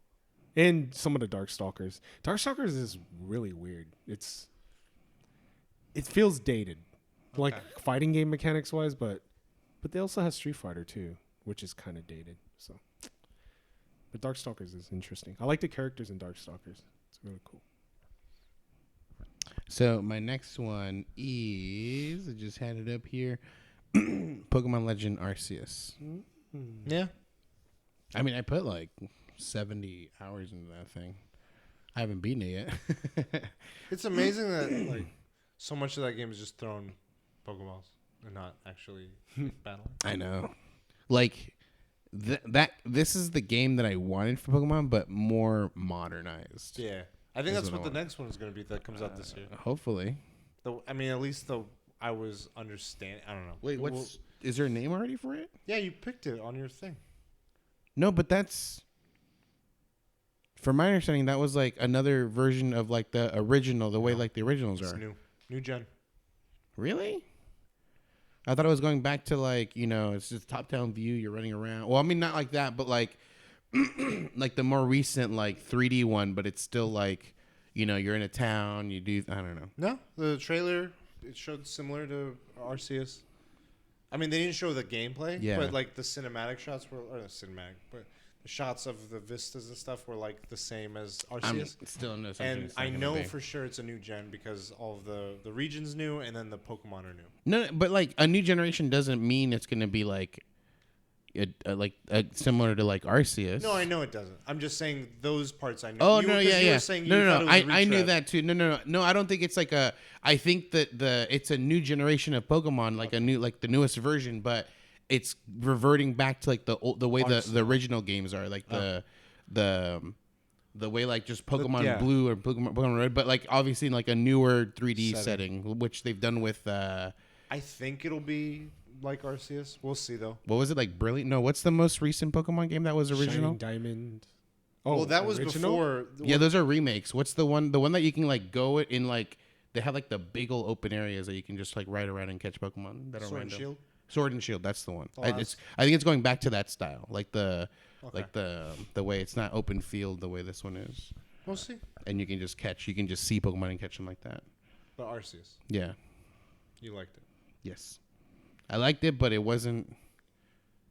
And some of the Darkstalkers. Darkstalkers is really weird. It feels dated, like Okay. fighting game mechanics wise, but they also have Street Fighter too, which is kind of dated. So, but Darkstalkers is interesting. I like the characters in Darkstalkers. It's really cool. So my next one is, I just had it up here, Pokemon Legend Arceus. Yeah. I mean, I put like 70 hours into that thing. I haven't beaten it yet. It's amazing that like so much of that game is just throwing Pokeballs and not actually battling. I know. Like this is the game that I wanted for Pokemon, but more modernized. Yeah. I think That's that's what what I the next one is going to be that comes out this year. Hopefully. I mean, at least I was understanding. I don't know. Wait, Well, is there a name already for it? yeah, you picked it on your thing. No, but that's, from my understanding, that was like another version of like the original, the way like the originals It's are. new gen. Really? I thought it was going back to like, it's just top-down view. You're running around. Well, I mean, not like that, but like, like the more recent like 3D one. But it's still like, you're in a town. You do. I don't know. No, the trailer it showed similar to Arceus. I mean, they didn't show the gameplay, Yeah. but like the cinematic shots were, or the cinematic, but the shots of the vistas and stuff were like the same as I'm Arceus. still in this. And I know for sure it's a new gen because all of the regions new and then the Pokemon are new. No, but like a new generation doesn't mean it's gonna be like, similar to like Arceus. No, I know it doesn't. I'm just saying those parts I know. Oh You- no, 'cause yeah, you yeah. were saying you No, thought no, it was a I knew retread. that too. No. I don't think it's like a. I think that it's a new generation of Pokemon, like a new, like the newest version, but it's reverting back to like the way the original games are, like the way like just Pokemon yeah. Blue or Pokemon Red, but like obviously in like a newer 3D setting, which they've done with. I think it'll be like Arceus. We'll see though. What was it, like Brilliant? No, what's the most recent Pokemon game that was original? Shining Diamond. Oh, well, that was original? before. Yeah, those are remakes. What's the one that you can like go in like they have like the big old open areas that you can just like ride around and catch Pokemon that are Sword and random. Shield. Sword and Shield, that's the one. Oh, I think it's going back to that style, like the way it's not open field the way this one is, We'll see. and you can just see Pokemon and catch them like that. But Arceus, Yeah. you liked it. Yes. I liked it, but it wasn't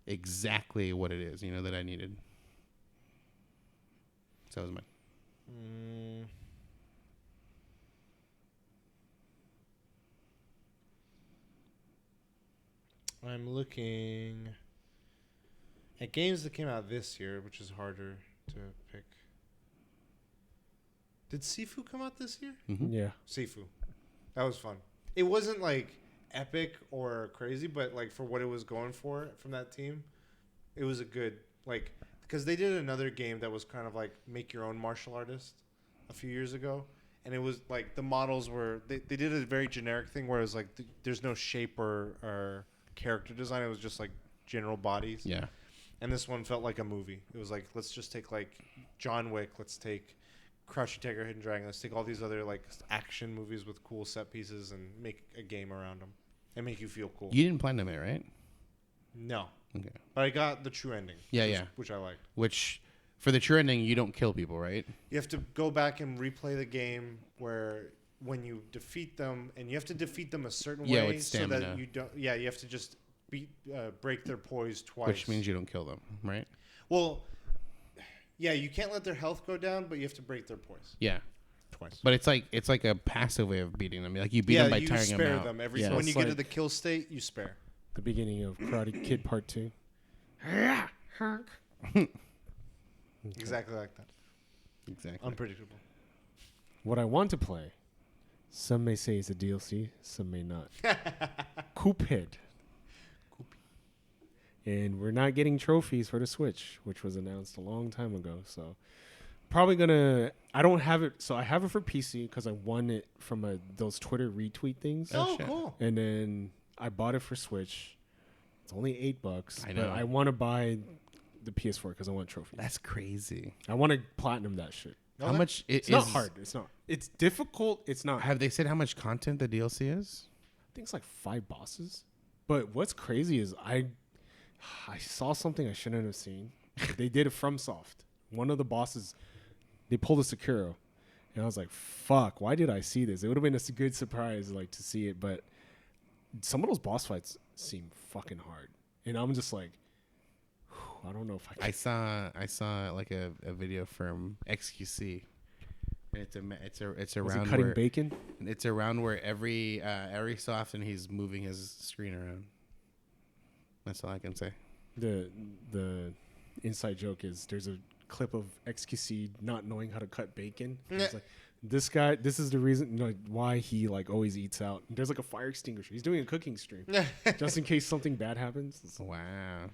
exactly what it is, that I needed. So that was mine. I'm looking at games that came out this year, which is harder to pick. Did Sifu come out this year? Yeah. Sifu. That was fun. It wasn't like epic or crazy, but like for what it was going for from that team, it was a good, like, because they did another game that was kind of like make your own martial artist a few years ago. And it was like the models were, they did a very generic thing where it was like there's no shape or character design. It was just like general bodies. Yeah. And this one felt like a movie. It was like, let's just take like John Wick. Let's take Crouching Tiger, Hidden Dragon. Let's take all these other like action movies with cool set pieces and make a game around them and make you feel cool. You didn't platinum it, right? No. Okay. But I got the true ending. Yeah, which I liked. Which, for the true ending, you don't kill people, right? You have to go back and replay the game where when you defeat them, and you have to defeat them a certain Yeah, way with so stamina. that you don't. Yeah, you have to just break their poise twice. Which means you don't kill them, right? Well, yeah, you can't let their health go down, but you have to break their poise. Yeah. twice. But it's like a passive way of beating them. Like you beat them by you tiring spare them out. them every Yeah. when you It's get to like- the kill state, you spare. The beginning of Karate Kid Part 2. Exactly like that. Exactly. Unpredictable. What I want to play, some may say it's a DLC, some may not. Coophead. And we're not getting trophies for the Switch, which was announced a long time ago. So probably gonna. I don't have it. So I have it for PC because I won it from those Twitter retweet things. Oh, Oh, shit. cool. And then I bought it for Switch. It's only $8. I But know. I want to buy the PS4 because I want trophies. That's crazy. I want to platinum that shit. How much It's not hard. It's not. It's difficult. It's not. Have they said how much content the DLC is? I think it's like 5 bosses. But what's crazy is I saw something I shouldn't have seen. They did it from Soft. One of the bosses, they pulled a Sekiro, and I was like, "Fuck! Why did I see this?" It would have been a good surprise, like to see it. But some of those boss fights seem fucking hard, and I'm just like, I don't know if I can. I saw like a video from XQC. And it's a Was he round cutting where bacon? it's a round where every so often he's moving his screen around. That's all I can say. The inside joke is there's a clip of XQC not knowing how to cut bacon. And It's like this guy. This is the reason why he like always eats out. There's like a fire extinguisher. He's doing a cooking stream just in case something bad happens. It's like, Wow.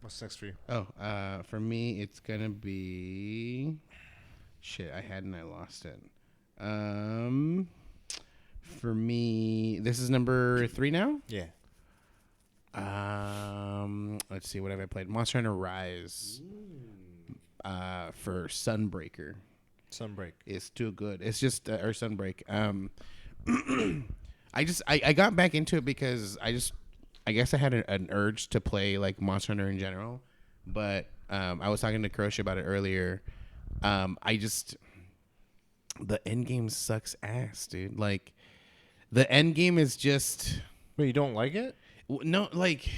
What's next for you? Oh, for me, it's gonna be shit. I had and I lost it. For me, this is number 3 now. Yeah. Let's see. What have I played? Monster Hunter Rise. For Sunbreaker. Sunbreak. It's too good. It's just or Sunbreak. I got back into it because I guess I had an urge to play like Monster Hunter in general, but I was talking to Krosh about it earlier. The end game sucks ass, dude. Like the end game is just Wait, you don't like it? no, like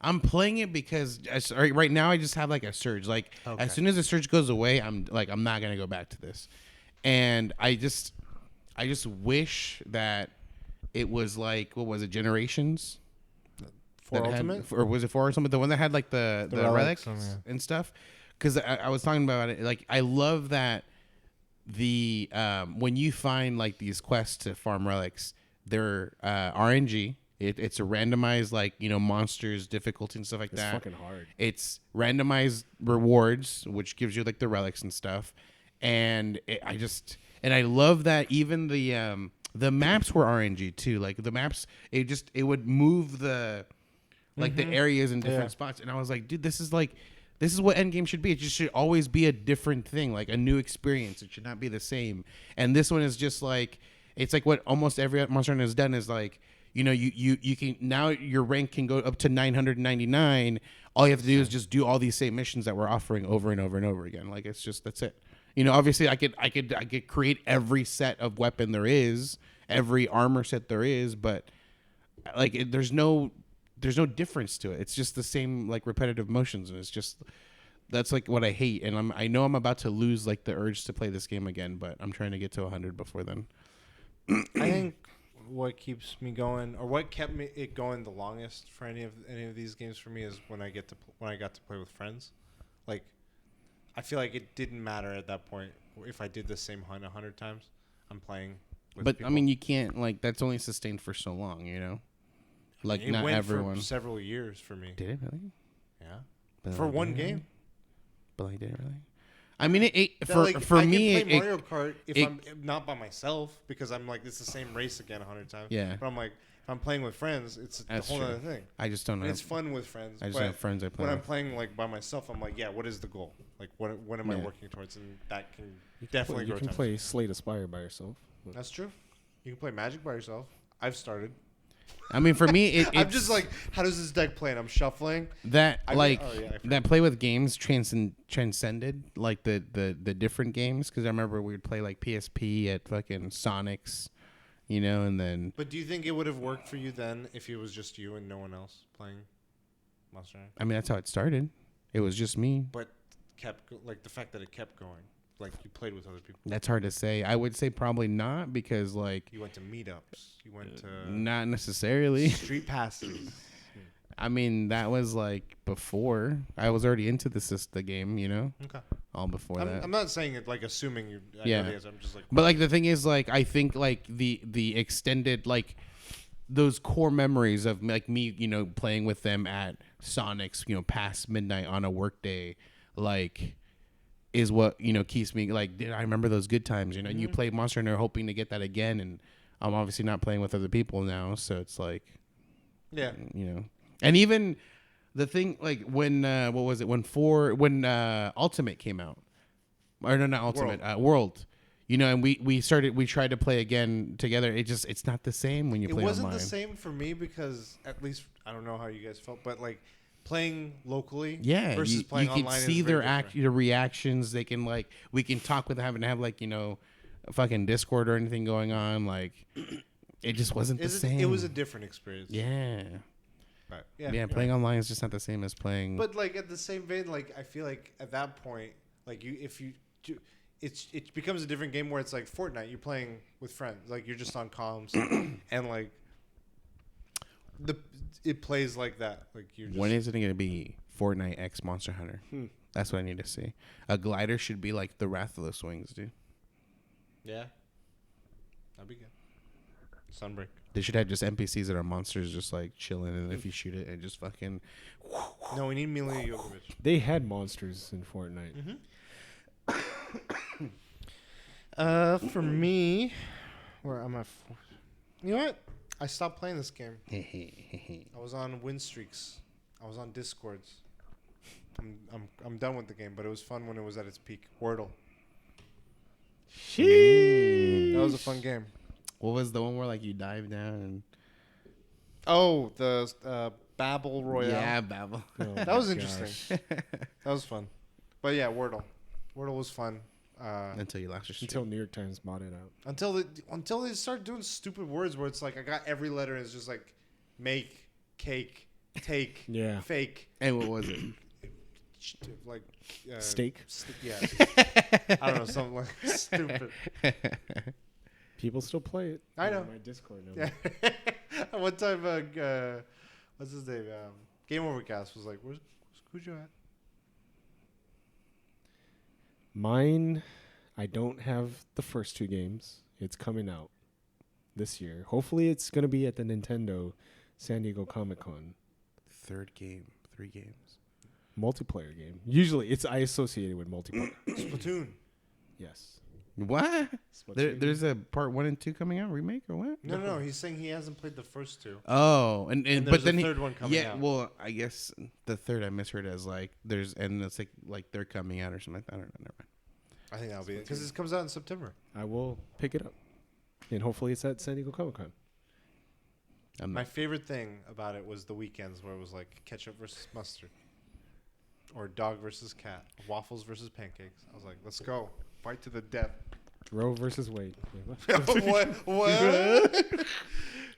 I'm playing it because right now I just have like a surge. Like Okay. as soon as the surge goes away, I'm not gonna go back to this, and I just wish that it was like what was it, Generations? For that had- Ultimate? or was it 4 or something? The one that had like the relics, and stuff. Because I was talking about it. Like I love that the when you find like these quests to farm relics, they're RNG. It's a randomized like monsters difficulty and stuff like it's that. fucking hard. It's randomized rewards, which gives you like the relics and stuff. And I love that even the maps were RNG too. Like the maps, it would move the the areas in different spots. And I was like, dude, this is what Endgame should be. It just should always be a different thing, like a new experience. It should not be the same. And this one is just like, it's like what almost every Monster Hunter has done is like, you can now your rank can go up to 999. All you have to do is just do all these same missions that we're offering over and over and over again. Like it's just that's it. Obviously I could create every set of weapon there is, every armor set there is, but like there's no difference to it. It's just the same like repetitive motions, and it's just that's like what I hate. And I know I'm about to lose like the urge to play this game again, but I'm trying to get to 100 before then. I think what keeps me going, or what kept it going the longest for any of these games for me, is when I got to play with friends. Like, I feel like it didn't matter at that point if I did the same hunt 100 times. I'm playing with But people. I mean, you can't like that's only sustained for so long, Like it not went everyone for several years for me. did it really. Yeah, But for like, one did it game. really? But like, did it really? I mean, it That, for like, for I me, can play Mario Kart if it- I'm not by myself, because I'm like, it's the same race again 100 times. Yeah. But I'm like, if I'm playing with friends, it's a That's whole true. other thing. I just don't know. And it's fun with friends. I just but have friends I play when I'm with. playing like by myself, I'm like, yeah, what is the goal? Like, what am I Yeah. working towards? And that can definitely You grow can time. play Slay the Spire by yourself. That's true. You can play Magic by yourself. I've started. I mean, for me, I'm just like, how does this deck play? And I'm shuffling. that I mean- like oh, yeah, I forgot. that play with games transcended like the different games, because I remember we would play like PSP at fucking Sonics, and then But do you think it would have worked for you then if it was just you and no one else playing Monster Hunter? I mean that's how it started. It was just me. But like the fact that it kept going. like you played with other people? That's hard to say. I would say probably not because like You went to meetups. You went to not necessarily. street passes. I mean, that was like before I was already into the game, you know, Okay. all before that. I'm not saying it like assuming you. I know Yeah. the answer. I'm just like. But like the thing is, like I think like the extended like those core memories of like me, you know, playing with them at Sonic's, you know, past midnight on a work day, like is what, you know, keeps me like, dude, I remember those good times, you know. And you play Monster Hunter hoping to get that again, and I'm obviously not playing with other people now, so it's like, Yeah. you know. And even the thing like when what was it when Ultimate came out, or no, not Ultimate, World. You know, and we tried to play again together. It's not the same when you It play wasn't online. the same for me because at least I don't know how you guys felt, but like playing locally, Yeah, versus playing you can online see is very their different. their reactions. They can like we can talk with having to have like, you know, a fucking Discord or anything going on. Like it just wasn't the same. It was a different experience. yeah, But yeah. Playing online is just not the same as playing. But like at the same vein, like I feel like at that point, like if you do, it becomes a different game where it's like Fortnite. You're playing with friends, like you're just on comms, and like it plays like that. Like you're just, when is it going to be Fortnite X Monster Hunter? That's what I need to see. A glider should be like the Rathalos wings, dude. yeah, that'd be good. Sunbreak. They should have just NPCs that are monsters, just like chilling, and if you shoot it, and just fucking. No, we need Mila Jovovich. They had monsters in Fortnite. Mm-hmm. For me, where am I? You know what? I stopped playing this game. I was on win streaks. I was on Discords. I'm done with the game, but it was fun when it was at its peak. Wordle. That was a fun game. What was the one where like you dive down and? Oh, the Babel Royale. Yeah, Babel. Oh That my was gosh. interesting. That was fun. But yeah, Wordle. Wordle was fun. Until you lost your streak. Until New York Times modded out. Until they start doing stupid words where it's like I got every letter and it's just like make, cake, take, Yeah. fake, And what was it? like Steak. Yeah. I don't know, something like stupid. People still play it. I know. On my Discord now. Yeah. One time, what's his name? Game Overcast was like, "Where's Cujo at?" Mine, I don't have the first two games. It's coming out this year. Hopefully, it's going to be at the Nintendo San Diego Comic-Con. Third game, 3 games. Multiplayer game. Usually, I associate it with multiplayer. Splatoon. Yes. What? Splatoon. There's a part 1 and 2 coming out, remake or what? No. He's saying he hasn't played the first two. Oh, and And but there's then a third one coming yeah, out. well, I guess the third I misheard as like there's and it's like they're coming out or something like that. I don't know. Never mind. I think that'll be it because this comes out in September. I will pick it up. And hopefully, it's at San Diego Comic-Con. My favorite thing about it was the weekends where it was like ketchup versus mustard, or dog versus cat, waffles versus pancakes. I was like, let's go, fight to the death. Roe versus Wade. what? What?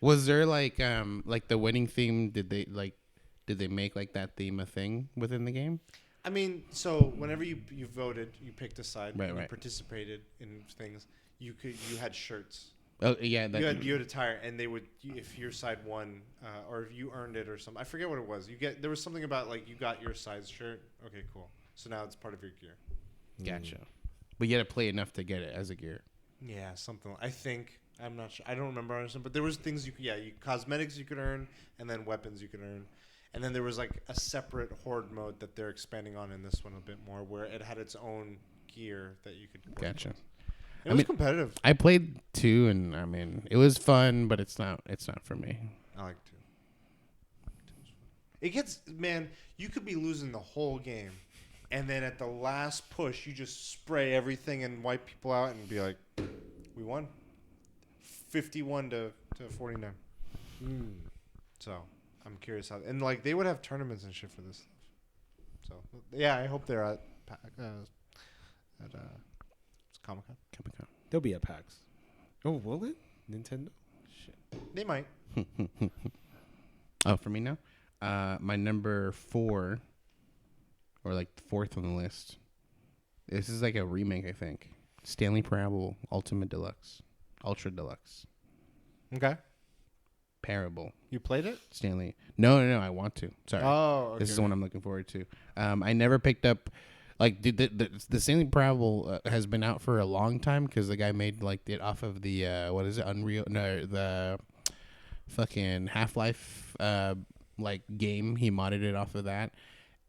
Was there like the winning theme? Did they make like that theme a thing within the game? I mean, so whenever you voted, you picked a side, Right, and you right. participated in things. You had shirts. Oh yeah, that, You had attire, and they would if your side won, or if you earned it or something. I forget what it was. There was something about like you got your size shirt. Okay, cool. So now it's part of your gear. gotcha. But you had to play enough to get it as a gear. Yeah, something. I think I'm not sure. I don't remember honestly, but there was things cosmetics you could earn, and then weapons you could earn, and then there was like a separate horde mode that they're expanding on in this one a bit more, where it had its own gear that you could. Gotcha. It was competitive. I played 2, and I mean it was fun, but it's not for me. I like 2. It gets you could be losing the whole game, and then at the last push, you just spray everything and wipe people out, and be like, "We won, 51 to 49." So I'm curious how, and like they would have tournaments and shit for this stuff. So yeah, I hope they're at Comic-Con. They'll be at PAX. Oh, will it? Nintendo? Shit. They might. Oh, for me now, my number 4, or like 4th on the list, This is like a remake, I think. Stanley Parable Ultimate Deluxe, Ultra Deluxe, Okay. Parable. You played it? Stanley. No. I want to. Sorry. Oh, okay. This is the one I'm looking forward to. I never picked up, like the Stanley Parable has been out for a long time because the guy made like it off of the what is it, Unreal? No, the fucking Half-Life like game. He modded it off of that,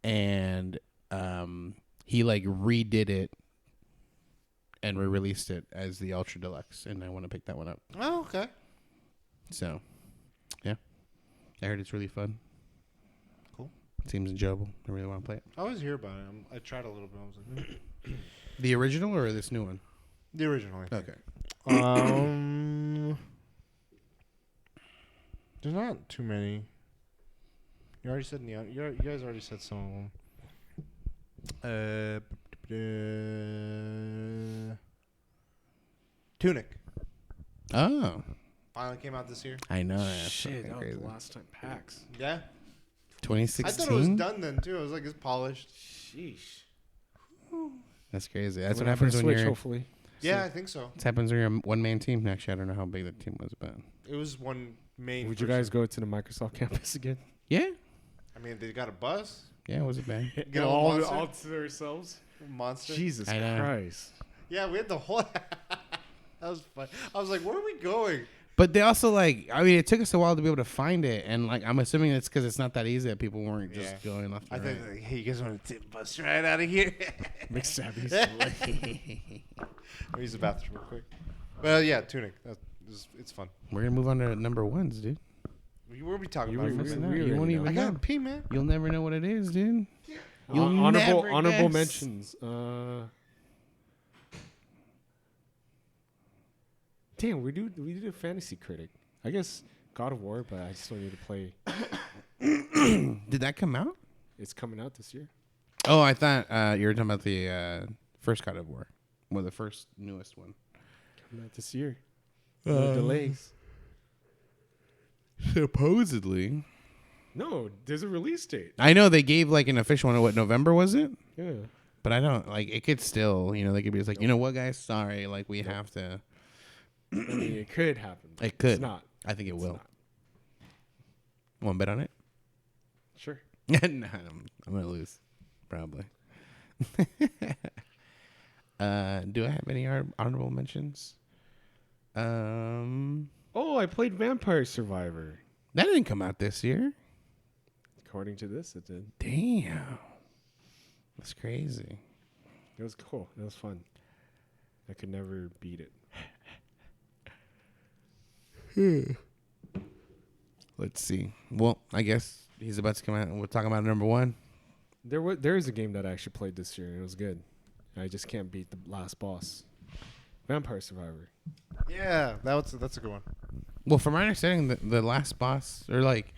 and he like redid it and re-released it as the Ultra Deluxe, and I want to pick that one up. Oh, okay. So, yeah, I heard it's really fun. Cool. Seems enjoyable. I really want to play it. I always hear about it. I tried a little bit. I was like, The original or this new one? the original. I think. Okay. There's not too many. You already said Neon. You guys already said some of them. Tunic Oh, finally came out this year. I know. That's Shit, fucking that was crazy. the last time PAX. Yeah, 2016. I thought it was done then too. I was like, it's polished. Sheesh. That's crazy. That's what We'll have happens a when Switch, you're. hopefully. Yeah, I think so. What happens when you're a one-man team? Actually, I don't know how big the team was, but It was one main. Would you person. guys go to the Microsoft campus again? yeah, I mean, they got a bus. yeah, it wasn't bad. Get a little monster. all to themselves? Monster. Jesus I know. Christ. Yeah, we had the whole. That was fun. I was like, where are we going? But they also like, I mean, it took us a while to be able to find it, and like, I'm assuming it's because it's not that easy that people weren't just Yeah. going left. I and think, right. like, hey, you guys want to take a bus ride out of here? Mixed Sabbies. I'll use the bathroom real quick. Well, yeah, Tunic. It's fun. We're gonna move on to number ones, dude. What are we talking You about? were- first? we You already won't know. even I know. got pee, man. You'll never know what it is, dude. You'll Honorable never honorable guess. mentions. Damn, we did a fantasy critic. I guess God of War, but I still need to play. Did that come out? It's coming out this year. Oh, I thought you were talking about the first God of War, well, the first newest one. Coming out this year. No delays. Supposedly, No, there's a release date. I know they gave like an official one. What, November was it? Yeah. But I don't like. It could still, they could be just like, you know what, guys, sorry, like we have to. I mean, it could happen. but It could. It's not. I think it It's will. not. Want to bet on it? Sure. No, I'm gonna lose, probably. Do I have any honorable mentions? Oh, I played Vampire Survivor. That didn't come out this year. According to this, it did. Damn, that's crazy. It was cool. It was fun. I could never beat it. Let's see. Well, I guess he's about to come out, and we'll talk about number one. There is a game that I actually played this year, and it was good. I just can't beat the last boss. Vampire Survivor. Yeah, that's a good one. Well, from my understanding, the last boss, or like,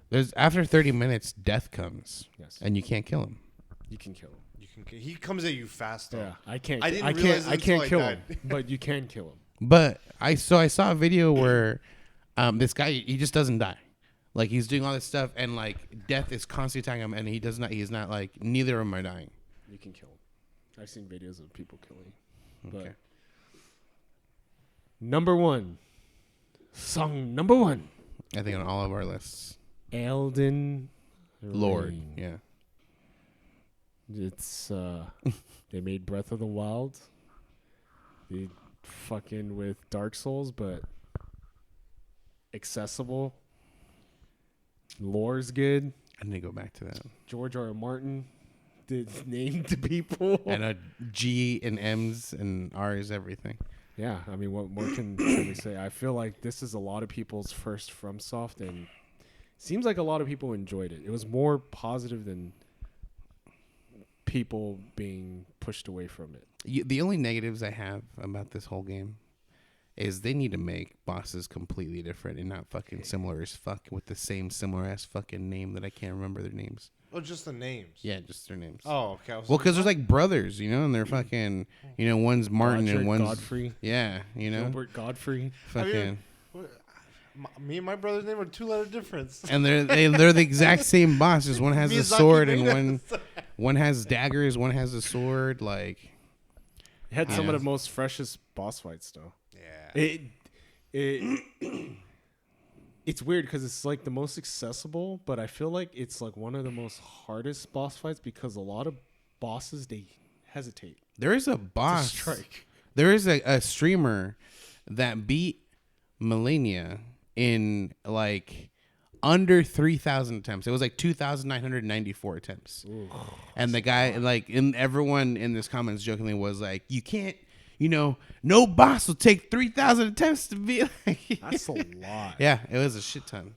there's after 30 minutes, death comes, Yes. and you can't kill him. You can kill him. He comes at you fast though. Yeah, I can't. I didn't I realize can't. it I until can't I kill died. him, but you can kill him. But I saw a video where this guy, he just doesn't die. Like, he's doing all this stuff, and like death is constantly attacking him, and he's not like, neither of them are dying. You can kill him. I've seen videos of people killing. But Okay. number one, song number one, I think on all of our lists. Elden Lord. Ring. Yeah. It's they made Breath of the Wild. They fucking with Dark Souls, but accessible. Lore's good. I need to go back to that. George R. R. Martin did name to people. I know G and M's and R's everything. Yeah, I mean, what more can we say? I feel like this is a lot of people's first FromSoft, and seems like a lot of people enjoyed it. It was more positive than people being pushed away from it. The only negatives I have about this whole game is they need to make bosses completely different and not fucking similar as fuck with the same similar ass fucking name that I can't remember their names. Oh, just the names. Yeah, just their names. Oh, okay. I was Well, like, because there's like brothers, and they're fucking, one's Martin Roger and one's Godfrey, yeah, Gilbert Godfrey. fucking, what? Me and my brother's name are 2-letter difference. and they're the exact same boss. Just one has a Miyazaki sword made and us. one One has daggers, one has a sword. Like, It had some Yeah. of the most freshest boss fights, though. Yeah. It's weird because it's like the most accessible, but I feel like it's like one of the most hardest boss fights because a lot of bosses they hesitate there is a to boss. strike. There is a streamer that beat Millennia in like under 3,000 attempts. It was like 2,994 attempts. And the guy, like, and everyone in this comments jokingly was like, you can't, no boss will take 3,000 attempts to be like. That's a lot. Yeah, it was a shit ton.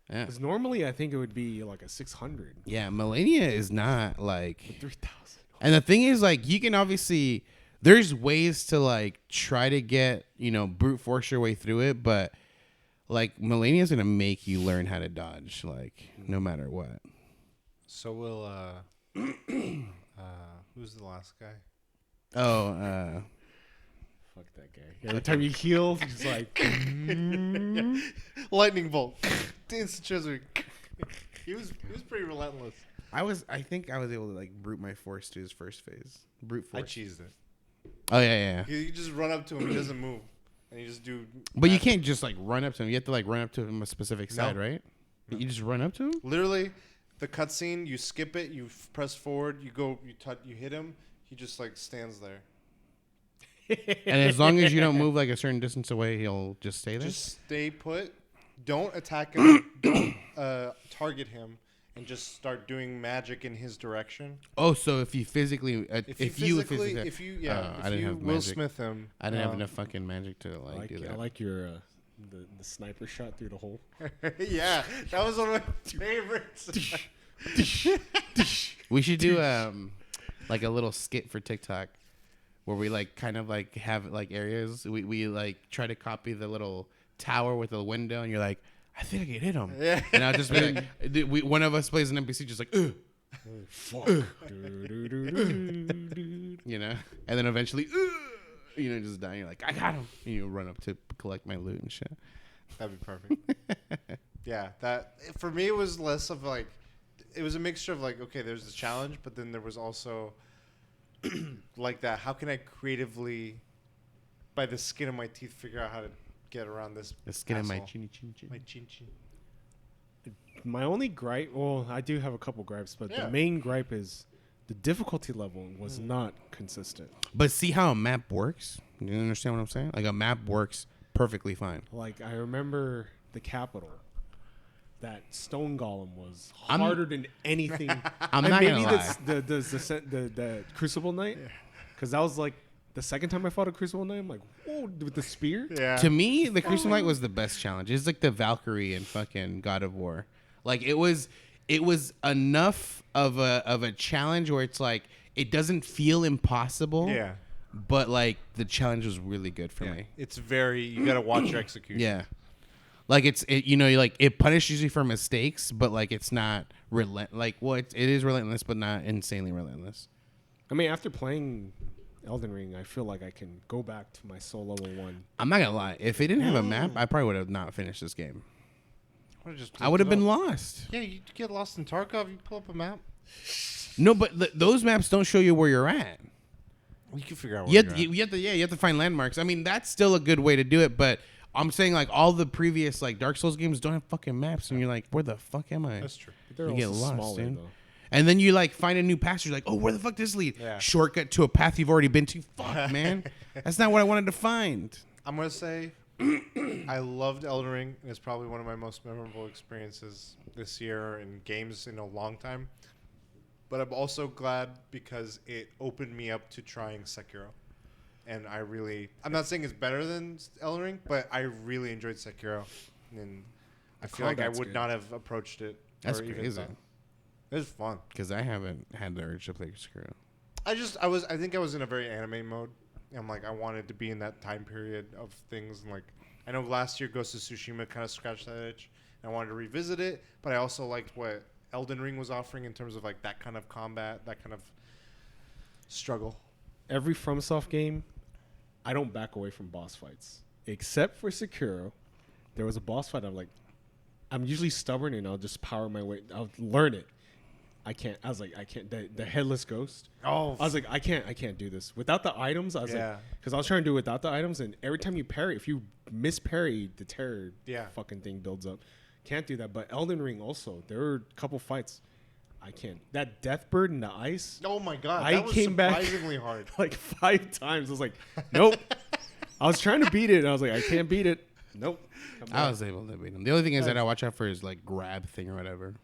Yeah. Because normally I think it would be like a 600. Yeah, Millennia is not like. 3,000. And the thing is, like, you can obviously, there's ways to like try to get, brute force your way through it, but like Millennia is gonna make you learn how to dodge, like, no matter what. So will who's the last guy? Oh, Fuck that guy. Every time you heal, he's like, Lightning bolt. Instant treasury. He was pretty relentless. I think I was able to like brute my force to his first phase. Brute I force. cheesed it. Oh yeah. You just run up to him, he doesn't move, and you just do. But you magic. can't just like run up to him. You have to like run up to him a specific side, right? No. You just run up to him. Literally, the cutscene. You skip it. You press forward. You go. You hit him. He just like stands there. And as long as you don't move like a certain distance away, he'll just stay there. Just stay put. Don't attack him. Don't target him, and just start doing magic in his direction. Oh, so if you physically, I I didn't you have Will magic. Smith him. I didn't have enough fucking magic to like do that. I like your the sniper shot through the hole. Yeah, that was one of my favorites. We should do like a little skit for TikTok where we like kind of like have like areas. We like try to copy the little tower with the window, and you're like, I think I can hit him. Yeah. And I'll just be like, one of us plays an NPC just like, Fuck. and then eventually, just die. You're like, I got him. And you run up to collect my loot and shit. That'd be perfect. Yeah, that for me it was less of like, it was a mixture of like, okay, there's this challenge, but then there was also like that. How can I creatively, by the skin of my teeth, figure out how to get around this? The skin of my asshole? chinny chin chin. My chin chin. My only gripe, well, I do have a couple gripes, but Yeah. the main gripe is the difficulty level was not consistent. But see how a map works? You understand what I'm saying? Like a map works perfectly fine. Like I remember the Capitol. That stone golem was I'm- harder than anything. I'm And not maybe gonna lie. the Crucible Knight, because that was like the second time I fought a Crucible Knight. I'm like, whoa, with the spear. Yeah. To me, the Crucible Knight was the best challenge. It's like the Valkyrie in fucking God of War. Like it was enough of a challenge where it's like it doesn't feel impossible. Yeah. But like the challenge was really good for Yeah. me. It's very. You gotta watch your execution. Yeah. Like it punishes you for mistakes, but like it's not it is relentless, but not insanely relentless. I mean, after playing Elden Ring, I feel like I can go back to my soul level 1. I'm not gonna lie. If it didn't have a map, I probably would have not finished this game. I I would have been lost. Yeah, you get lost in Tarkov. You pull up a map. No, but those maps don't show you where you're at. You can figure out. You have to find landmarks. I mean, that's still a good way to do it, but I'm saying like all the previous like Dark Souls games don't have fucking maps, and you're like, where the fuck am I? That's true. But they're You get also lost, smaller, dude. though. And then you like find a new passage, like, oh, where the fuck does this lead? Yeah. Shortcut to a path you've already been to. Fuck, man, that's not what I wanted to find. I'm gonna say, I loved Elden Ring, and it's probably one of my most memorable experiences this year in games in a long time. But I'm also glad because it opened me up to trying Sekiro. And I'm not saying it's better than Elden Ring, but I really enjoyed Sekiro. And I feel like I combat's would good. not have approached it. That's or even crazy. thought- It was fun. Because I haven't had the urge to play Sekiro. I think I was in a very anime mode. I'm like, I wanted to be in that time period of things. And like, I know last year Ghost of Tsushima kind of scratched that itch. And I wanted to revisit it, but I also liked what Elden Ring was offering in terms of like that kind of combat, that kind of struggle. Every FromSoft game, I don't back away from boss fights. Except for Sekiro. There was a boss fight I'm usually stubborn and I'll just power my way. I'll learn it. I can't. I was like, I can't. The headless ghost. Oh, I was like, I can't do this without the items. I was like, because I was trying to do it without the items, and every time you parry, if you miss parry, the terror fucking thing builds up. Can't do that. But Elden Ring also, there were a couple fights. I can't. That death bird in the ice. oh my god, I that was came back- surprisingly hard. Like 5 times. I was like, nope. I was trying to beat it, and I was like, I can't beat it. Nope. Come I back. was able to beat him. The only thing is that I watch out for his like grab thing or whatever.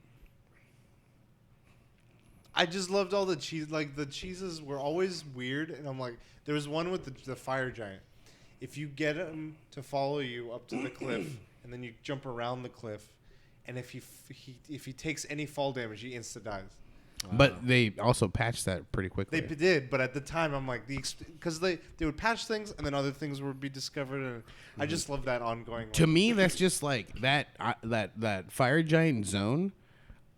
I just loved all the cheese. Like the cheeses were always weird, and I'm like, there was one with the fire giant. If you get him to follow you up to the cliff, and then you jump around the cliff, and if he takes any fall damage, he insta dies. But they also patched that pretty quickly. They did, but at the time, I'm like because they would patch things, and then other things would be discovered, and I just love that ongoing. To me, that's just like that fire giant zone.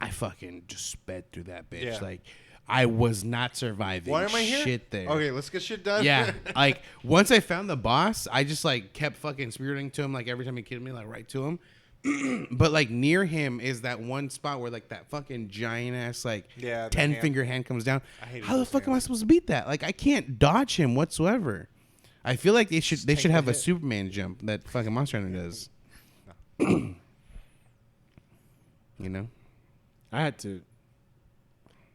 I fucking just sped through that bitch. Yeah. Like I was not surviving. Why am I here? Shit there. Okay, let's get shit done. Yeah, like once I found the boss, I just like kept fucking spiriting to him. Like every time he killed me, like right to him. But like near him is that one spot where like that fucking giant ass like Yeah, the 10 hand. finger hand comes down. I hated How the those fuck am I hands. supposed to beat that? Like I can't dodge him whatsoever. I feel like they should take have the a hit. Superman jump that fucking Monster Hunter does. You know? I had to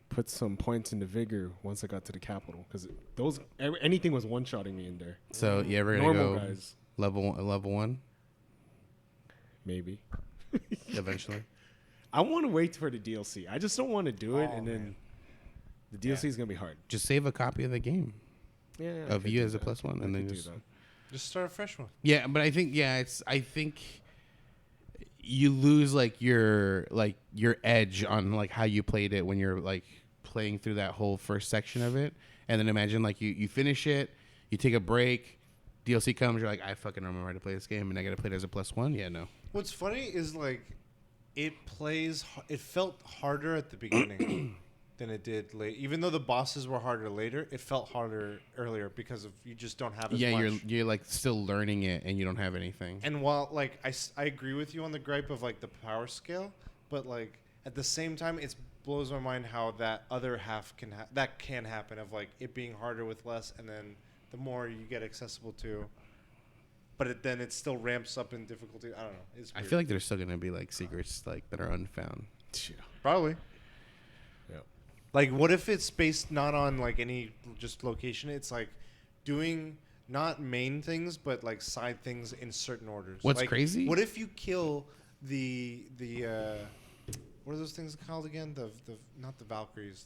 put some points into vigor once I got to the capital because anything was one shotting me in there. So yeah, we're gonna Normal go guys, level 1 maybe. eventually. I want to wait for the DLC. I just don't want to do it, Oh, and then man. the DLC is gonna be hard. Just save a copy of the game Yeah, of you as a +1, and then do just that. Just start a fresh one. yeah. But I think I think you lose like your edge on like how you played it when you're like playing through that whole first section of it, and then imagine like you finish it, you take a break, DLC comes, you're like I fucking remember how to play this game, and I got to play it as a +1. Yeah, no. What's funny is like it felt harder at the beginning than it did late. Even though the bosses were harder later, it felt harder earlier because of you just don't have as Yeah, much. you're like still learning it, and you don't have anything. And while like I agree with you on the gripe of like the power scale, but like at the same time it blows my mind how that other half can happen of like it being harder with less, and then the more you get accessible to, but then it still ramps up in difficulty. I don't know. It's I weird. feel like there's still gonna be like secrets like that are unfound. Yeah. Probably. Yeah. Like, what if it's based not on like any just location? It's like doing not main things, but like side things in certain orders. What's Like, crazy? What if you kill the what are those things called again? The not the Valkyries,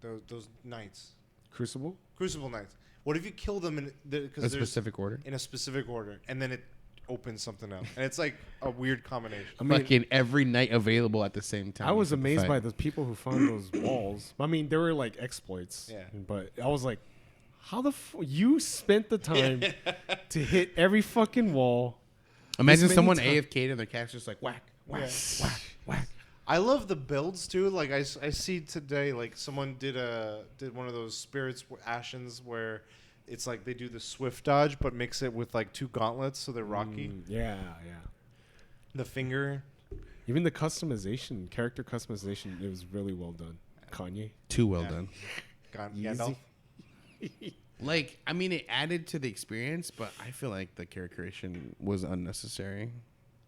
those knights, Crucible. Crucible knights. What if you kill them in A because specific order. in a specific order, and then it opens something up, and it's like a weird combination. I mean, Fucking every night available at the same time. I was for the amazed fight. by the people who found those walls. I mean, there were like exploits. Yeah. But I was like, how the you spent the time to hit every fucking wall? Imagine many someone times. AFK'd and their cat's just like whack, whack, Yeah. whack, whack. I love the builds too. Like I see today, like someone did one of those spirits ashes where it's like they do the swift dodge, but mix it with like 2 gauntlets, so they're rocky. Yeah, yeah. The finger. Even the customization, character customization, it was really well done. Kanye. Too well Yeah. done. Gandalf. Like, I mean, it added to the experience, but I feel like the character creation was unnecessary.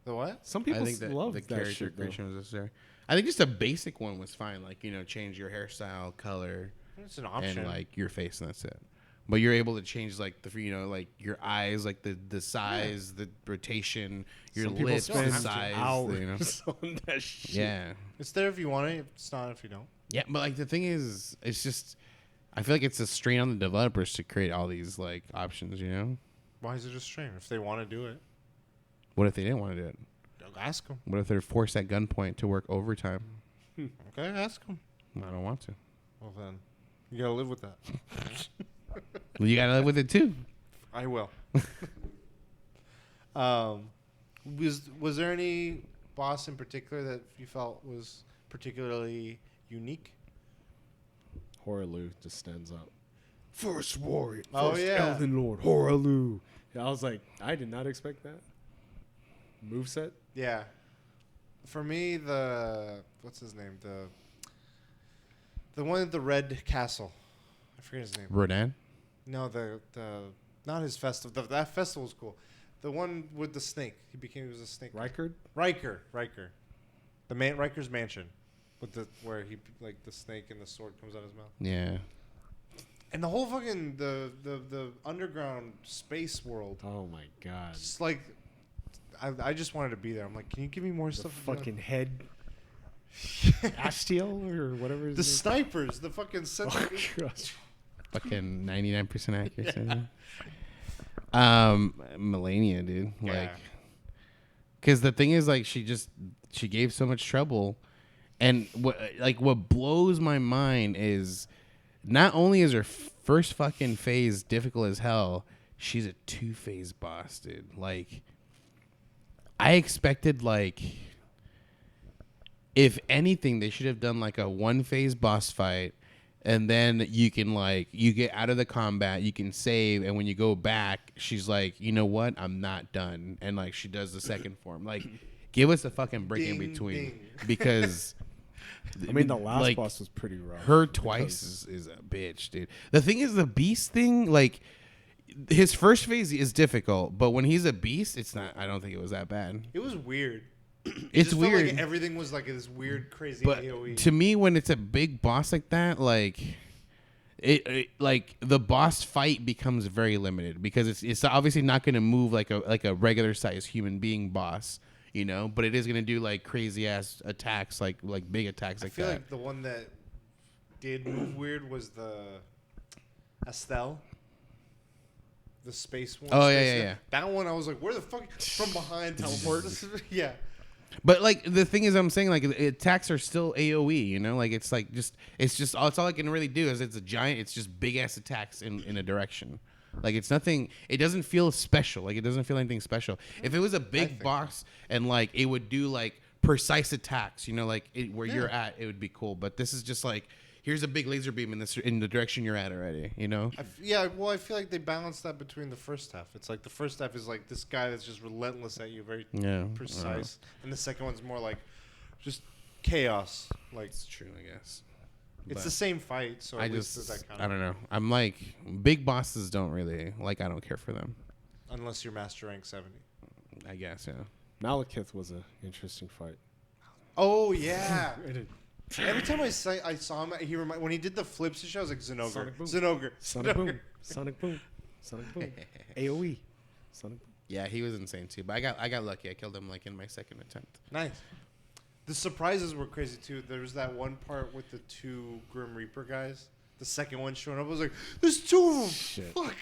The what? Some I people think that love the that character shit, though. creation was necessary. I think just a basic one was fine. Like, change your hairstyle, color, It's an option. and like your face, and that's it. But you're able to change like like your eyes, like the size, the rotation, your Some people lips, the spend size. hours on that shit. Yeah. it's there if you want it. It's not if you don't. Yeah, but like the thing is, it's just I feel like it's a strain on the developers to create all these like options. Why is it just strain? If they want to do it, What if they didn't want to do it? ask them. What if they're forced at gunpoint to work overtime? Okay, ask them. I don't want to. Well then, you gotta live with that. Well, you gotta live with it too. I will. Was there any boss in particular that you felt was particularly unique? Horaloo just stands out. First warrior. Oh, First yeah. Elden Lord. Horaloo. Yeah, I was like, I did not expect that. Moveset. Yeah. For me, what's his name? The one at the Red Castle. I forget his name. Rodan. No, the not his festival. That festival was cool. The one with the snake. He was a snake. Riker. Riker. Riker's mansion, with where he like the snake and the sword comes out of his mouth. Yeah. And the whole fucking the underground space world. Oh my god. Just like, I just wanted to be there. I'm like, can you give me more The stuff? fucking head. Astiel or whatever. The snipers, the fucking Oh, gosh. Fucking 99% accuracy. Melania, dude. Yeah. Like, because the thing is, like, she gave so much trouble, and what blows my mind is, not only is her first fucking phase difficult as hell, she's a 2-phase boss, dude. Like, I expected, like, if anything, they should have done like a 1-phase boss fight, and then you can you get out of the combat, you can save, and when you go back, she's like, you know what, I'm not done, and like she does the second form. Like, give us a fucking break in Ding, between, ding. because I mean, the last like, boss was pretty rough. her twice is a bitch, dude. The thing is, the beast thing, like, his first phase is difficult, but when he's a beast, it's not. I don't think it was that bad. It was weird. It's just weird. Felt like everything was like this weird, crazy But AOE. to me, when it's a big boss like that, like it like the boss fight becomes very limited, because it's obviously not going to move like a regular sized human being boss, you know. But it is going to do like crazy ass attacks, like big attacks I like feel that. like the one that did move weird was the Estelle. The space one. Oh, yeah, space yeah, one. yeah. That one, I was like, where the fuck? From behind teleport. Yeah. But like the thing is, I'm saying, like, attacks are still AOE, you know, like it's all I can really do is it's just big ass attacks in a direction. Like, it's nothing. It doesn't feel special. Like, it doesn't feel anything special. If it was a big boss and like it would do like precise attacks, you know, like where you're at, it would be cool. But this is just like, here's a big laser beam in the direction you're at already, you know? Well, I feel like they balanced that between the first half. It's like the first half is like this guy that's just relentless at you, very precise. And the second one's more like just chaos. Like, It's true, I guess. it's But the same fight, so I at least just, there's that kind I of, don't know. I'm like, big bosses don't really, like, I don't care for them. unless you're master rank 70. I guess, yeah. Malekith was an interesting fight. Oh, yeah. Every time I saw him, when he did the flips and shit, I was like, Zinogre. Sonic Boom. Zinogre. Sonic Boom. Sonic Boom. Sonic Boom. AoE. Sonic Boom. Yeah, he was insane too. But I got lucky. I killed him like in my second attempt. Nice. The surprises were crazy too. There was that one part with the 2 Grim Reaper guys. The second one showing up, I was like, "There's 2 of them." Shit. Fuck.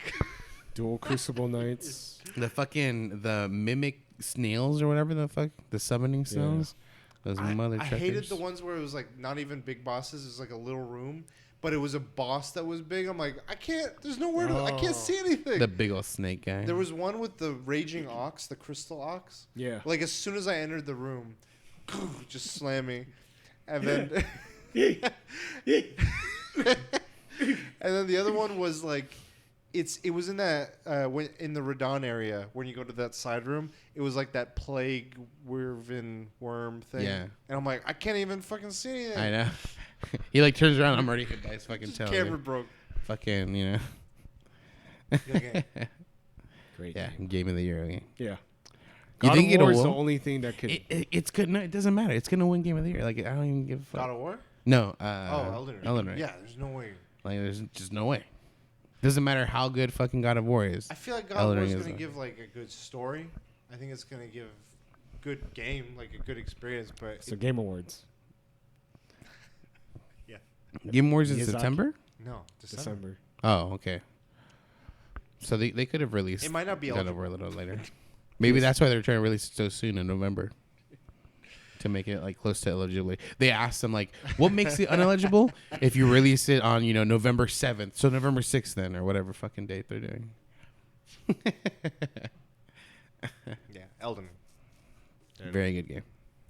Dual Crucible Knights. The mimic snails or whatever the fuck, the summoning snails. Those mother I truckers. hated the ones where it was like not even big bosses. It was like a little room, but it was a boss that was big. I'm like, I can't. There's nowhere to. I can't see anything. The big old snake guy. There was one with the raging ox, the crystal ox. Yeah. Like as soon as I entered the room, just slam me, and then and then the other one was like, it was in that in the Radon area when you go to that side room. It was like that plague worm thing. Yeah. And I'm like, I can't even fucking see anything. I know. He like turns around. I'm already hit by his fucking Just tail. camera dude. broke. Fucking, you know. Okay. Great. Yeah, game. game of the year. Yeah. You God think of it'll War is the win? only thing that could. It's good. No, it doesn't matter. It's gonna win game of the year. Like, I don't even give a fuck. God of War? No. Elden Ring. Elden Ring. Yeah, there's no way. Like, there's just no way. Doesn't matter how good fucking God of War is. I feel like God Elden of War Ring is is going to a- give like a good story. I think it's going to give good game, like a good experience. But So Game Awards. yeah, Game Awards in Miyazaki. September? no, December. December. Oh, okay. So they could have released It might not be God of eligible. War a little later. Maybe that's why they're trying to release it so soon in November. To make it like close to eligibility. They asked them like, what makes it uneligible if you release it on, November 7th. So November 6th then, or whatever fucking date they're doing. Yeah, Elden. Ring. Very good game.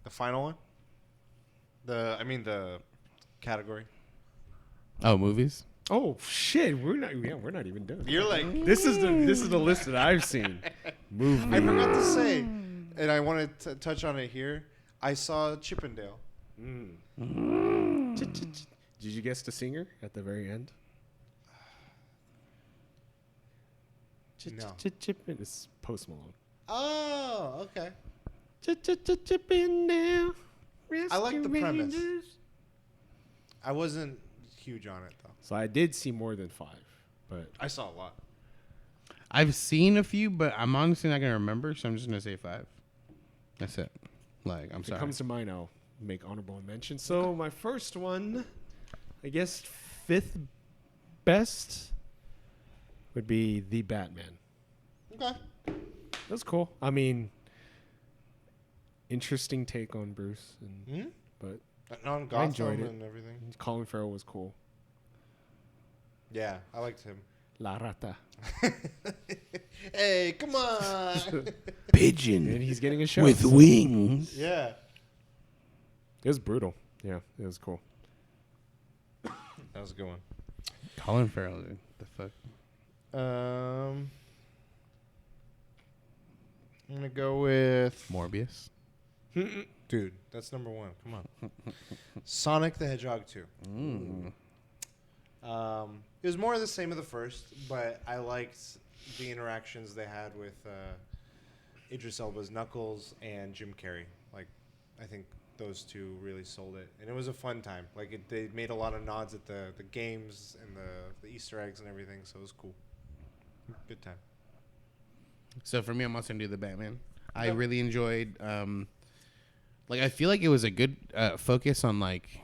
The final one. The category. Oh, movies? Oh shit, we're not even done. You're like, This is the list that I've seen. Movie. I forgot to say, and I wanted to touch on it here. I saw Chippendale. Did you guess the singer at the very end? No. It's Post Malone. Oh, okay. Chippendale. I like the Rescue premise. Rangers. I wasn't huge on it though. So I did see more than 5, but I saw a lot. I've seen a few, but I'm honestly not gonna remember, so I'm just gonna say 5. That's it. Like, I'm if it sorry. comes to mine, I'll make honorable mention. So my first one, I guess 5th best would be The Batman. Okay. That's cool. I mean, interesting take on Bruce, and but On I Gotham enjoyed it. and everything. Colin Farrell was cool. Yeah, I liked him. La Rata. Hey, come on. Pigeon And he's getting a show. with so wings. Yeah. it was brutal. Yeah, it was cool. That was a good one. Colin Farrell, dude. The fuck. I'm gonna go with Morbius. dude. That's number 1. Come on. Sonic the Hedgehog 2. It was more of the same of the first, but I liked the interactions they had with Idris Elba's Knuckles and Jim Carrey. Like, I think those two really sold it, and it was a fun time. Like, they made a lot of nods at the games and the Easter eggs and everything, so it was cool. Good time. So for me, I'm also gonna do the Batman. I Yep. really enjoyed. Like, I feel like it was a good focus on like.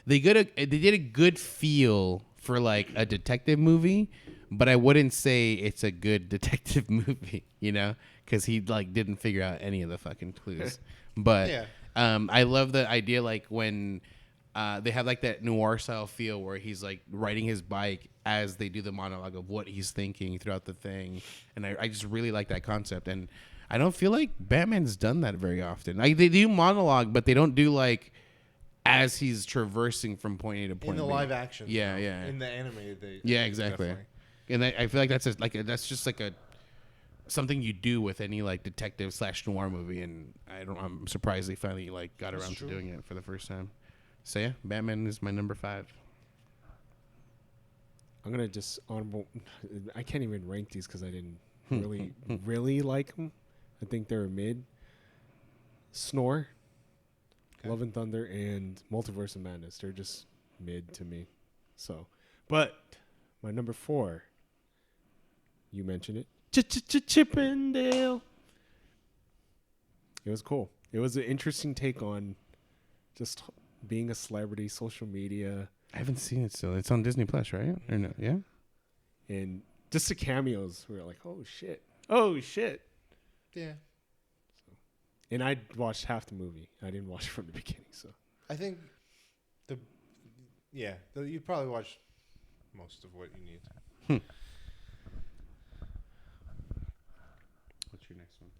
They did a good feel for like a detective movie, but I wouldn't say it's a good detective movie, you know, because he like didn't figure out any of the fucking clues. But Yeah. I love the idea like when they have like that noir style feel where he's like riding his bike as they do the monologue of what he's thinking throughout the thing, and I just really like that concept. And I don't feel like Batman's done that very often. Like they do monologue, but they don't do like as he's traversing from point A to point In the B. live action. Yeah, though. yeah. In the animated, they. Yeah, exactly. Definitely. And I feel like that's just like a something you do with any like detective / noir movie, and I'm surprised they finally like got That's around true. to doing it for the first time. So yeah, Batman is my number 5. I'm gonna just honorable. I can't even rank these because I didn't really like them. I think they're mid. Snore, Okay. Love and Thunder, and Multiverse of Madness. They're just mid to me. So, but my number 4. You mentioned it. Chippendale. It was cool. It was an interesting take on just being a celebrity, social media, I haven't seen it still. It's on Disney Plus, right? Or no? Yeah. and just the cameos. We were like, oh shit. Yeah. And I watched half the movie. I didn't watch it from the beginning. So I think you probably watched most of what you need. What's your next one?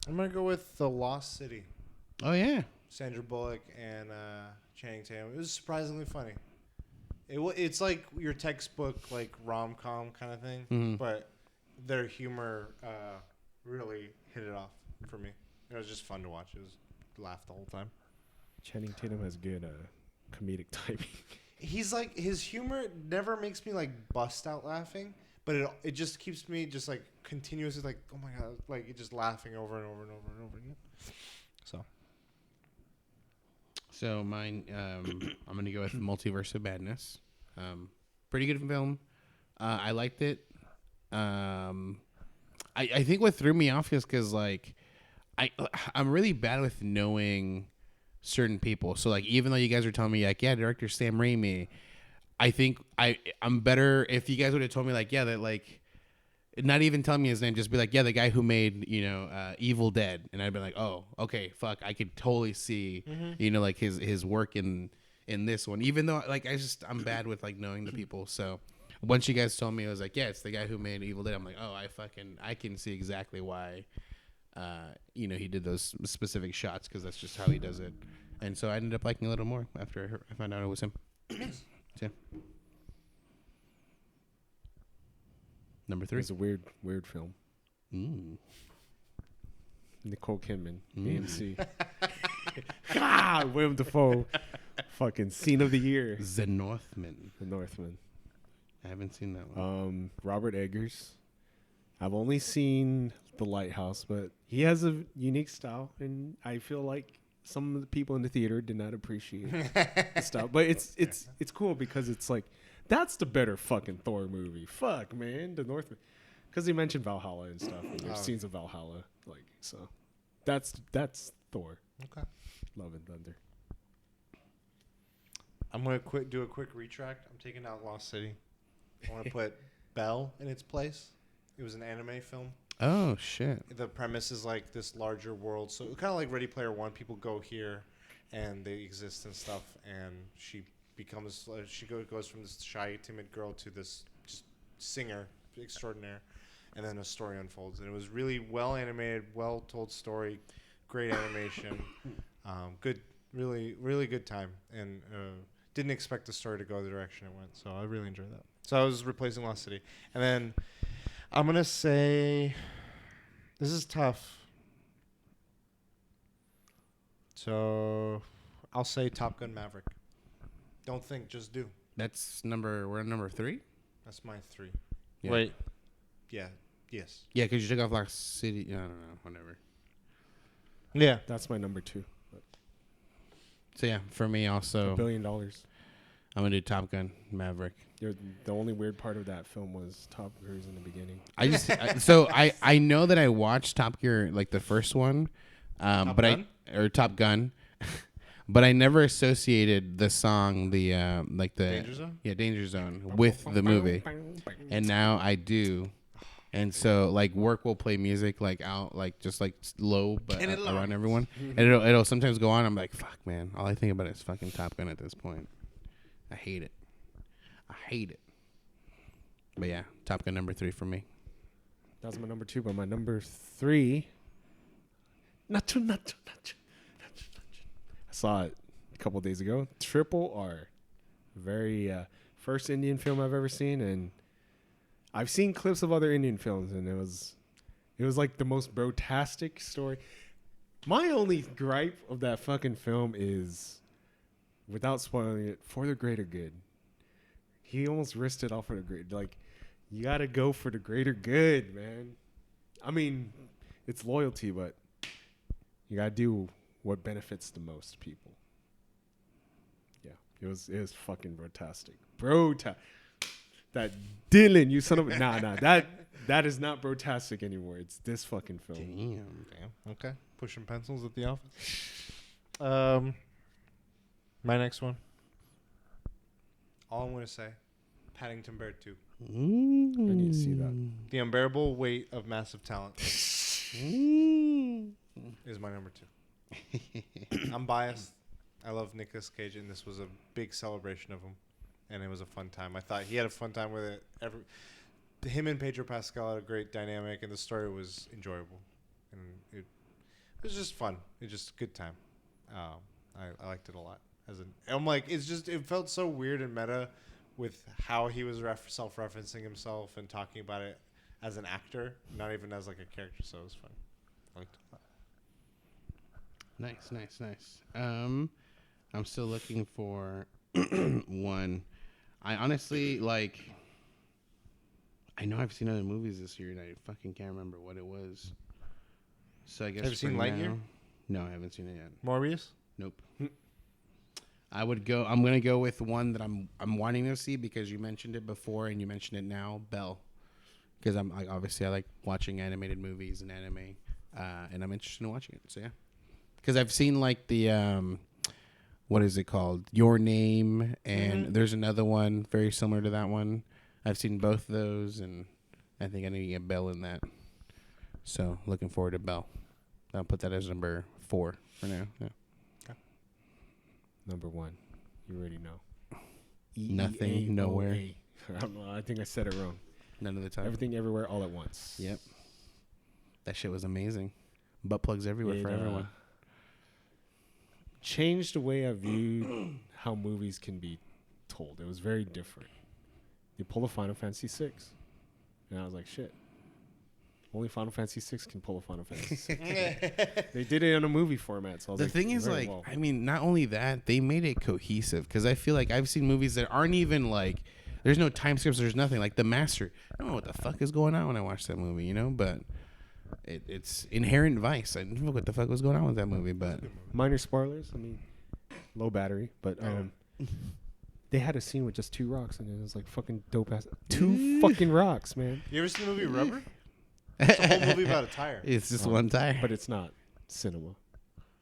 I'm gonna go with The Lost City. Oh yeah. Sandra Bullock and Channing Tatum. It was surprisingly funny. It's like your textbook like rom-com kind of thing, Mhm. but their humor really hit it off for me. It was just fun to watch. It was laughed the whole time. Channing Tatum has good comedic timing. He's like his humor never makes me like bust out laughing, but it just keeps me just like continuously like, oh my god, like it just laughing over and over and over and over again. So mine, I'm gonna go with Multiverse of Madness. Pretty good film. I liked it. I think what threw me off is because like I'm really bad with knowing certain people. So like even though you guys are telling me like director Sam Raimi, I think I'm better if you guys would have told me like that like. Not even telling me his name, just be like, the guy who made, Evil Dead. And I'd be like, oh, okay, fuck. I could totally see, like his work in this one. Even though, like, I'm bad with, like, knowing the people. So once you guys told me, I was like, it's the guy who made Evil Dead. I'm like, oh, I can see exactly why, he did those specific shots because that's just how he does it. And so I ended up liking a little more after I found out it was him. So, Number It 3. was a weird film. Mm. Nicole Kidman, Mm. AMC. William Dafoe, fucking scene of the year. The Northman. The Northman. I haven't seen that one. Robert Eggers. I've only seen The Lighthouse, but he has a unique style, and I feel like some of the people in the theater did not appreciate the style. But it's cool because it's like that's the better fucking Thor movie. Fuck, man, The Northman. Because he mentioned Valhalla and stuff. And there's scenes of Valhalla, like so. That's Thor. Okay. Love and Thunder. I'm gonna do a quick retract. I'm taking out Lost City. I want to put Belle in its place. It was an anime film. Oh shit. The premise is like this larger world, so kind of like Ready Player One. People go here, and they exist and stuff. And she becomes goes from this shy, timid girl to this just singer extraordinaire, and then a story unfolds. And it was really well animated, well told story, great animation, good, really good time. And didn't expect the story to go the direction it went, so I really enjoyed that. So I was replacing Lost City, and then I'm gonna say this is tough. So I'll say Top Gun Maverick. Don't think, just do. We're on number 3? That's my 3. Yeah. Wait. Yeah. Yes. Yeah, because you took off Lost City. I don't know. Whatever. Yeah. That's my number 2. So yeah, for me also, $1 billion. I'm gonna do Top Gun Maverick. The only weird part of that film was Top Cruise in the beginning. I know that I watched Top Gear, like the first one, Top but Gun? or Top Gun, but I never associated the song, Danger Zone? Yeah, Danger Zone with the movie, and now I do. And so, like, work will play music, like, out, like, just, like, low, but around everyone. And it'll sometimes go on. I'm like, fuck, man. All I think about is fucking Top Gun at this point. I hate it. But, yeah, Top Gun number 3 for me. That was my number 2, but my number 3... Nacho. I saw it a couple days ago. Triple R. Very first Indian film I've ever seen, and I've seen clips of other Indian films, and it was like the most brotastic story. My only gripe of that fucking film is, without spoiling it, for the greater good. He almost risked it all for the greater. Like, you gotta go for the greater good, man. I mean, it's loyalty, but you gotta do what benefits the most people. Yeah, it was fucking brotastic. That Dylan, you son of a... Nah, that is not brotastic anymore. It's this fucking film. Damn. Okay. Pushing pencils at the office. My next one. All I'm going to say, Paddington Bear 2. I need to see that. The Unbearable Weight of Massive Talent is my number 2. I'm biased. I love Nicolas Cage, and this was a big celebration of him. And it was a fun time. I thought he had a fun time with it. Him and Pedro Pascal had a great dynamic, and the story was enjoyable. And it was just fun. It was just a good time. I liked it a lot. I'm like, it felt so weird and meta with how he was self-referencing himself and talking about it as an actor, not even as like a character. So it was fun. I liked it a lot. Nice. I'm still looking for one. I honestly, like, I know I've seen other movies this year, and I fucking can't remember what it was. So I guess Have you seen for Lightyear? now- No, I haven't seen it yet. Morbius? Nope. I'm gonna go with one that I'm wanting to see because you mentioned it before and you mentioned it now, Belle. Because I like watching animated movies and anime, and I'm interested in watching it. So yeah, because I've seen like the what is it called? Your Name, and there's another one very similar to that one. I've seen both of those, and I think I need to get Belle in that. So looking forward to Belle. I'll put that as number 4 for now. Yeah. Number 1. You already know. Nothing, EEAOA. nowhere. I don't know. I think I said it wrong. None of the time. Everything, everywhere, all at once. Yep. That shit was amazing. Butt plugs everywhere for everyone. Changed the way I viewed how movies can be told. It was very different. They pulled a Final Fantasy VI. And I was like, shit. Only Final Fantasy VI can pull a Final Fantasy VI. They did it in a movie format. So I was The like, thing is, very like, well. I mean, not only that, they made it cohesive because I feel like I've seen movies that aren't even like, there's no time skips, there's nothing. Like The Master, I don't know what the fuck is going on when I watch that movie, you know, but it's Inherent Vice. I didn't know what the fuck was going on with that movie, but Minor spoilers. I mean, low battery, but they had a scene with just 2 rocks, and it was like fucking dope ass. 2 fucking rocks, man. You ever seen the movie Rubber? It's a whole movie about a tire. it's just one tire. But it's not cinema.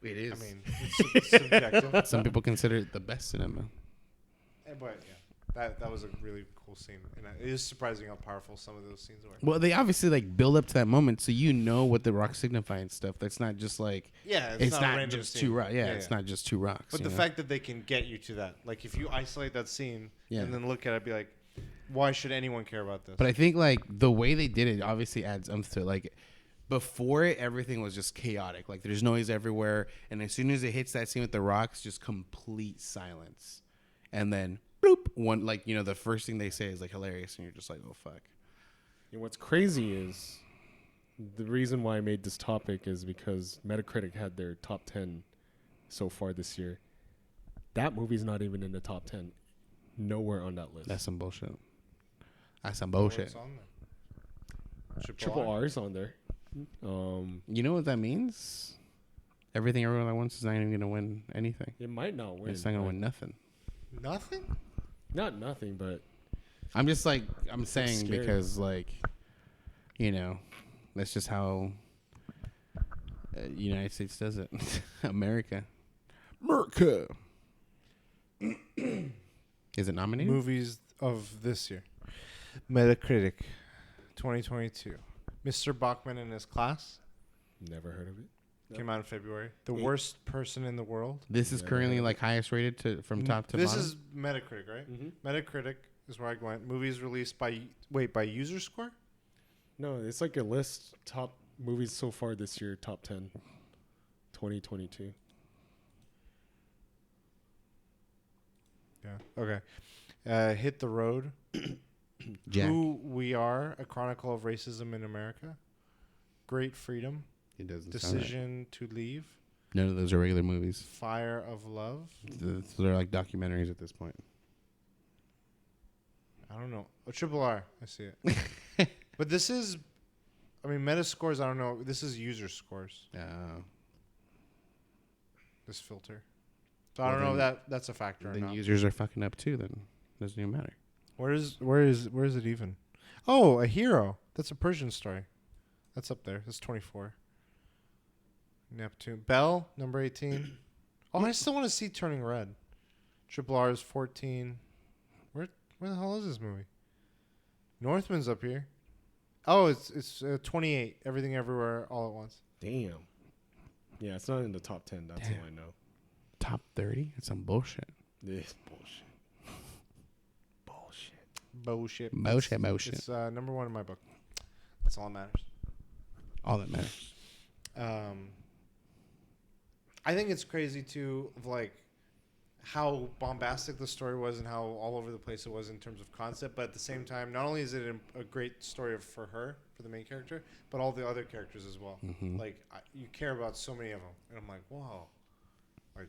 It is. I mean, it's subjective. Some people consider it the best cinema. But yeah, that was a really cool scene, and it is surprising how powerful some of those scenes were. Well, they obviously like build up to that moment, so you know what the rocks signify and stuff. That's not just like Yeah, it's a not random just scene. 2 rocks. Yeah, it's not just 2 rocks. But you the know? fact that they can get you to that, like if you isolate that scene Yeah. and then look at it, be like, why should anyone care about this? But I think like the way they did it obviously adds umph to it. Like before it, everything was just chaotic. Like there's noise everywhere, and as soon as it hits that scene with the rocks, just complete silence. And then bloop, one like the first thing they say is like hilarious, and you're just like, oh fuck. And what's crazy is the reason why I made this topic is because Metacritic had their top 10 so far this year. That movie's not even in the top 10. Nowhere on that list. That's some bullshit. That's some What's bullshit. on there? Triple R's on there. You know what that means? Everything Everyone at Once is not even gonna win anything. It might not win. It's not gonna win nothing. Nothing. Not nothing, but I'm just like I'm saying scary. because like that's just how United States does it. America. Is it nominated? Movies of this year. Metacritic, 2022. Mr. Bachman and His Class never heard of it. came out in February. The Worst Person in the World. This is currently like highest rated from top to This bottom. is Metacritic, right? Mm-hmm. Metacritic is where I went. Movies released by user score. No, it's like a list top movies so far this year, top 10, 2022. Yeah. Okay. Hit the Road. Jack. Who We Are: A Chronicle of Racism in America. Great Freedom. It doesn't sound right. Decision to Leave. None of those are regular movies. Fire of Love. They're like documentaries at this point. I don't know. Oh, Triple R. I see it. But this is, I mean, Metascores, I don't know. This is user scores, this filter. So I Well, don't know then- if that's a factor or Then not. users are fucking up too. Then doesn't even matter. Where is it even? Oh, A Hero. That's a Persian story. That's up there. That's 24. Neptune. Bell, number 18. Oh, I still want to see Turning Red. Triple R is 14. Where the hell is this movie? Northman's up here. Oh, it's 28. Everything Everywhere All at Once. Damn. Yeah, it's not in the top 10. That's Damn. all I know. Top 30? It's some bullshit. This bullshit. Bullshit. Bullshit. It's number 1 in my book. That's all that matters. All that matters. I think it's crazy too, of like how bombastic the story was and how all over the place it was in terms of concept. But at the same time, not only is it a great story for her, for the main character, but all the other characters as well. Mm-hmm. Like you care about so many of them, and I'm like, wow. Like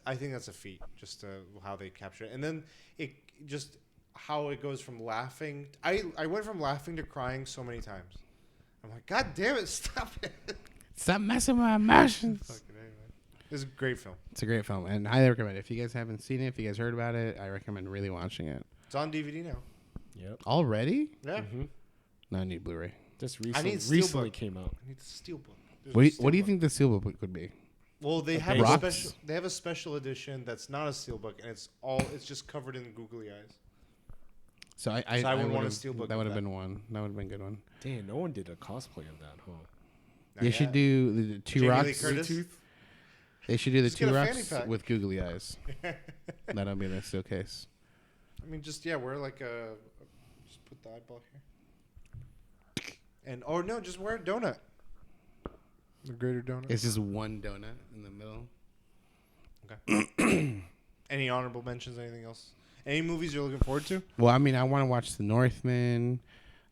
I think that's a feat, just how they capture it, and then it just how it goes from laughing. I went from laughing to crying so many times. I'm like, God damn it, stop it. Stop messing with my emotions. Fucking A, man. It's a great film. It's a great film, and I recommend it. If you guys haven't seen it, if you guys heard about it, I recommend really watching it. It's on DVD now. Yep. Already? Yeah. Mm-hmm. No, I need Blu-ray. Just I need recently Steelbook. came out. I need the steelbook. There's What a do you steelbook. think the Steelbook would be? Well, they A have a Rocks? special. They have a special edition that's not a steelbook, and it's just covered in googly eyes. So I So I would want a would've- Steelbook That of would have that. been one. That would have been a good one. Damn, no one did a cosplay of that, huh? Not They yet. should do the two Jamie Lee rocks. Curtis? They should do the Just get two a fanny rocks pack. with googly eyes. That'll be the steel case. I mean, just wear like a. Just put the eyeball here. And no, just wear a donut. The greater donut. It's just one donut in the middle. Any honorable mentions? Anything else? Any movies you're looking forward to? Well, I mean, I want to watch The Northman.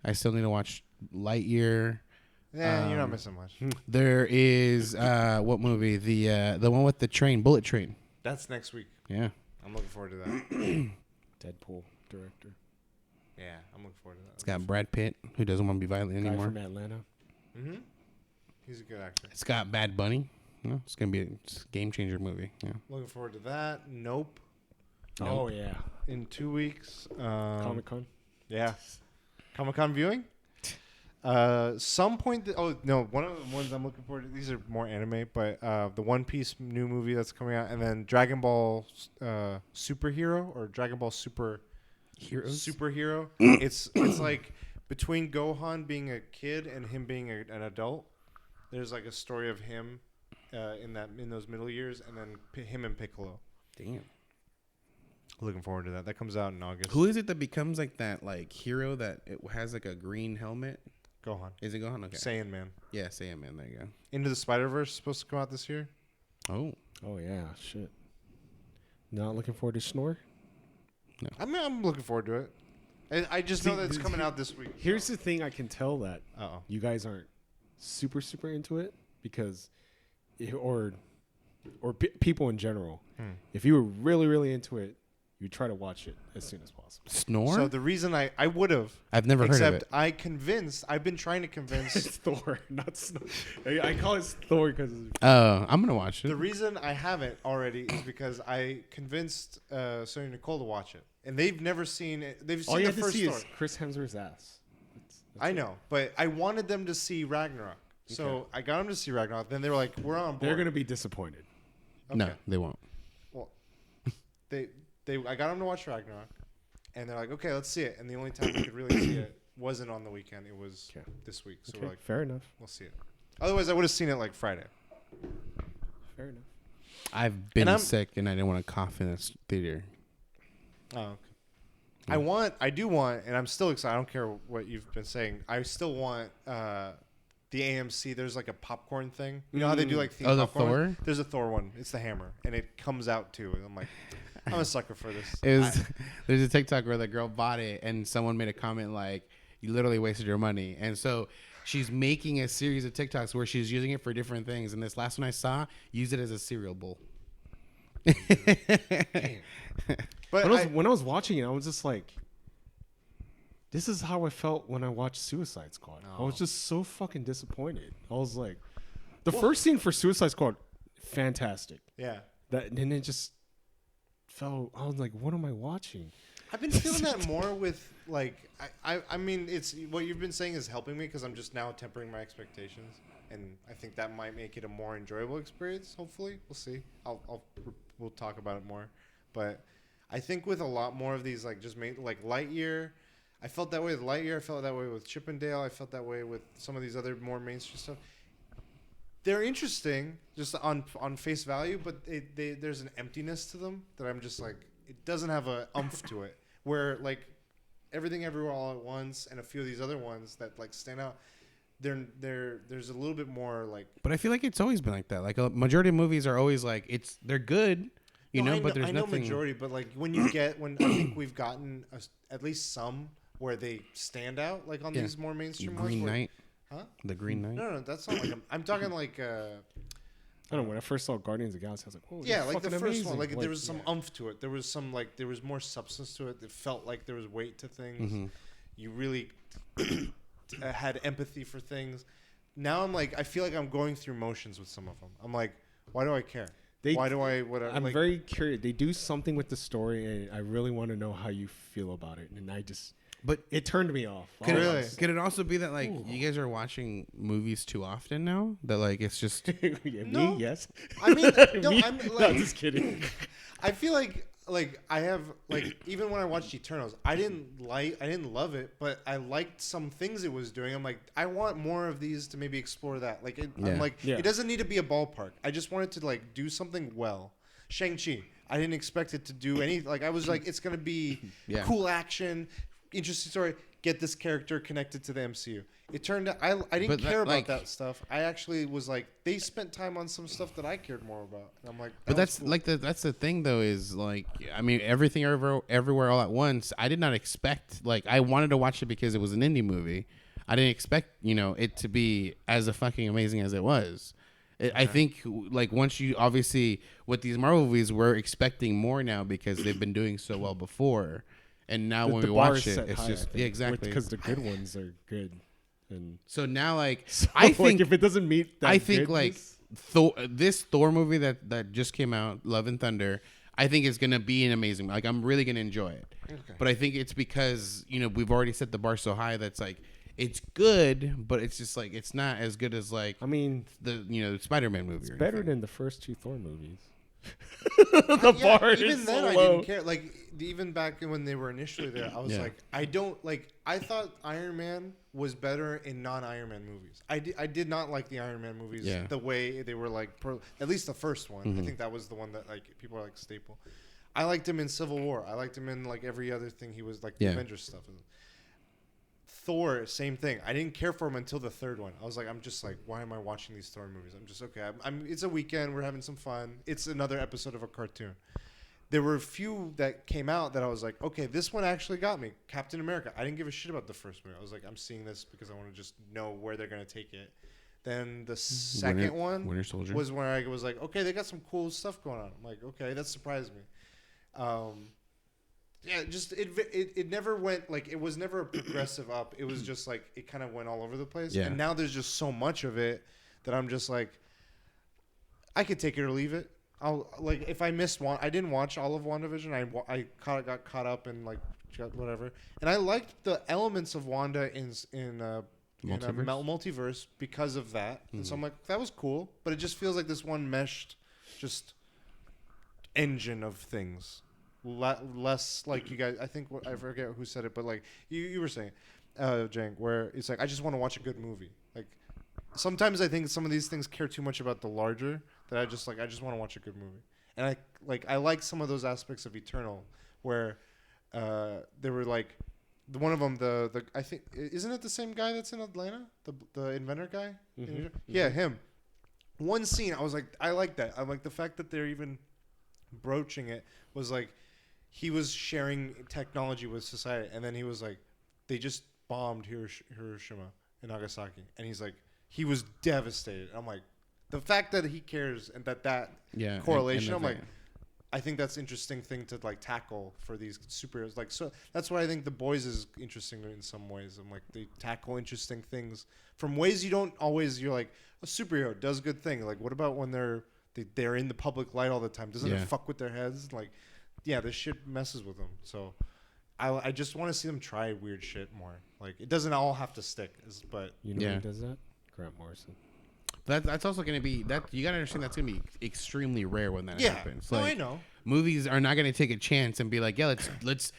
I still need to watch Lightyear. Yeah, you're not missing much. There is what movie? The one with the train, Bullet Train. That's next week. Yeah. I'm looking forward to that. Deadpool director. Yeah, I'm looking forward to that. It's got Brad Pitt, who doesn't want to be violent Guy anymore. from Atlanta. Mm-hmm. He's a good actor. It's got Bad Bunny. No, it's gonna be a game changer movie. Yeah. Looking forward to that. Nope. Oh yeah. In 2 weeks. Comic Con. Yeah. Comic-Con viewing? Some point. One of the ones I'm looking forward to. These are more anime, but the One Piece new movie that's coming out, and then Dragon Ball Superhero or Dragon Ball Superhero. It's like between Gohan being a kid and him being an adult. There's like a story of him in those middle years, and then him and Piccolo. Damn. Looking forward to that. That comes out in August. Who is it that becomes like that like hero that it has like a green helmet? Gohan. Is it Gohan? Okay. Saiyan Man. Yeah, Saiyan Man. There you go. Into the Spider-Verse is supposed to come out this year. Oh. Oh yeah. Shit. Not looking forward to Snore. I'm looking forward to it. I just know that it's coming out this week. Here's the thing: I can tell that Uh-oh. you guys aren't super into it because, people in general. If you were really into it, you try to watch it as soon as possible. Snore? So the reason I would have, I've never heard of it. Except I've been trying to convince. It's Thor, not Snore. I call it Thor because I'm gonna watch it. The reason I haven't already is because I convinced Sonia Nicole to watch it, and they've never seen it. They've all seen you the have to first see Thor. is Chris Hemsworth's ass. I know, but I wanted them to see Ragnarok, so I got them to see Ragnarok. Then they were like, "We're on board." They're gonna be disappointed. No, Okay. they won't. Well, I got them to watch Ragnarok, and they're like, "Okay, let's see it." And the only time we could really see it wasn't on the weekend; it was this week. So Okay, we're like, fair enough. "We'll see it." Otherwise, I would have seen it like Friday. Fair enough. I've been I'm- sick and I didn't want to cough in this theater. Oh, okay. I do want, and I'm still excited. I don't care what you've been saying. I still want the AMC. There's like a popcorn thing. You know how they do like themed the popcorn? Thor? There's a Thor one. It's the hammer, and it comes out too. And I'm like, I'm a sucker for this. It was there's a TikTok where the girl bought it and someone made a comment like, "You literally wasted your money." And so she's making a series of TikToks where she's using it for different things. And this last one I saw used it as a cereal bowl. But When I was watching it, I was just like, this is how I felt when I watched Suicide Squad. I was just so fucking disappointed. I was like, the first scene for Suicide Squad, fantastic. yeah, And it just felt, I was like, what am I watching? I've been feeling that more with like I mean it's what you've been saying is helping me because I'm just now tempering my expectations, and I think that might make it a more enjoyable experience. Hopefully, we'll see. We'll talk about it more, but I think with a lot more of these like just made like Lightyear, I felt that way with Lightyear. I felt that way with Chippendale. I felt that way with some of these other more mainstream stuff. They're interesting just on face value, but there's an emptiness to them that I'm just like, it doesn't have a umph to it. Where like Everything Everywhere All at Once and a few of these other ones that like stand out, there's a little bit more like. But I feel like it's always been like that. Like a majority of movies are always like they're good, but there's I know nothing. majority, but like when I think we've gotten at least some where they stand out, like on these more mainstream ones. Green Knight. Huh? The Green Knight. No, that's not like I'm talking like. I don't know. When I first saw Guardians of the Galaxy, I was like, oh, Yeah, this is like the fucking first one. amazing. Like there was some umph to it. There was some there was more substance to it. It felt like there was weight to things. Mm-hmm. You really had empathy for things. Now I'm like, I feel like I'm going through motions with some of them. I'm like, why do I care? Why do I? Whatever. I'm like, very curious. They do something with the story, and I really want to know how you feel about it. And But it turned me off. Could Really? Could it also be that like you guys are watching movies too often now? That like it's just Yeah, No. me, yes. I mean, no, Me? I'm No, like, just kidding. I feel like I have like even when I watched Eternals, I didn't love it, but I liked some things it was doing. I'm like, I want more of these to maybe explore that. Like I'm Yeah. like, Yeah. it doesn't need to be a ballpark. I just want it to like do something well. Shang-Chi, I didn't expect it to do any. Like I was like, it's gonna be Yeah. cool action, interesting story. get this character connected to the MCU. It turned out I didn't But care like- about that stuff. I actually was like, they spent time on some stuff that I cared more about. And I'm like, But that was that's cool. like that's the thing though is like I mean everything everywhere all at once. I did not expect like I wanted to watch it because it was an indie movie. I didn't expect it to be as fucking amazing as it was. I think like once you obviously with these Marvel movies we're expecting more now because they've been doing so well before, and now when we bar watch is it, set it's high, just I think, exactly. because the good ones are good, and So now like so, I think like, if it doesn't meet, that I think like goodness- this Thor movie that just came out, Love and Thunder, I think is gonna be an amazing. Like I'm really gonna enjoy it. Okay. But I think it's because we've already set the bar so high that's like it's good, but it's just like it's not as good as like I mean, the Spider-Man movie. it's or better anything. than the first 2 Thor movies. The Yeah, bar even is then so I low. didn't care. Like even back when they were initially there, I was Yeah. like, I don't like. I thought Iron Man was better in non-Iron Man movies. I did not like the Iron Man movies Yeah. the way they were like. At least the first one. I think that was the one that like people are like staple. I liked him in Civil War. I liked him in like every other thing he was like the Yeah. Avengers stuff. Thor, same thing. I didn't care for him until the third one. I was like, I'm just like, why am I watching these Thor movies? I'm just okay. It's a weekend. We're having some fun. It's another episode of a cartoon. There were a few that came out that I was like, okay, this one actually got me. Captain America. I didn't give a shit about the first movie. I was like, I'm seeing this because I want to just know where they're gonna take it. Then the second one Winter Soldier. was where I was like, okay, they got some cool stuff going on. I'm like, okay, that surprised me. Yeah, just it never went like it was never a progressive up. It was just like it kind of went all over the place. Yeah. And now there's just so much of it that I'm just like, I could take it or leave it. I'll like if I missed one, I didn't watch all of WandaVision. I got caught up in like whatever, and I liked the elements of Wanda in a multiverse because of that. And so I'm like, that was cool, but it just feels like this one meshed, just engine of things. Less like you guys. I think I forget who said it, but like you were saying, Jank, where it's like I just want to watch a good movie. Like sometimes I think some of these things care too much about the larger that I just want to watch a good movie. And I like some of those aspects of Eternal where they were like one of them the I think isn't it the same guy that's in Atlanta, the inventor guy? Mm-hmm. Yeah, him. One scene I was like I like that. I like the fact that they're even broaching it was like he was sharing technology with society, and then he was like, they just bombed Hiroshima and Nagasaki, and he's like, he was devastated. I'm like, the fact that he cares and that correlation, I'm like, I think that's interesting thing to like tackle for these superheroes. Like, so that's why I think The Boys is interesting in some ways. I'm like, they tackle interesting things from ways you don't always. You're like, a superhero does good thing. Like, what about when they're in the public light all the time? Doesn't it fuck with their heads? Like, yeah, this shit messes with them. So I just want to see them try weird shit more. Like, it doesn't all have to stick, but You know who does that? Grant Morrison. That's also going to be that you got to understand that's going to be extremely rare when that happens. No, Like, I know. Movies are not going to take a chance and be like, yeah, let's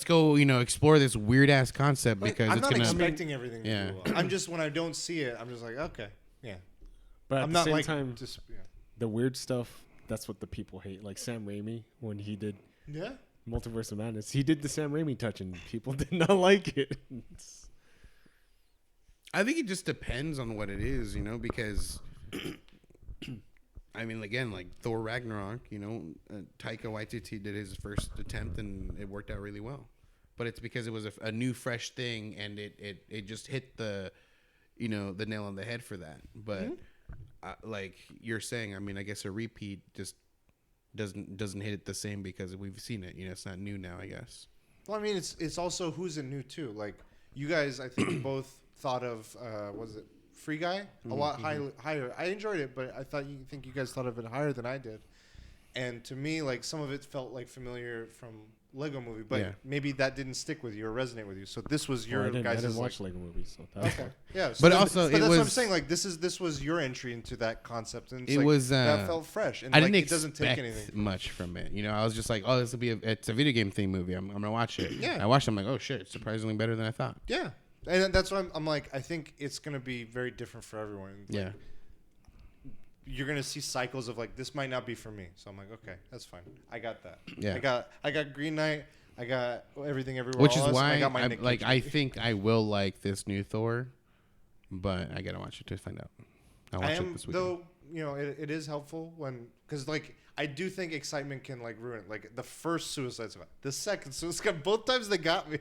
go, explore this weird ass concept Like, because I'm it's not going to expecting everything to Yeah. do well. I'm just when I don't see it, I'm just like, okay, yeah. But at I'm the not same like time, just the weird stuff, that's what the people hate. Like Sam Raimi, when he did yeah. Multiverse of Madness, he did the Sam Raimi touch, and people did not like it. I think it just depends on what it is, because I mean, again, like Thor Ragnarok, Taika Waititi did his first attempt and it worked out really well. But it's because it was a new, fresh thing, and it just hit the nail on the head for that. But like you're saying, I mean, I guess a repeat just doesn't hit it the same because we've seen it. It's not new now, I guess. Well, I mean, it's also who's in new too. Like you guys, I think both thought of was it Free Guy a lot higher. I enjoyed it, but I think you guys thought of it higher than I did. And to me, like some of it felt like familiar from Lego Movie, but maybe that didn't stick with you or resonate with you. So this was your I guys' didn't like, watch Lego movies, so that was okay, fine. yeah. So But then, also, but it that's what I'm was- saying. Like this was your entry into that concept, and it's It like, was, that felt fresh, and I like, didn't it doesn't take anything. expect much from it. I was just like, oh, this will be it's a video game theme movie. I'm gonna watch it. Yeah. I watched it. I'm like, oh shit, it's surprisingly better than I thought. Yeah, and that's why I'm like, I think it's gonna be very different for everyone. Like, Yeah. you're gonna see cycles of like this might not be for me. So I'm like, okay, that's fine. I got that. Yeah. I got Green Knight. I got Everything Everywhere Which All is At Once, and why I got my I Nick like. Cage I movie. think I will like this new Thor, but I gotta watch it to find out. I'll watch I it am this weekend. though. You know, it is helpful because like I do think excitement can like ruin it. Like the first Suicide Squad, the second Suicide Squad, both times they got me,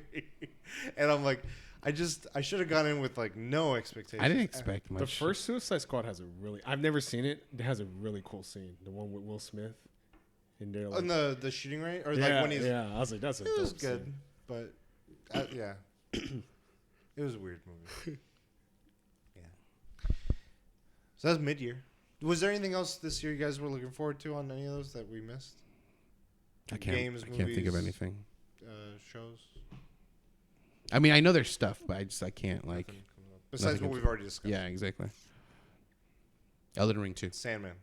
and I'm like, I should have gone in with like no expectations. I didn't expect much. The first Suicide Squad has a really. I've never seen it. It has a really cool scene. The one with Will Smith. In there, like, On the shooting range, or yeah, like when he's yeah. I was like, that's a it was dope good, scene. but yeah, it was a weird movie. Yeah. So that's mid-year. Was there anything else this year you guys were looking forward to on any of those that we missed? I can't. Games, I can't think of movies, anything. Shows. I mean, I know there's stuff, but I can't like. Nothing coming up. Besides nothing what we've already discussed. Yeah, exactly. Elden Ring 2. Sandman.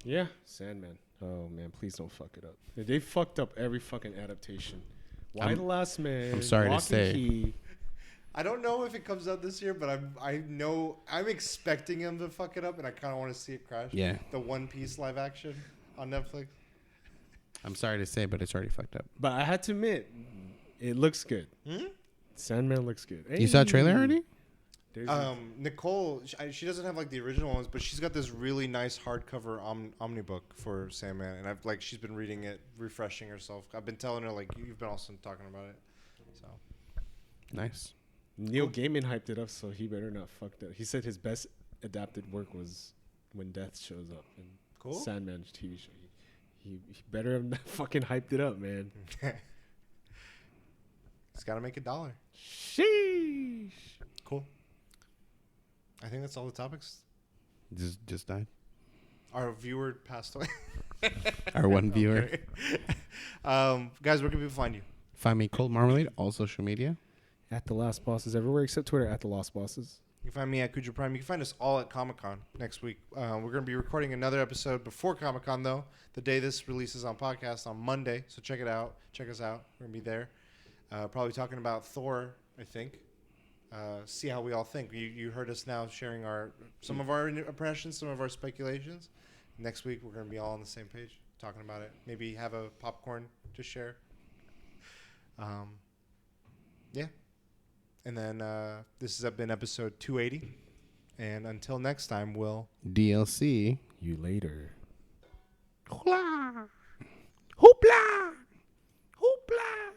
Yeah, Sandman. Oh man, please don't fuck it up. They fucked up every fucking adaptation. Why I'm- the Last Man? I'm sorry to Lock and say. Key. I don't know if it comes out this year, but I know I'm expecting him to fuck it up, and I kind of want to see it crash. Yeah, The One Piece live action on Netflix. I'm sorry to say, but it's already fucked up. But I had to admit, it looks good. Hmm? Sandman looks good. You saw a trailer Hey. already? There's Nicole, she doesn't have like the original ones, but she's got this really nice hardcover omnibook for Sandman, and I've like she's been reading it, refreshing herself. I've been telling her like you've been also talking about it. So Nice. Neil Gaiman hyped it up, so he better not fuck that. He said his best adapted work was When Death Shows Up in cool. Sandman's TV show. He better have not fucking hyped it up, man. It's got to make $1. Sheesh. Cool. I think that's all the topics. Just died. Our viewer passed away. Our one viewer. Okay. Guys, where can people find you? Find me Cold Marmalade, all social media. At The Lost Bosses everywhere except Twitter, at The Lost Bosses. You can find me at Kuja Prime. You can find us all at Comic-Con next week. We're going to be recording another episode before Comic-Con, though, the day this releases on podcast on Monday. So check it out. Check us out. We're going to be there. Probably talking about Thor, I think. See how we all think. You heard us now sharing some of our impressions, some of our speculations. Next week, we're going to be all on the same page talking about it. Maybe have a popcorn to share. Yeah. And then this has been episode 280. And until next time, we'll... DLC. You later. Hoopla! Hoopla! Hoopla!